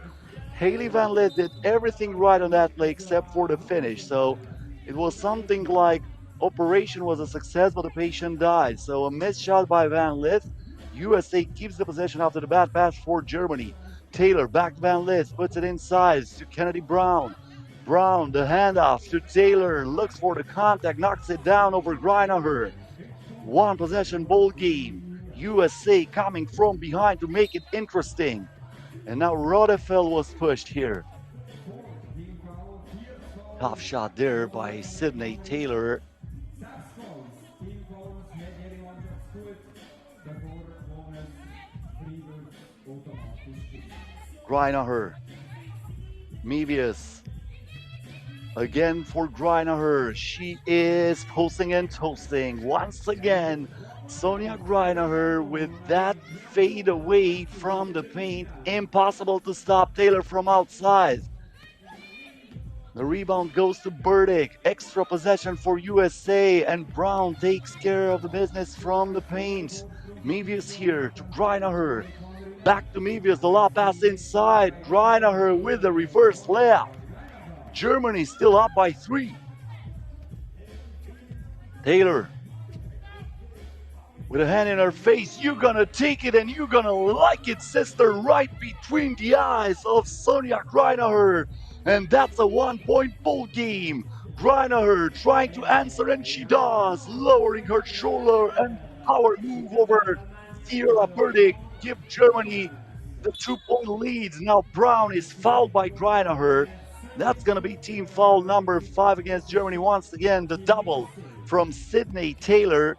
Speaker 2: Haley Van Lith did everything right on that play except for the finish. So it was something like operation was a success, but the patient died. So a missed shot by Van Lith. USA keeps the possession after the bad pass for Germany. Taylor back to Van Lith, puts it inside to Kennedy Brown. Brown, the handoff to Taylor, looks for the contact, knocks it down over Greinacher. One possession ball game. USA coming from behind to make it interesting. And now Rodefeld was pushed here. Tough shot there by Sydney Taylor. Greinacher. Mevius. Again for Greinacher. She is posting and toasting. Once again, Sonia Greinacher with that fade away from the paint. Impossible to stop Taylor from outside. The rebound goes to Burdick. Extra possession for USA, and Brown takes care of the business from the paint. Mevius here to Greinacher. Back to Mevius, the lob pass inside. Greinacher with the reverse layup. Germany still up by 3. Taylor with a hand in her face. You're gonna take it and you're gonna like it, sister, right between the eyes of Sonia Greinacher. And that's a 1-point ball game. Greinacher trying to answer, and she does, lowering her shoulder and power move over Sierra Burdick. Give Germany the 2-point lead. Now Brown is fouled by Greinacher. That's going to be team foul number 5 against Germany. Once again, the double from Sydney Taylor.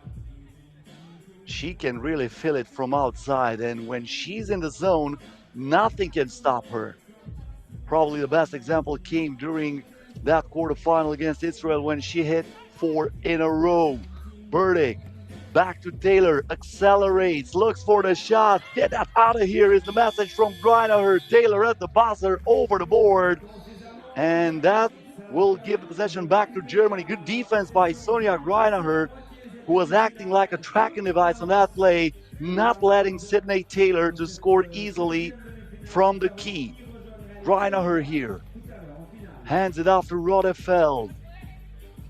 Speaker 2: She can really feel it from outside, and when she's in the zone, nothing can stop her. Probably the best example came during that quarterfinal against Israel when she hit 4 in a row. Burdick back to Taylor, accelerates, looks for the shot. Get that out of here is the message from Greinacher. Taylor at the buzzer, over the board. And that will give the possession back to Germany. Good defense by Sonja Greinacher, who was acting like a tracking device on that play, not letting Sydney Taylor to score easily from the key. Greinacher here. Hands it off to Rodefeld.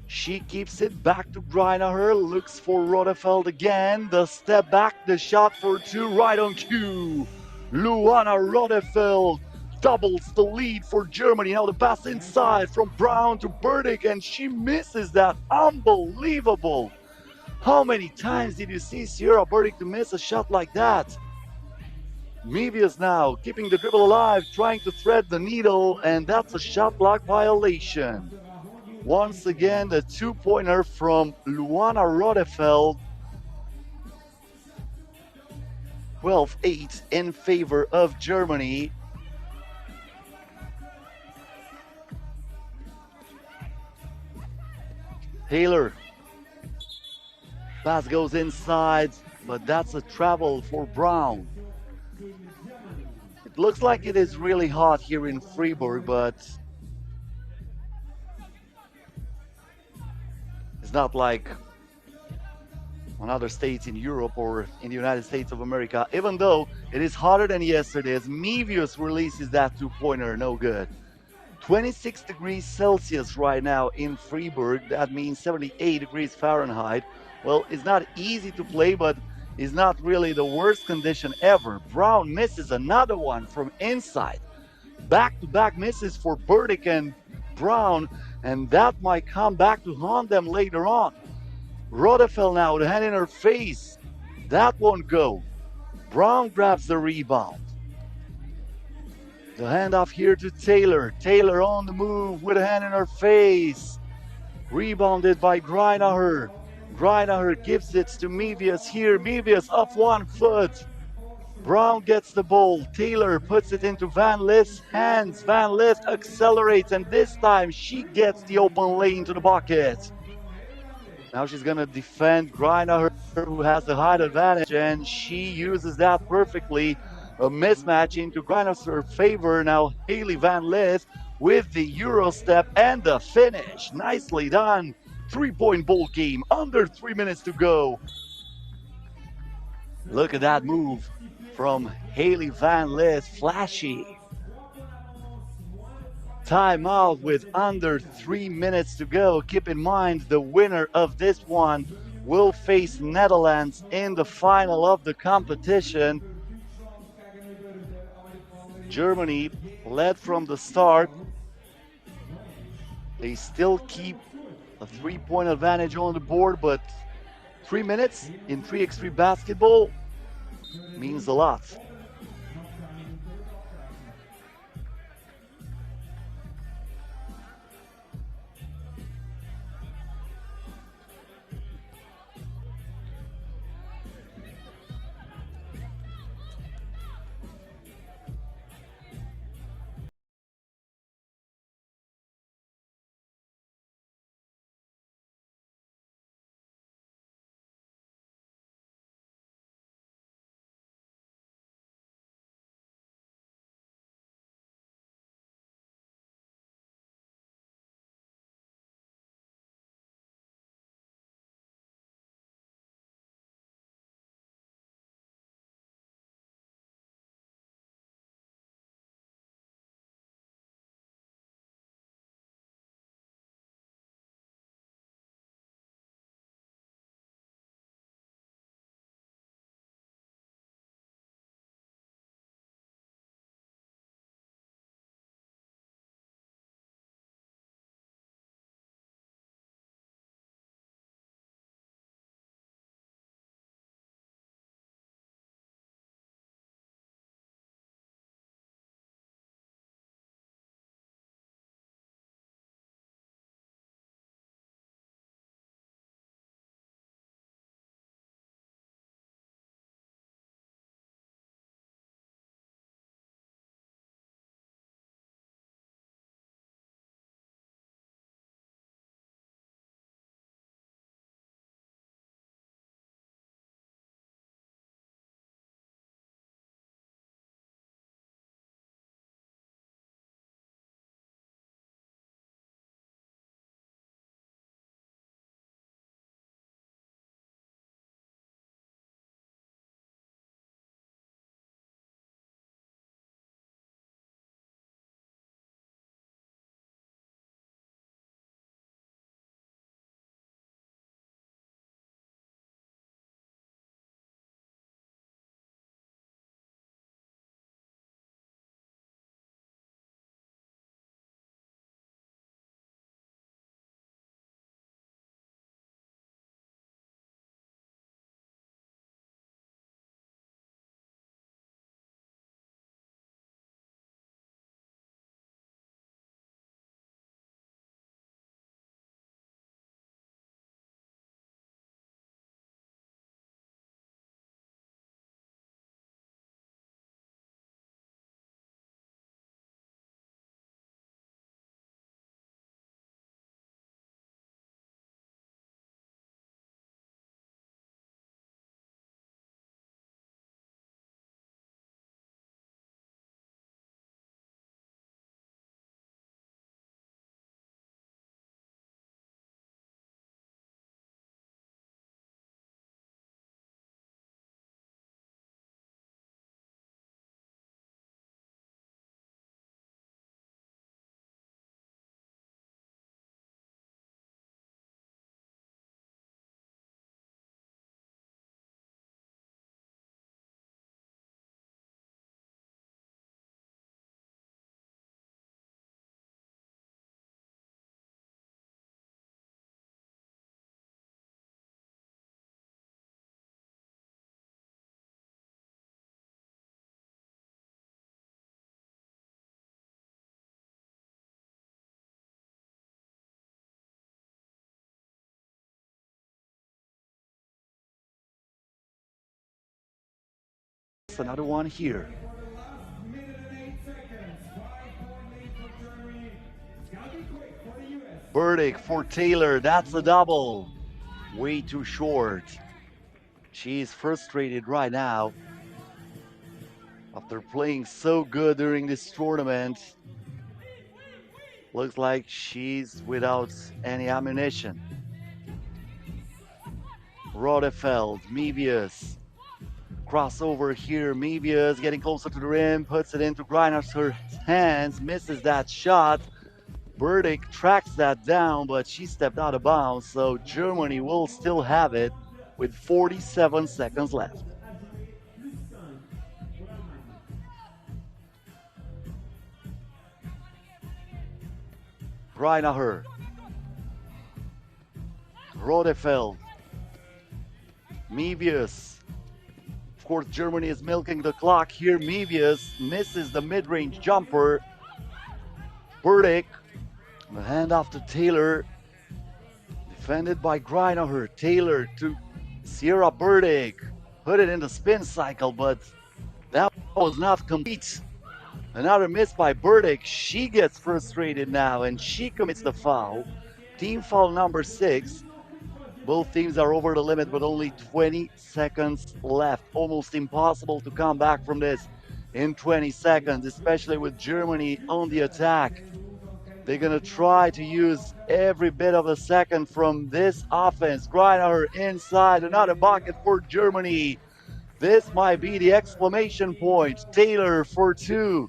Speaker 2: She keeps it back to Greinacher, looks for Rodefeld again. The step back, the shot for 2, right on cue. Luana Rodefeld doubles the lead for Germany. Now the pass inside from Brown to Burdick, and she misses that. Unbelievable. How many times did you see Sierra Burdick to miss a shot like that? Mevius now keeping the dribble alive, trying to thread the needle, and that's a shot block violation. Once again, the 2-pointer from Luana Rodefeld. 12-8 in favor of Germany. Taylor. Pass goes inside, but that's a travel for Brown. It looks like it is really hot here in Fribourg, but it's not like on other states in Europe or in the United States of America, even though it is hotter than yesterday, as Mevius releases that 2-pointer, no good. 26 degrees Celsius right now in Fribourg. That means 78 degrees Fahrenheit. Well, it's not easy to play, but it's not really the worst condition ever. Brown misses another one from inside. Back-to-back misses for Burdick and Brown, and that might come back to haunt them later on. Rodefeld now, the hand in her face. That won't go. Brown grabs the rebound. The handoff here to Taylor. Taylor on the move with a hand in her face. Rebounded by Greinacher. Greinacher gives it to Mevius here. Mevius up 1 foot. Brown gets the ball. Taylor puts it into Van Lift's hands. Van Lift accelerates, and this time she gets the open lane to the bucket. Now she's going to defend Greinacher, who has the height advantage, and she uses that perfectly. A mismatch into Greinacher's favor. Now Haley Van Lift with the Euro step and the finish. Nicely done. 3-point ball game, under 3 minutes to go. Look at that move from Haley Van Lift, flashy. Timeout with under 3 minutes to go. Keep in mind, the winner of this one will face Netherlands in the final of the competition. Germany led from the start. They still keep a 3-point advantage on the board, but 3 minutes in 3x3 basketball means a lot. Yes, another one here. Burdick for Taylor. That's a double. Way too short. She's frustrated right now after playing so good during this tournament. Looks like she's without any ammunition. Rodefeld, Mevius. Crossover here. Mevius getting closer to the rim, puts it into Greiner's hands, misses that shot. Burdick tracks that down, but she stepped out of bounds, so Germany will still have it with 47 seconds left. Greinacher. Rodefeld. Mevius. Of course, Germany is milking the clock here. Mevius misses the mid-range jumper. Burdick, the handoff to Taylor. Defended by Greinacher. Taylor to Sierra Burdick. Put it in the spin cycle, but that was not complete. Another miss by Burdick. She gets frustrated now and she commits the foul. Team foul number 6. Both teams are over the limit, but only 20 seconds left. Almost impossible to come back from this in 20 seconds, especially with Germany on the attack. They're going to try to use every bit of a second from this offense. Greinacher inside, another bucket for Germany. This might be the exclamation point. Taylor for 2.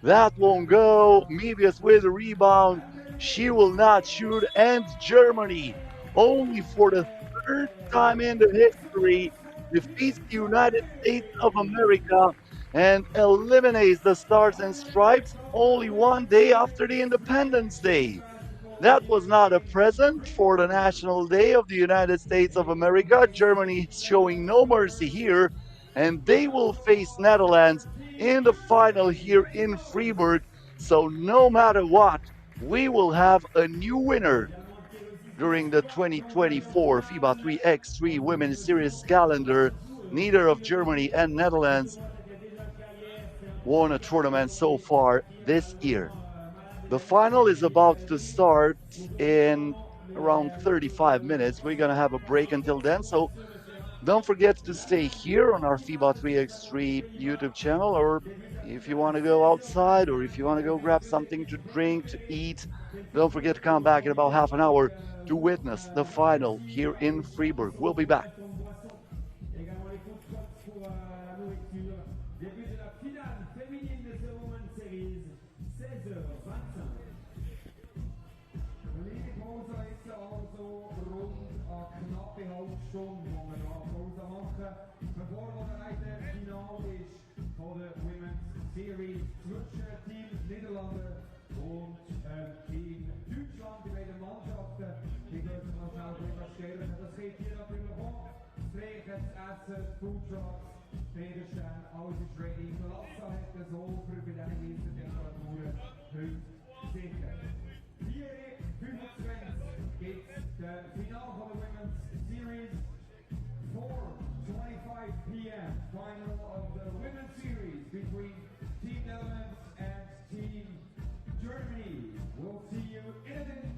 Speaker 2: That won't go. Mevius with a rebound. She will not shoot. And Germany, only for the 3rd time in the history, defeats the United States of America and eliminates the Stars and Stripes only one day after the Independence Day. That was not a present for the National Day of the United States of America. Germany is showing no mercy here, and they will face Netherlands in the final here in Fribourg. So no matter what, we will have a new winner during the 2024 FIBA 3x3 Women's Series calendar. Neither of Germany and Netherlands won a tournament so far this year. The final is about to start in around 35 minutes. We're going to have a break until then, so don't forget to stay here on our FIBA 3x3 YouTube channel, or if you want to go outside or if you want to go grab something to drink, to eat, don't forget to come back in about half an hour to witness the final here in Fribourg. We'll be back.
Speaker 1: Stunde, wo wir noch Pause machen, bevor wir weiter Final ist von der Women's Series zwischen Team Niederlande und Team Deutschland. Die beiden Mannschaften, die dürfen noch schnell drüber stellen. Das geht hier natürlich auch. Das Trinken, das Essen, das Foodtrucks, Federstern, alles ist ready. Plaza hat das so für bei diesen gewissen Temperaturen heute sicher. 4:25 gibt es das Finale von der Women's Series. 4:25 p.m. final of the Women's Series between Team Netherlands and Team Germany. We'll see you in a minute.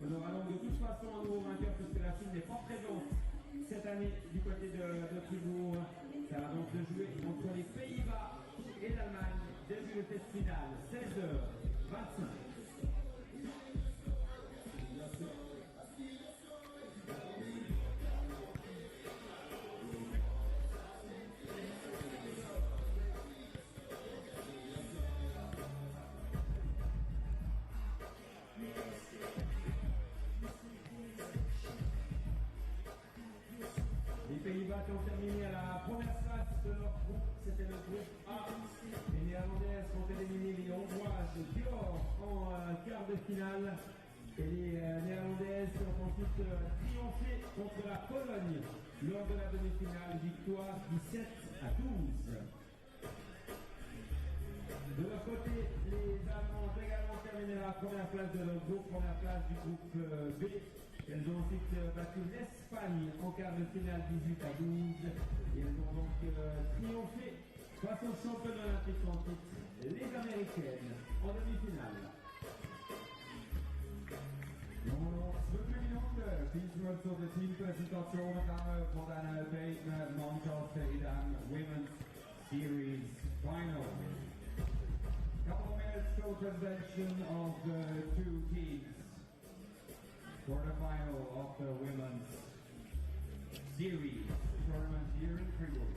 Speaker 1: On aura donc de toute façon un nouveau vainqueur puisque la Chine n'est pas présente cette année du côté de Fribourg. Ça va donc se jouer entre les Pays-Bas et l'Allemagne. Début de test finale, 16h25. Les Pays-Bas qui ont terminé à la première phase de leur groupe, c'était le groupe A. Les Néerlandaises ont éliminé les Hongroises Gyor en quart de finale. Et les Néerlandaises ont ensuite triomphé contre la Pologne lors de la demi-finale, victoire 17 à 12. De leur côté, les Allemands ont également terminé la première place de leur groupe, première place du groupe B. Elles ont ensuite battu l'Espagne en quart de finale 18 à 12. Et elles ont donc triomphé face aux championnes olympiques en titre, les Américaines, en demi-finale.
Speaker 3: Diesmal zur Teampräsentation von einer beiden Mannschaften in einem Women's Series Final. Couple of minutes till presentation of the two teams for the final of the Women's Series tournament here in Fribourg.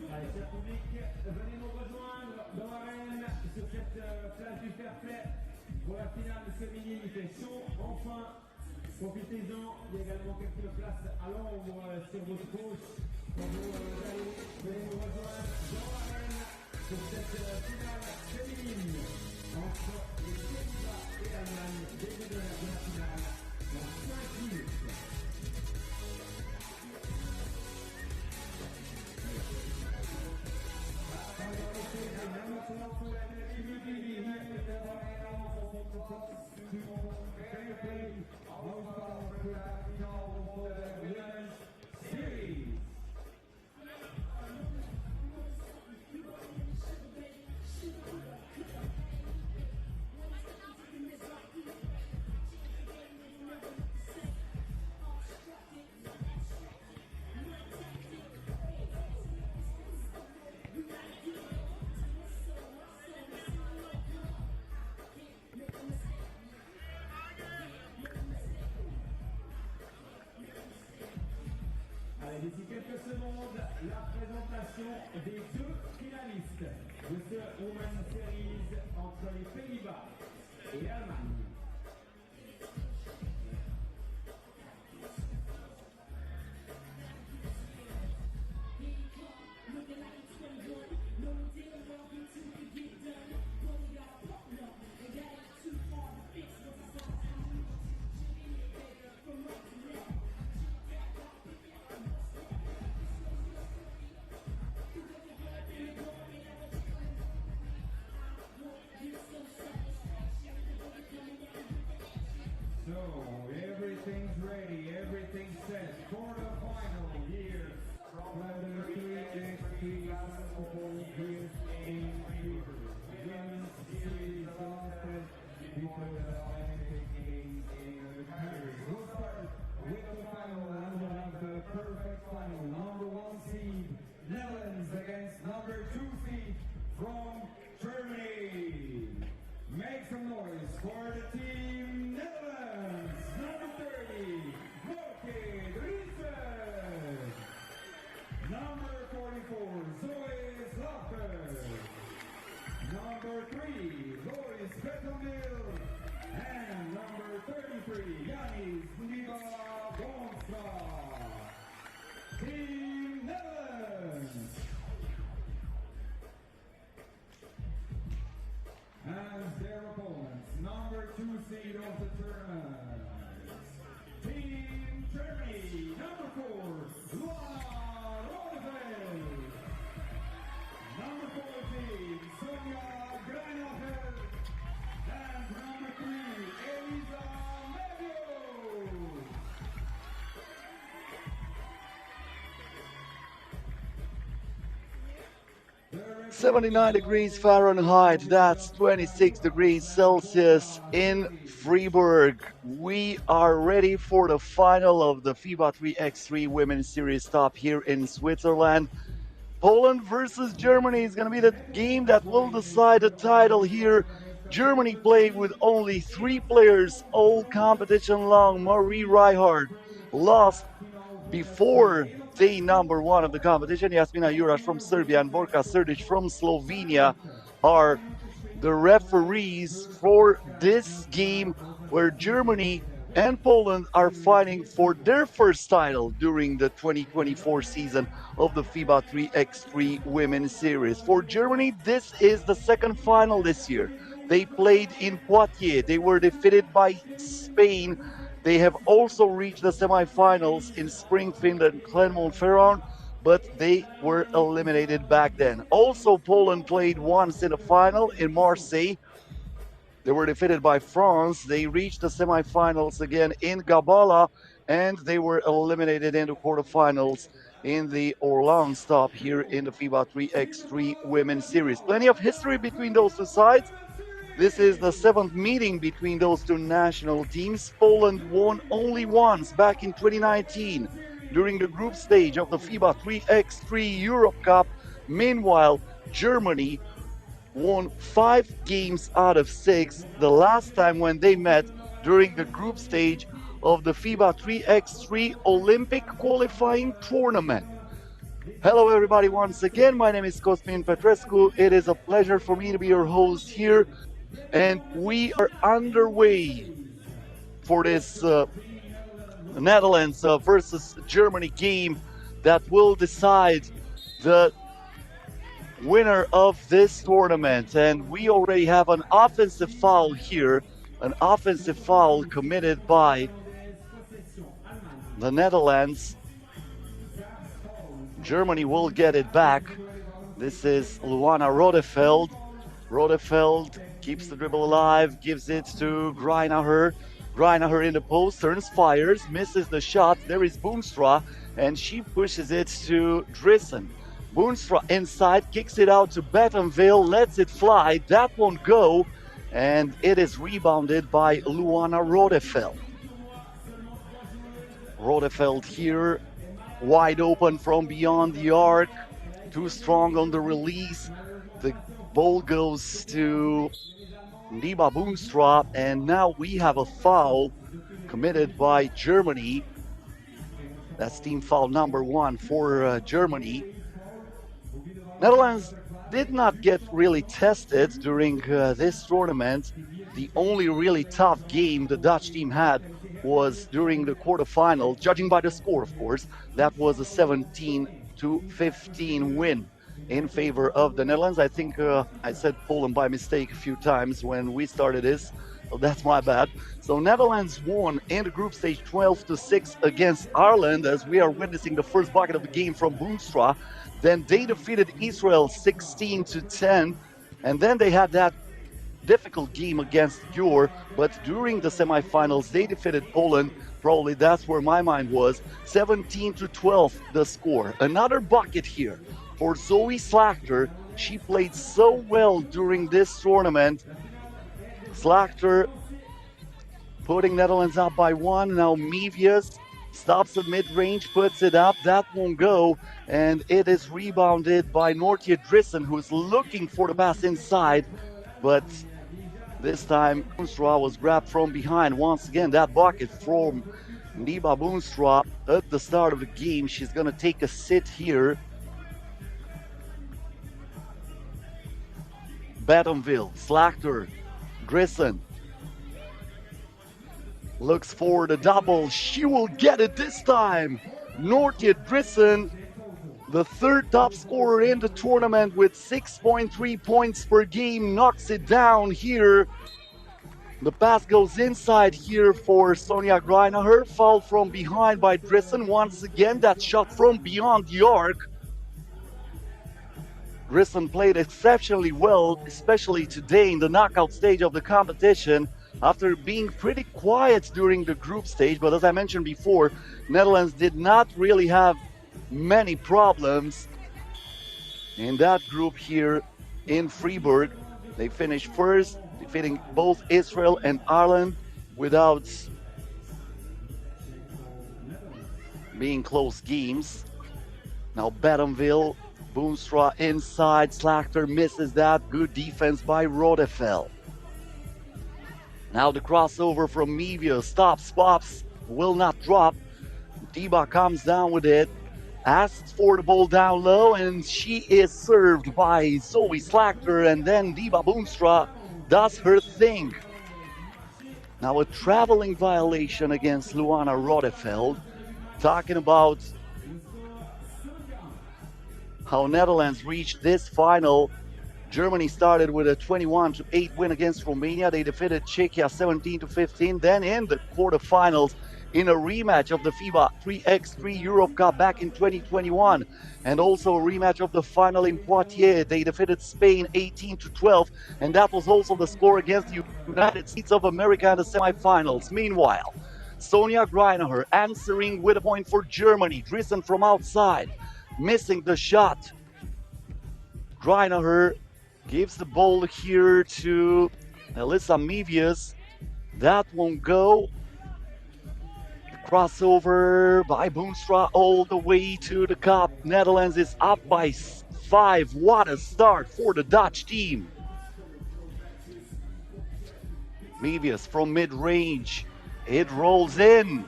Speaker 1: Allez, cher public, venez nous rejoindre dans l'arène sur cette place du fair play pour la finale féminine. Il fait chaud, enfin, profitez-en. Il y a également quelques places à l'ombre sur votre gauche. Quand vous allez, venez nous rejoindre dans l'arène pour cette finale féminine entre les Pays-Bas et l'Allemagne. Début de la finale dans 5 minutes.
Speaker 3: Series.
Speaker 1: Allez, d'ici quelques secondes, la présentation des deux finalistes de ce Women's Series entre les Pays-Bas et l'Allemagne.
Speaker 3: So, everything's ready, everything's set for the final here from the 3x3 basketball here in Fribourg. Women's Series lasted before the Olympic Games in Paris. We'll start with the final, and we'll have the perfect final. Number 1 seed, Netherlands against number 2 seed from Germany. Make some noise for the team Netherlands, number 30, Loki Driessen. Number 44, Zoe Slachter. as their opponents. Number 2 seed of the tournament, Team Germany, number 4, Luana Rodefeld. Number 14, Sonja Greinacher. And number 3, Elisa Medio.
Speaker 2: 79 degrees Fahrenheit, that's 26 degrees Celsius in Fribourg. We are ready for the final of the FIBA 3x3 Women's Series Stop here in Switzerland. Poland versus Germany is going to be the game that will decide the title here. Germany played with only 3 players all competition long. Marie Reichardt lost before day number 1 of the competition. Jasmina Juraš from Serbia and Borka Srdic from Slovenia are the referees for this game, where Germany and Poland are fighting for their first title during the 2024 season of the FIBA 3x3 Women's Series. For Germany, this is the second final this year. They played in Poitiers. They were defeated by Spain. They have also reached the semifinals in Springfield and Clermont-Ferrand, but they were eliminated back then. Also, Poland played once in a final in Marseille. They were defeated by France. They reached the semifinals again in Gabala, and they were eliminated in the quarterfinals in the Orléans Stop here in the FIBA 3x3 Women's Series. Plenty of history between those two sides. This is the 7th meeting between those two national teams. Poland won only once back in 2019 during the group stage of the FIBA 3x3 Europe Cup. Meanwhile, Germany won 5 games out of 6 the last time when they met during the group stage of the FIBA 3x3 Olympic qualifying tournament. Hello everybody once again, my name is Cosmin Petrescu. It is a pleasure for me to be your host here, and we are underway for this Netherlands versus Germany game that will decide the winner of this tournament. And we already have an offensive foul here, an offensive foul committed by the Netherlands. Germany will get it back. This is Luana Rodefeld. Rodefeld keeps the dribble alive, gives it to Greinacher. Greinacher in the post, turns, fires, misses the shot. There is Boomstra, and she pushes it to Drissen. Boomstra inside, kicks it out to Bettenville, lets it fly. That won't go, and it is rebounded by Luana Rodefeld. Rodefeld here, wide open from beyond the arc. Too strong on the release. The ball goes to Niba Boomstra, and now we have a foul committed by Germany. That's team foul number 1 for Germany. Netherlands did not get really tested during this tournament. The only really tough game the Dutch team had was during the quarterfinal, judging by the score, of course. That was a 17-15 win in favor of the Netherlands. I think I said Poland by mistake a few times when we started this, so that's my bad. So Netherlands won in the group stage 12-6 against Ireland, as we are witnessing the first bucket of the game from Boomstra. Then they defeated Israel 16-10, and then they had that difficult game against Gyor, but during the semifinals they defeated Poland. Probably that's where my mind was. 17-12 the score. Another bucket here for Zoe Slachter. She played so well during this tournament. Slachter putting Netherlands up by 1. Now Mevius stops at mid-range, puts it up. That won't go, and it is rebounded by Nortje Drissen, who's looking for the pass inside, but this time Boomstra was grabbed from behind. Once again, that bucket from Niba Boomstra at the start of the game. She's going to take a sit here. Bettenville, Slachter, Drissen looks for the double. She will get it this time. Nortje Drissen The third top scorer in the tournament with 6.3 points per game, knocks it down here. The pass goes inside here for Sonia Greiner. Foul from behind by Drissen. Once again, that shot from beyond the arc. Drissen played exceptionally well, especially today in the knockout stage of the competition, after being pretty quiet during the group stage. But as I mentioned before, Netherlands did not really have many problems in that group here in Fribourg. They finished first, defeating both Israel and Ireland without being close games. Now Badenville, Boonstra inside, Slachter misses that. Good defense by Rodefeld. Now the crossover from Mevia, stops, pops, will not drop. Diba comes down with it, asks for the ball down low, and she is served by Zoe Slachter, and then Diba Boonstra does her thing. Now a traveling violation against Luana Rodefeld. Talking about how Netherlands reached this final. Germany started with a 21-8 win against Romania. They defeated Czechia 17-15. Then in the quarterfinals, in a rematch of the FIBA 3x3 Europe Cup back in 2021, and also a rematch of the final in Poitiers, they defeated Spain 18-12, and that was also the score against the United States of America in the semifinals. Meanwhile, Sonia Greiner answering with a point for Germany. Drissen from outside, missing the shot. Greiner gives the ball here to Alyssa Mevius. That won't go. Crossover by Boonstra all the way to the cup. Netherlands is up by 5. What a start for the Dutch team. Mevius from mid-range. It rolls in.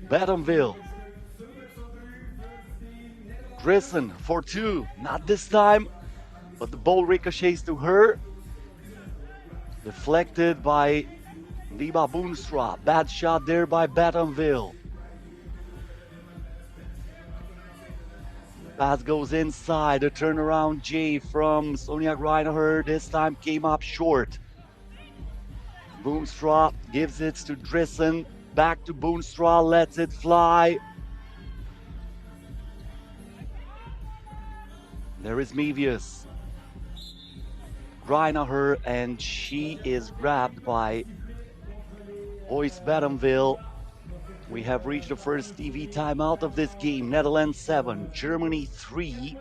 Speaker 2: Badenville. Drissen for 2. Not this time, but the ball ricochets to her. Deflected by Diba Boonstra. Bad shot there by Badenville. Pass goes inside. A turnaround J from Sonia Greiner. This time came up short. Boonstra gives it to Drissen. Back to Boonstra. Lets it fly. There is Mevius. Greiner, and she is grabbed by Boyce Badenville. We have reached the first TV timeout of this game. Netherlands 7, Germany 3.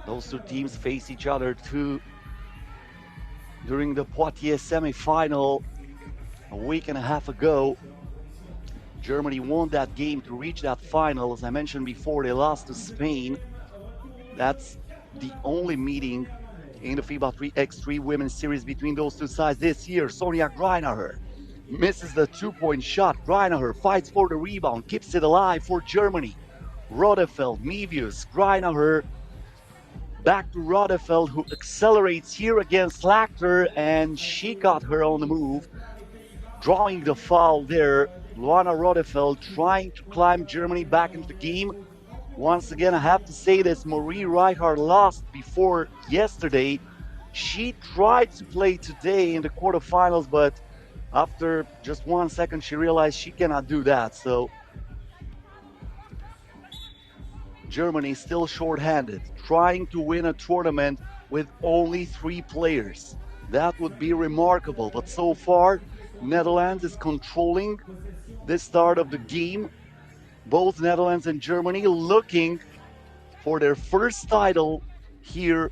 Speaker 2: Those two teams face each other too during the Poitiers semi-final a week and a half ago. Germany won that game to reach that final. As I mentioned before, they lost to Spain. That's the only meeting in the FIBA 3x3 Women's Series between those two sides this year. Sonia Greiner misses the 2-point shot. Greiner fights for the rebound, keeps it alive for Germany. Rodefeld, Mevius, Greiner. Back to Rodefeld, who accelerates here against Slachter, and she got her on the move, drawing the foul there. Luana Rodefeld trying to climb Germany back into the game. Once again, I have to say this, Marie Reichardt lost before yesterday. She tried to play today in the quarterfinals, but after just 1 second, she realized she cannot do that. So Germany still short-handed, trying to win a tournament with only 3 players. That would be remarkable, but so far, Netherlands is controlling this start of the game. Both Netherlands and Germany looking for their first title here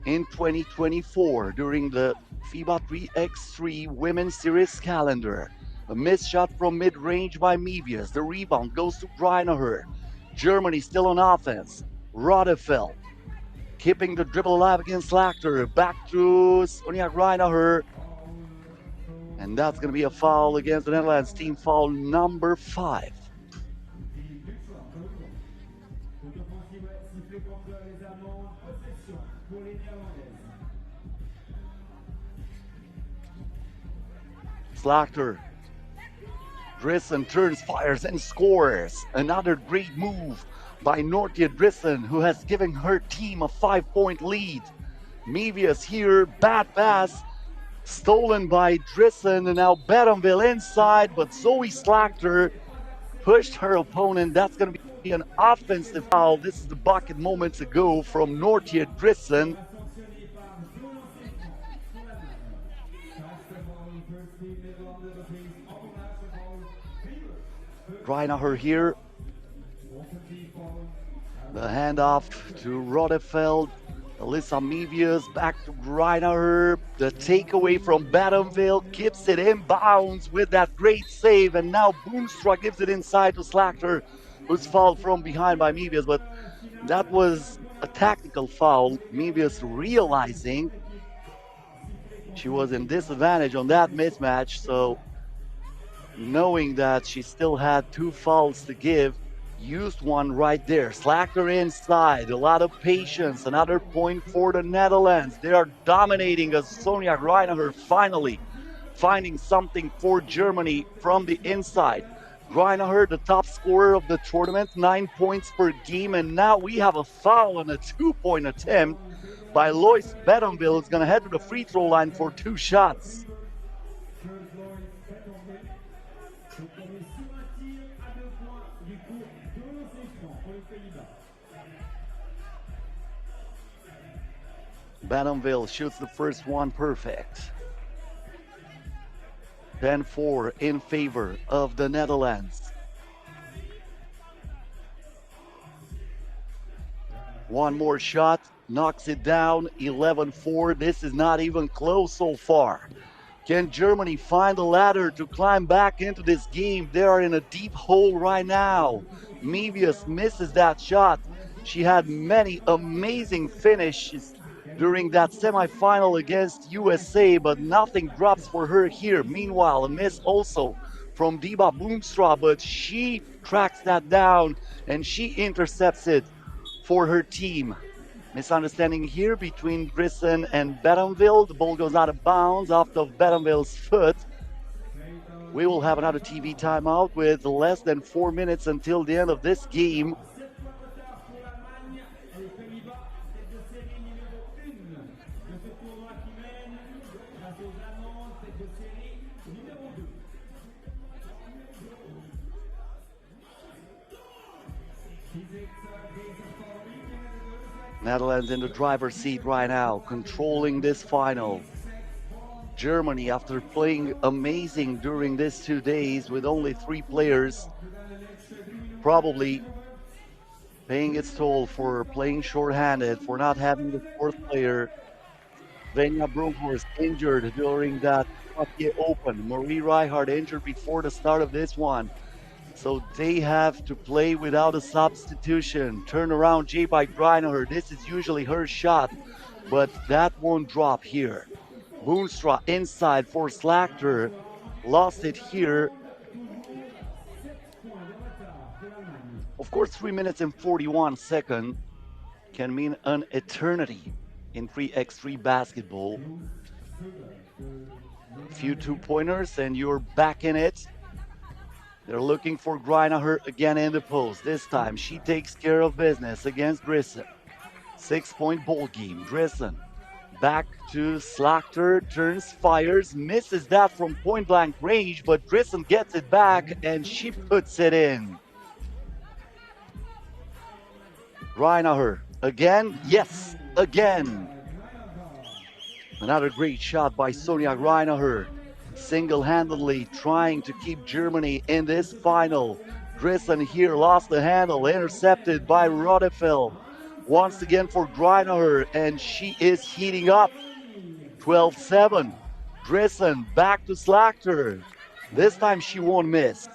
Speaker 2: in 2024 during the FIBA 3x3 Women's Series calendar. A missed shot from mid-range by Mevius. The rebound goes to Greiner. Germany still on offense. Rodefeld keeping the dribble alive against Slachter. Back to Sonia Greinacher. And that's going to be a foul against the Netherlands. Team foul number 5. Slachter. Drissen turns, fires, and scores. Another great move by Nortje Drissen, who has given her team a 5-point lead. Mevius here, bad pass, stolen by Drissen, and now Betonville inside, but Zoe Slachter pushed her opponent. That's going to be an offensive foul. This is the bucket moments ago from Nortje Drissen. Greinacher here. The handoff to Rodefeld. Alyssa Mevius back to Greinacher. The takeaway from Betonville keeps it in bounds with that great save. And now Boomstra gives it inside to Slachter, who's fouled from behind by Mevius. But that was a tactical foul. Mevius realizing she was in disadvantage on that mismatch. So knowing that she still had 2 fouls to give, used one right there. Slachter inside, a lot of patience. Another point for the Netherlands. They are dominating as Sonia Greinacher finally finding something for Germany from the inside. Greinacher, the top scorer of the tournament, 9 points per game, and now we have a foul on a 2-point attempt by Lois Betonville. It's going to head to the free throw line for 2 shots. Betonville shoots the first one perfect. 10-4 in favor of the Netherlands. One more shot, knocks it down, 11-4. This is not even close so far. Can Germany find a ladder to climb back into this game? They are in a deep hole right now. Mevius misses that shot. She had many amazing finishes during that semifinal against USA, but nothing drops for her here. Meanwhile, a miss also from Diba Boomstra, but she tracks that down and she intercepts it for her team. Misunderstanding here between Drissen and Betonville. The ball goes out of bounds off of Betonville's foot. We will have another TV timeout with less than 4 minutes until the end of this game. Netherlands in the driver's seat right now, controlling this final. Germany, after playing amazing during these 2 days with only 3 players, probably paying its toll for playing shorthanded, for not having the 4th player. Venja Brunkhorst injured during that Czechia Open. Marie Reichardt injured before the start of this one. So they have to play without a substitution. Turn around J by Greinacher. This is usually her shot, but that won't drop here. Boomstra inside for Slachter. Lost it here. Of course, 3 minutes and 41 seconds can mean an eternity in 3x3 basketball. A few 2-pointers and you're back in it. They're looking for Greinacher again in the post. This time she takes care of business against Drissen. 6-point ball game. Drissen back to Slachter, turns, fires, misses that from point blank range, but Drissen gets it back and she puts it in. Greinacher again, yes, again. Another great shot by Sonia Greinacher. Single-handedly trying to keep Germany in this final. Drissen here lost the handle, intercepted by Rodefeld. Once again for Greinacher, and she is heating up. 12-7. Drissen back to Slachter. This time she won't miss.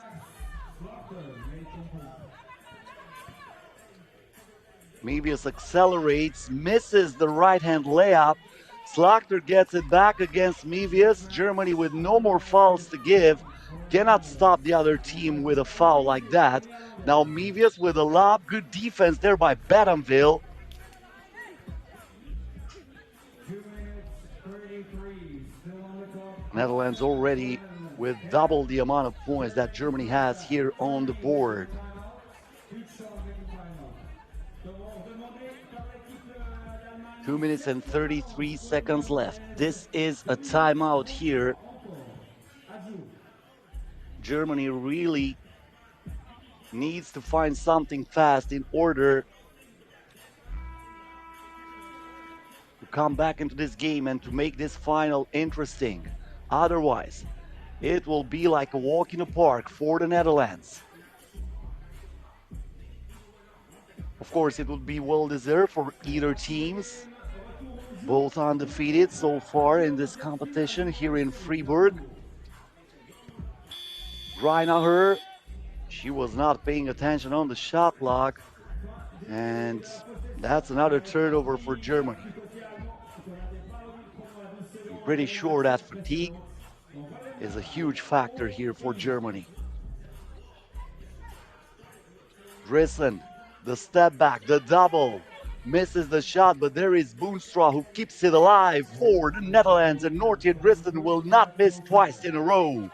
Speaker 2: Mevius accelerates, misses the right-hand layup. Slachter gets it back against Mevius. Germany with no more fouls to give. Cannot stop the other team with a foul like that. Now Mevius with a lob. Good defense there by Badamville.
Speaker 3: 2 minutes 33 still on the clock.
Speaker 2: Netherlands already with double the amount of points that Germany has here on the board. 2 minutes and 33 seconds left. This is a timeout here. Germany really needs to find something fast in order to come back into this game and to make this final interesting. Otherwise, it will be like a walk in the park for the Netherlands. Of course, it would be well deserved for either teams. Both undefeated so far in this competition here in Fribourg. Greinacher, she was not paying attention on the shot clock, and that's another turnover for Germany. I'm pretty sure that fatigue is a huge factor here for Germany. Drissen, the step back, the double, misses the shot, but there is Boonstra who keeps it alive for the Netherlands, and Nortje Drissen will not miss twice in a row.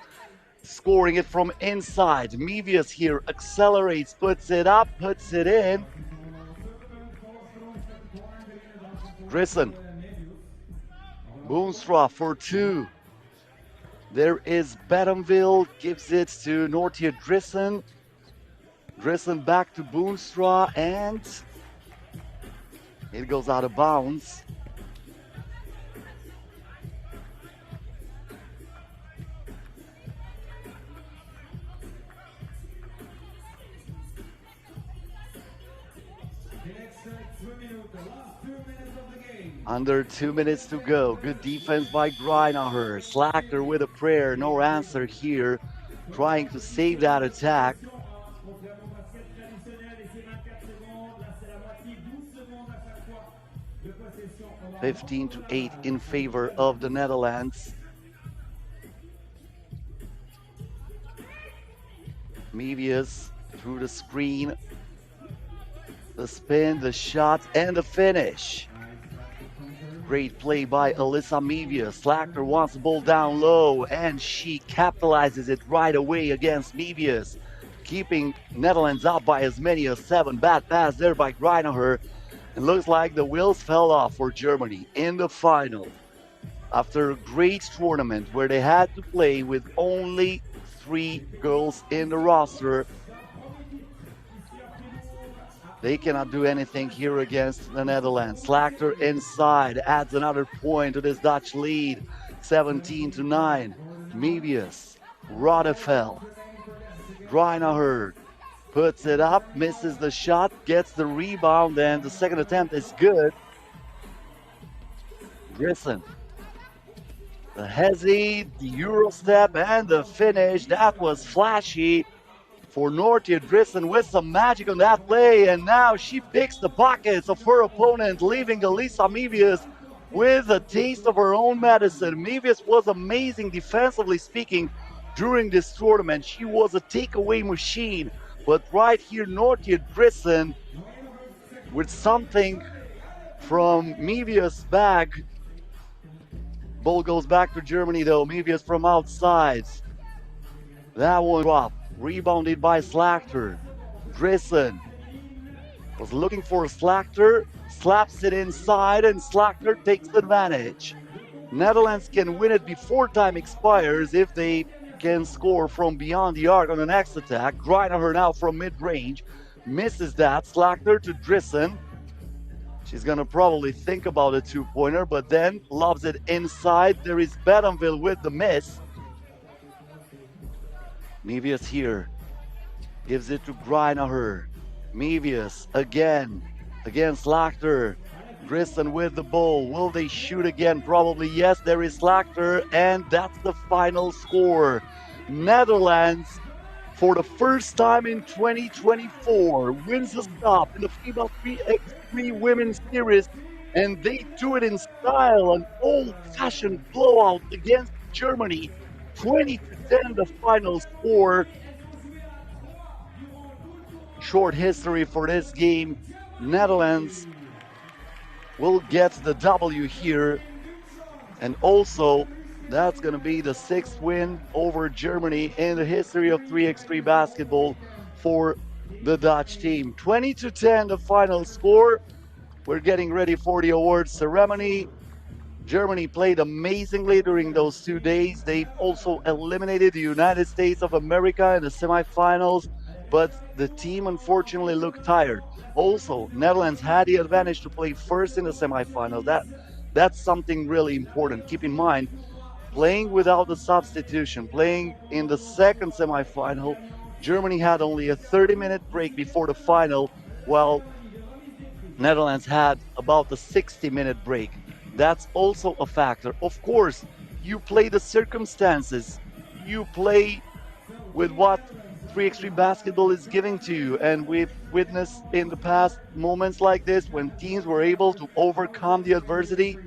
Speaker 2: Scoring it from inside. Mevius here accelerates, puts it up, puts it in. Drissen. Boonstra for two. There is Badamville, gives it to Nortje Drissen. Drissen back to Boonstra, and it goes out of bounds. Under 2 minutes to go. Good defense by Greinacher. Slachter with a prayer. No answer here. Trying to save that attack. 15-8 in favor of the Netherlands. Mevius through the screen. The spin, the shot, and the finish. Great play by Alyssa Mevius. Slachter wants the ball down low, and she capitalizes it right away against Mevius, keeping Netherlands up by as many as 7. Bad pass there by Greinacher. It looks like the wheels fell off for Germany in the final. After a great tournament where they had to play with only 3 girls in the roster, they cannot do anything here against the Netherlands. Slachter inside adds another point to this Dutch lead. 17-9. Mevius, Rodefeld, Greinacher puts it up, misses the shot, gets the rebound, and the second attempt is good. Drissen, the hezi, the Euro step, and the finish. That was flashy for Nortje Drissen with some magic on that play, and now she picks the pockets of her opponent, leaving Alyssa Mevius with a taste of her own medicine. Mevius was amazing defensively speaking during this tournament. She was a takeaway machine, but right here Nortje Drissen with something from Mevius' bag. Ball goes back to Germany though. Mevius from outside. That one dropped. Rebounded by Slachter. Drissen was looking for Slachter, slaps it inside, and Slachter takes advantage. Netherlands can win it before time expires if they can score from beyond the arc on the next attack. Greinacher now from mid-range. Misses that. Slachter to Drissen. She's going to probably think about a two-pointer, but then lobs it inside. There is Badamville with the miss. Mevius here, gives it to Greinacher. Mevius again, against Slachter. Drissen with the ball. Will they shoot again? Probably yes. There is Slachter, and that's the final score. Netherlands for the first time in 2024, wins the stop in the FIBA 3x3 Women's Series, and they do it in style, an old-fashioned blowout against Germany. 20-10 the final score. Short history for this game. Netherlands will get the W here, and also that's going to be the 6th win over Germany in the history of 3x3 basketball for the Dutch team. 20-10 the final score. We're getting ready for the awards ceremony. Germany played amazingly during those 2 days. They also eliminated the United States of America in the semifinals, but the team unfortunately looked tired. Also, Netherlands had the advantage to play first in the semifinals. That's something really important. Keep in mind, playing without the substitution, playing in the second semifinal, Germany had only a 30-minute break before the final, while Netherlands had about a 60-minute break. That's also a factor. Of course, you play the circumstances, you play with what 3x3 basketball is giving to you, and we've witnessed in the past moments like this when teams were able to overcome the adversity.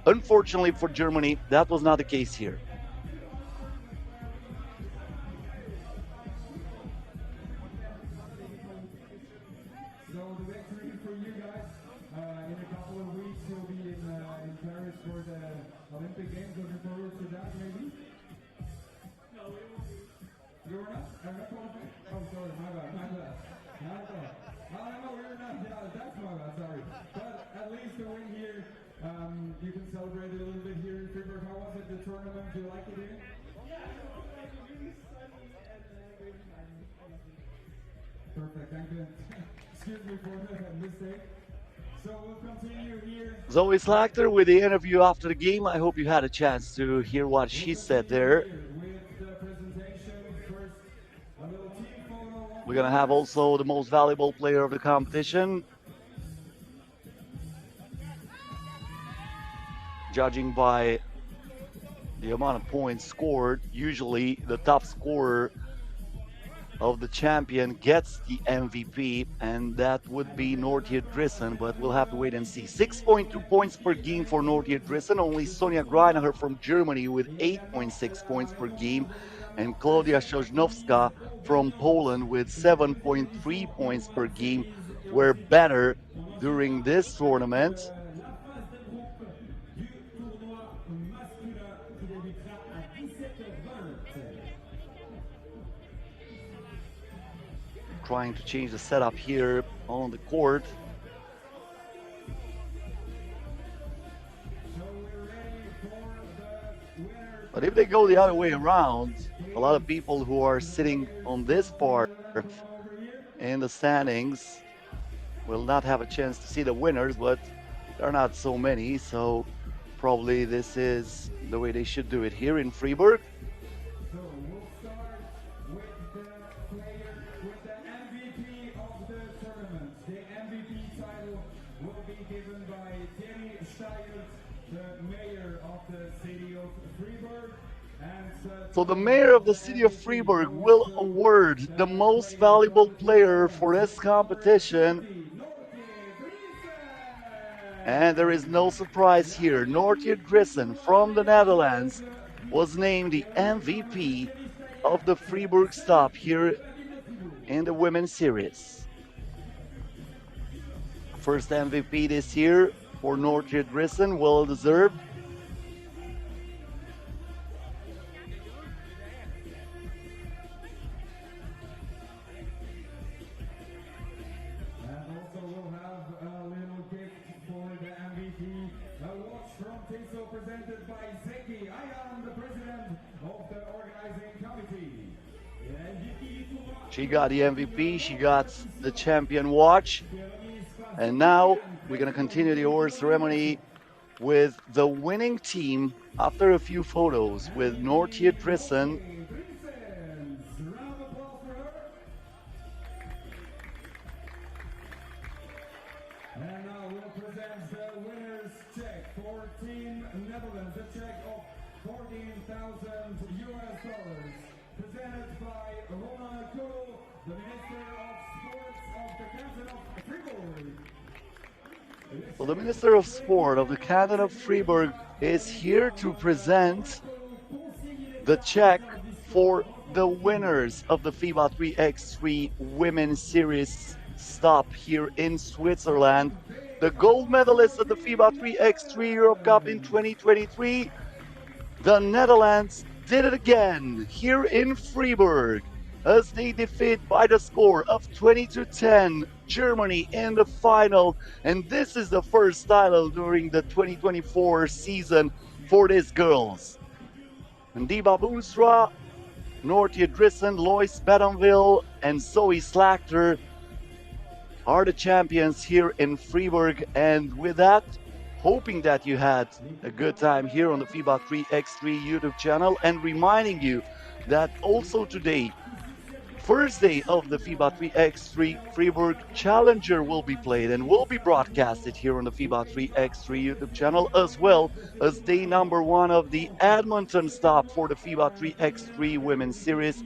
Speaker 2: Unfortunately for Germany, that was not the case here.
Speaker 3: So the victory for you guys. In a couple of weeks, you'll be in Paris for the Olympic Games. Looking forward to that, maybe. No, we won't be. You're not? I'm not qualified? Oh, sorry, my bad. Not at all. No, we're not. Yeah, that's my bad. Sorry. But at least the win here, you can celebrate it a little bit here in Fribourg. How was it? The tournament? Do you like it here? Yeah, it was really sunny and very nice. Perfect. Thank you. Excuse me for the mistake. So we'll continue here.
Speaker 2: Zoe Slachter with the interview after the game. I hope you had a chance to hear what she said there. We're going to have also the most valuable player of the competition. Judging by the amount of points scored, usually the top scorer of the champion gets the MVP, and that would be Nortje Drissen, but we'll have to wait and see. 6.2 points per game for Nortje Drissen. Only Sonja Greinacher from Germany with 8.6 points per game, and Klaudia Sosnowska from Poland with 7.3 points per game were better during this tournament. Trying to change the setup here on the court. But if they go the other way around, a lot of people who are sitting on this part in the standings will not have a chance to see the winners, but there are not so many, so probably this is the way they should do it here in Fribourg. So the mayor of the city of Fribourg will award the most valuable player for this competition. And there is no surprise here. Nortje Drissen from the Netherlands was named the MVP of the Fribourg Stop here in the Women's Series. First MVP this year for Nortje Drissen, well deserved.
Speaker 3: Presented by Zeki. I am the president of the organizing committee.
Speaker 2: She got the MVP, she got the champion watch, and now we're going to continue the award ceremony with the winning team after a few photos with Nortje Drissen.
Speaker 3: And now we'll present the winner's check for Team Netherlands, a check of $14,000. presented by Ronald Gyor, the Minister of Sports of the Canton of Fribourg.
Speaker 2: Well, the Minister of Sport of the Canton of Fribourg is here to present the check for the winners of the FIBA 3x3 Women's Series Stop here in Switzerland. The gold medalists at the FIBA 3x3 Europe Cup in 2023, the Netherlands did it again here in Fribourg as they defeat by the score of 20-10 Germany in the final. And this is the first title during the 2024 season for these girls. Ndiba Boonstra, Nortia Drissen, Lois Bedonville, and Zoe Slachter are the champions here in Fribourg. And with that, hoping that you had a good time here on the FIBA 3x3 YouTube channel, and reminding you that also today, first day of the FIBA 3x3 Fribourg Challenger will be played and will be broadcasted here on the FIBA 3x3 YouTube channel, as well as day number 1 of the Edmonton stop for the FIBA 3x3 Women's Series.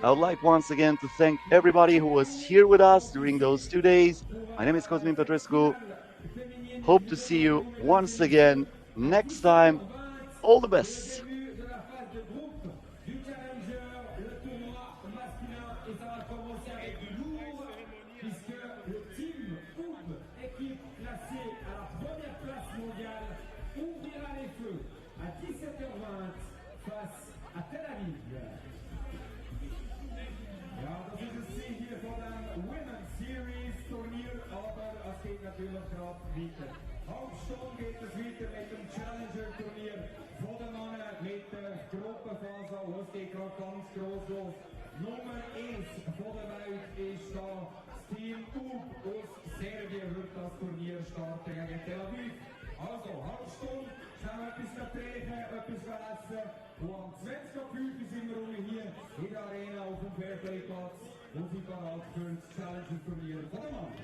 Speaker 2: I would like once again to thank everybody who was here with us during those 2 days. My name is Cosmin Petrescu. Hope to see you once again next time. All the best.
Speaker 3: À 17h20 face à Tel Aviv. Ja, das ist es hier von einem Women's Series Turnier, aber es geht natürlich gerade weiter. Halbstunde geht es weiter mit dem Challenger Turnier von den Männern mit der Gruppenphase. Es geht gerade ganz groß los. Nummer 1 von der Welt ist da. Das Team UB aus Serbien wird das Turnier starten gegen Tel Aviv. Also, Halbstunde, schauen wir etwas trinken, etwas essen. Und am 20.05 sind wir hier in der Arena auf dem Fairplayplatz und sind bereit für das Challenge-Turnier von der Mann.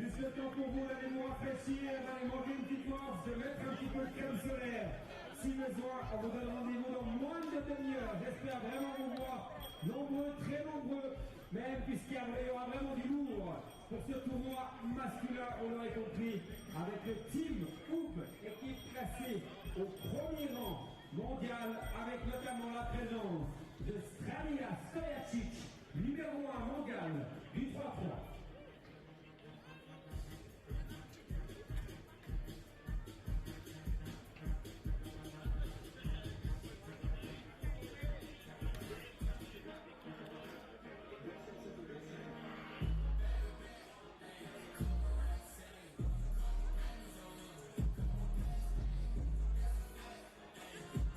Speaker 3: Juste le temps pour vous d'aller vous rafraîchir, d'aller manger une petite marche, de mettre un petit peu de crème solaire. Si besoin, on vous donne rendez-vous dans moins de demi-heure. J'espère vraiment vous voir nombreux, très nombreux, même puisqu'il y aura vraiment du lourd pour ce tournoi masculin, on l'aurait compris, avec le team UB, équipe classée au premier rang mondial, avec notamment la présence de Stramila Stojacic